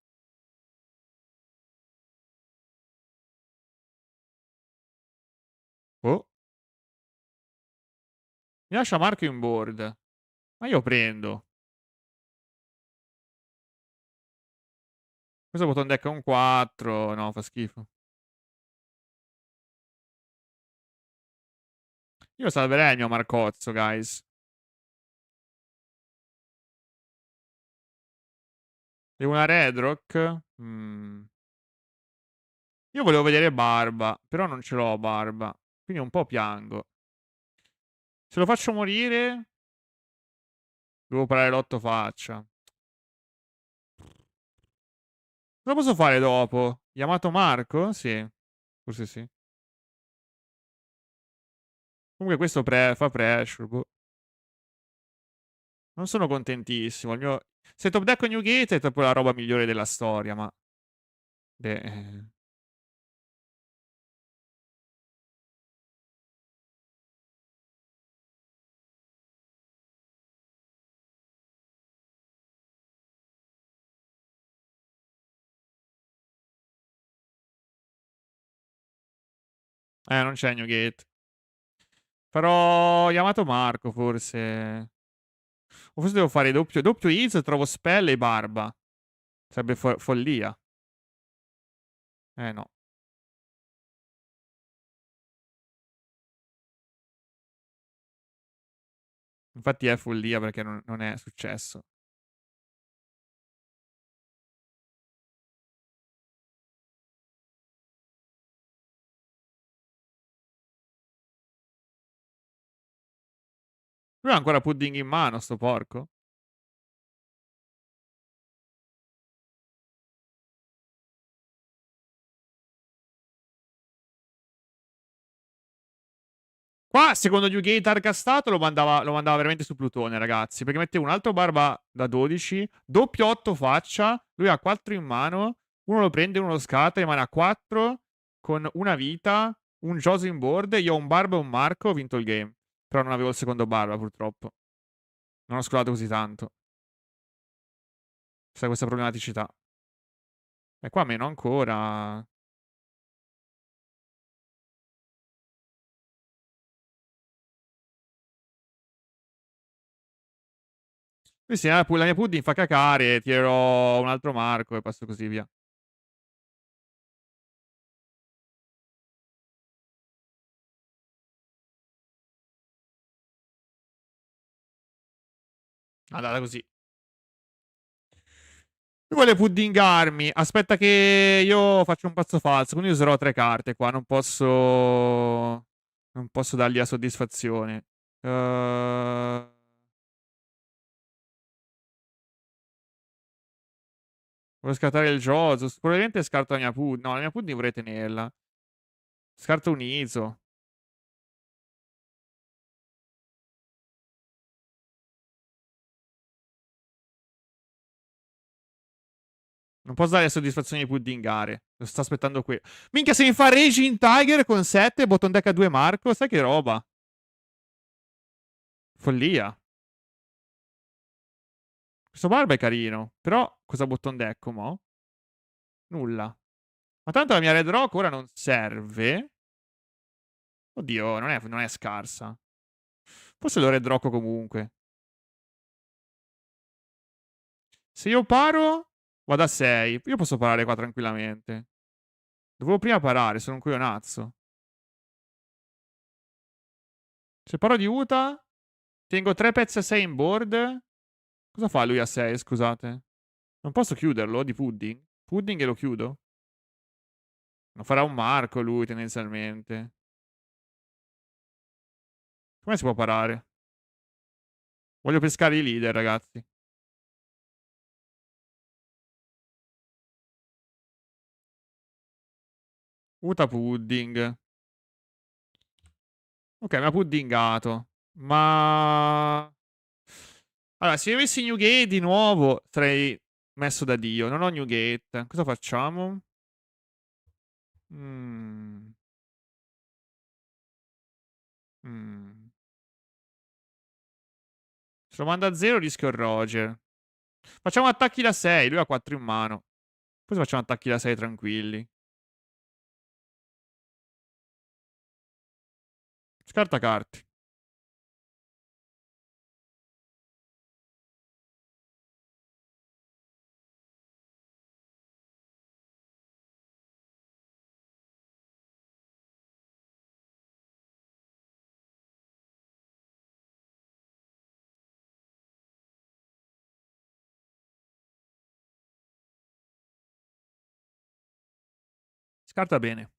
Mi lascia Marco in board. Ma io prendo. Questo bottom deck è un 4. No, fa schifo. Io salverei il mio Marcozzo, guys. Devo una Red Rock? Io volevo vedere Barba, però non ce l'ho Barba. Quindi un po' piango. Se lo faccio morire, devo parare l'otto faccia. Cosa posso fare dopo? Chiamato Marco? Sì, forse sì. Comunque questo fa pressure, boh. Non sono contentissimo. Se top deck o Newgate è proprio la roba migliore della storia, ma... Beh... non c'è Newgate. Farò Yamato Marco, forse. O forse devo fare doppio Iz, trovo Spell e Barba. Sarebbe follia. No. Infatti è follia perché non è successo. Lui ha ancora pudding in mano, sto porco. Qua, secondo Newgate Arcastato, lo mandava veramente su Plutone, ragazzi. Perché mette un altro barba da 12, doppio 8 faccia, lui ha 4 in mano, uno lo prende, uno lo scatta, rimane a 4, con una vita, un Joso in board, io ho un barba e un Marco, ho vinto il game. Però non avevo il secondo barba, purtroppo. Non ho scrolato così tanto. C'è questa problematicità. E qua meno ancora. Sì, sì, la mia pudding fa cacare, tirerò un altro Marco e passo così via. Andata così. Lui vuole puddingarmi. Aspetta che io faccio un pazzo falso. Quindi userò 3 carte qua. Non posso. Non posso dargli la soddisfazione. Voglio scartare il Josus. Probabilmente scarto la mia pudding. No, la mia pudding vorrei tenerla. Scarto un Iso. Non posso dare la soddisfazione di puddingare. Lo sto aspettando qui. Minchia, se mi fa Raging Tiger con 7, bottom deck a 2 Marco. Sai che roba? Follia. Questo barba è carino. Però, cosa bottom deck, mo? Nulla. Ma tanto la mia Red Rock ora non serve. Oddio, non è scarsa. Forse lo Red Rock comunque. Se io paro, vado a 6. Io posso parare qua tranquillamente. Dovevo prima parare, sono un coglionazzo. Se paro di Uta, tengo 3 pezzi a 6 in board. Cosa fa lui a 6, scusate? Non posso chiuderlo di pudding? Pudding e lo chiudo? Non farà un marco lui, tendenzialmente. Come si può parare? Voglio pescare i leader, ragazzi. Uta pudding. Ok, mi ha puddingato. Ma... Allora, se io avessi Newgate di nuovo, sarei messo da Dio. Non ho Newgate. Cosa facciamo? Mm. Mm. Se lo manda a 0 rischio il Roger. Facciamo attacchi da 6. Lui ha 4 in mano. Poi facciamo attacchi da 6 tranquilli. Scarta carte. Scarta bene.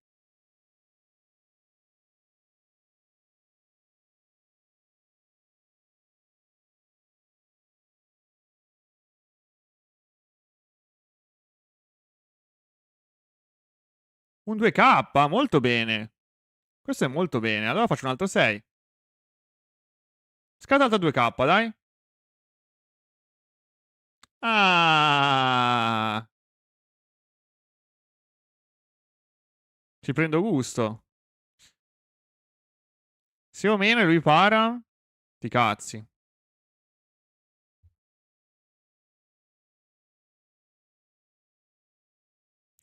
Un 2K, molto bene. Questo è molto bene. Allora faccio un altro 6. Scarta alta 2K, dai. Ah, ci prendo gusto. Se o meno e lui para, ti cazzi.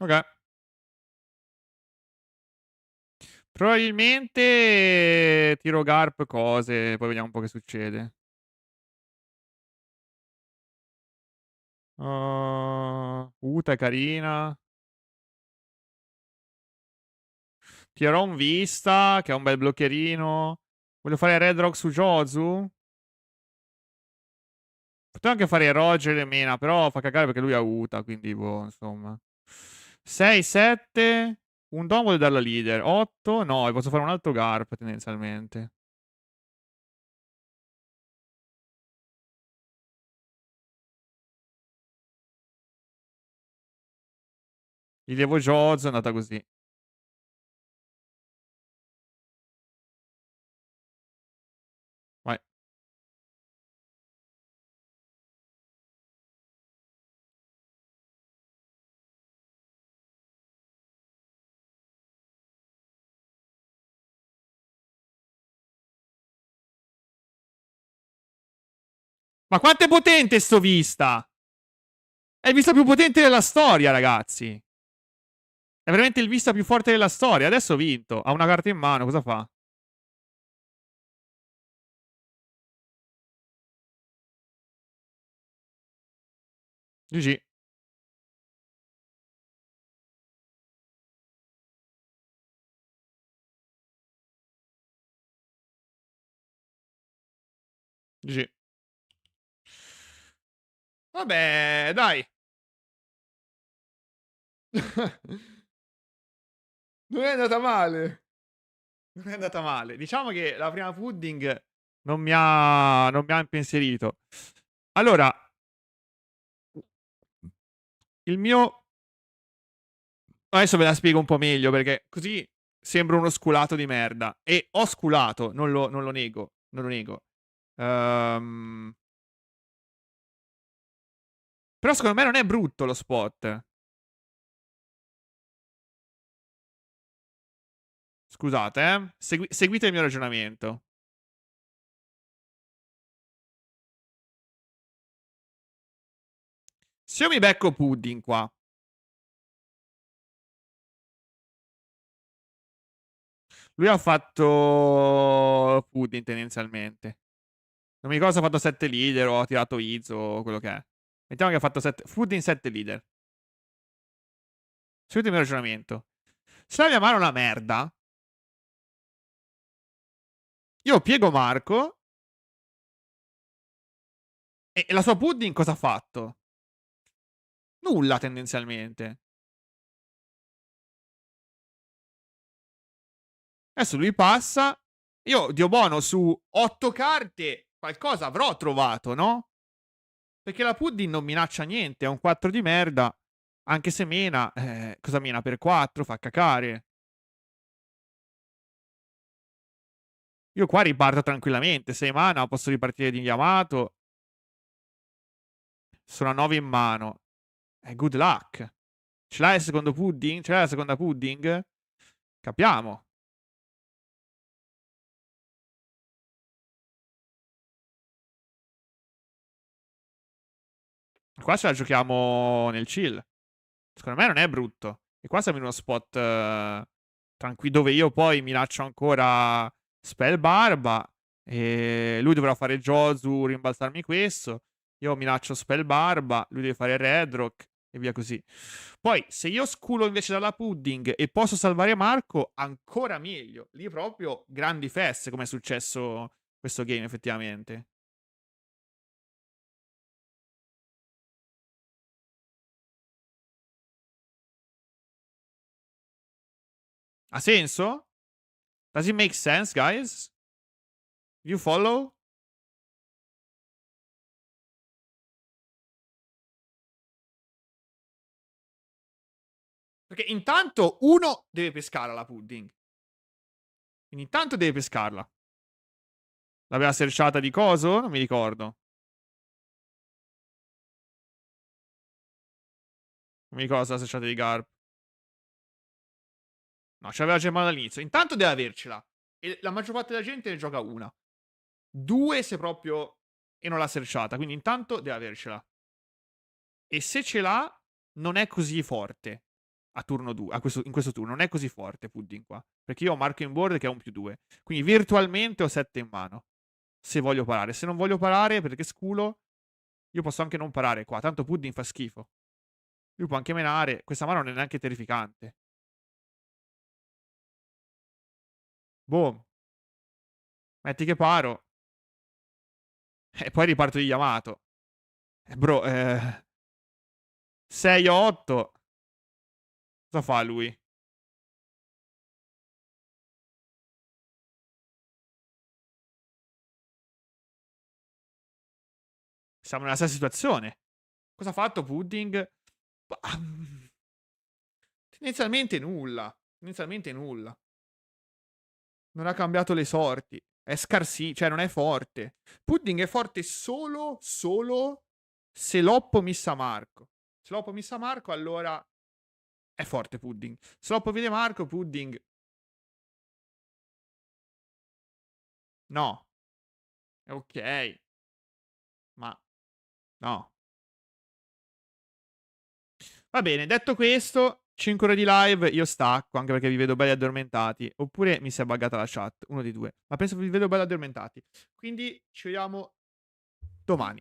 Ok. Probabilmente tiro Garp cose, poi vediamo un po' che succede. Uta è carina. Tirerò un Vista, che è un bel bloccherino. Voglio fare Red Rock su Jozu. Potevo anche fare Roger e Mena, però fa cagare perché lui ha Uta, quindi boh, insomma. 6, 7. Un Dom vuole darla leader. 8. No, e posso fare un altro Garp tendenzialmente. Gli devo Jozu, è andata così. Vai. Ma quanto è potente sto Vista? È il Vista più potente della storia, ragazzi. È veramente il Vista più forte della storia. Adesso ho vinto. Ha una carta in mano, cosa fa? GG. GG. Vabbè, dai. Non è andata male. Non è andata male. Diciamo che la prima pudding non mi ha impensierito. Allora, il mio. Adesso ve la spiego un po' meglio perché così sembro uno sculato di merda. E ho sculato, non lo nego. Non lo nego. Ehm, Però secondo me non è brutto lo spot. Scusate, seguite il mio ragionamento. Se io mi becco pudding qua, lui ha fatto pudding tendenzialmente. Non mi ricordo se ha fatto 7 leader o ha tirato Izzo o quello che è. Mettiamo che ha fatto 7, pudding 7 leader. Seguite il mio ragionamento. Se la mia mano è una merda, io piego Marco e la sua pudding cosa ha fatto? Nulla tendenzialmente. Adesso lui passa. Io, Dio buono, su 8 carte qualcosa avrò trovato, no? Perché la pudding non minaccia niente, è un 4 di merda. Anche se mena, cosa mena per 4? Fa cacare. Io qua riparto tranquillamente. 6 mana, posso ripartire di Yamato. Sono a 9 in mano. Good luck. Ce l'hai il secondo pudding? Ce l'hai la seconda pudding? Capiamo. Qua ce la giochiamo nel chill. Secondo me non è brutto. E qua siamo in uno spot tranquillo dove io poi minaccio ancora Spell Barba. E lui dovrà fare Jozu, rimbalzarmi questo. Io minaccio Spell Barba, lui deve fare Red Rock e via così. Poi, se io sculo invece dalla pudding e posso salvare Marco, ancora meglio. Lì proprio grandi feste, come è successo questo game, effettivamente. Ha senso? Does it make sense, guys? You follow? Perché intanto uno deve pescarla la pudding. Quindi intanto deve pescarla. L'aveva searchata di coso? Non mi ricordo. Non mi ricordo se la searchata di Garp. No, ce l'aveva gemmato dall'inizio. Intanto deve avercela. E la maggior parte della gente ne gioca una. Due se proprio... E non l'ha searchata. Quindi intanto deve avercela. E se ce l'ha, non è così forte. A turno 2. In questo turno. Non è così forte Pudding qua. Perché io ho Marco in board che è un +2. Quindi virtualmente ho 7 in mano. Se voglio parare. Se non voglio parare, perché sculo, io posso anche non parare qua. Tanto Pudding fa schifo. Lui può anche menare. Questa mano non è neanche terrificante. Boom. Metti che paro. E poi riparto di Yamato. Bro, 6-8. Cosa fa lui? Siamo nella stessa situazione. Cosa ha fatto Pudding? Tendenzialmente nulla. Tendenzialmente nulla. Non ha cambiato le sorti. È scarsi, cioè non è forte. Pudding è forte solo se Loppo missa Marco. Se Loppo missa Marco, allora è forte Pudding. Se Loppo vede Marco, Pudding... No. È ok. Ma... No. Va bene, detto questo, 5 ore di live, io stacco, anche perché vi vedo belli addormentati. Oppure mi si è buggata la chat, uno dei due. Ma penso che vi vedo belli addormentati. Quindi ci vediamo domani.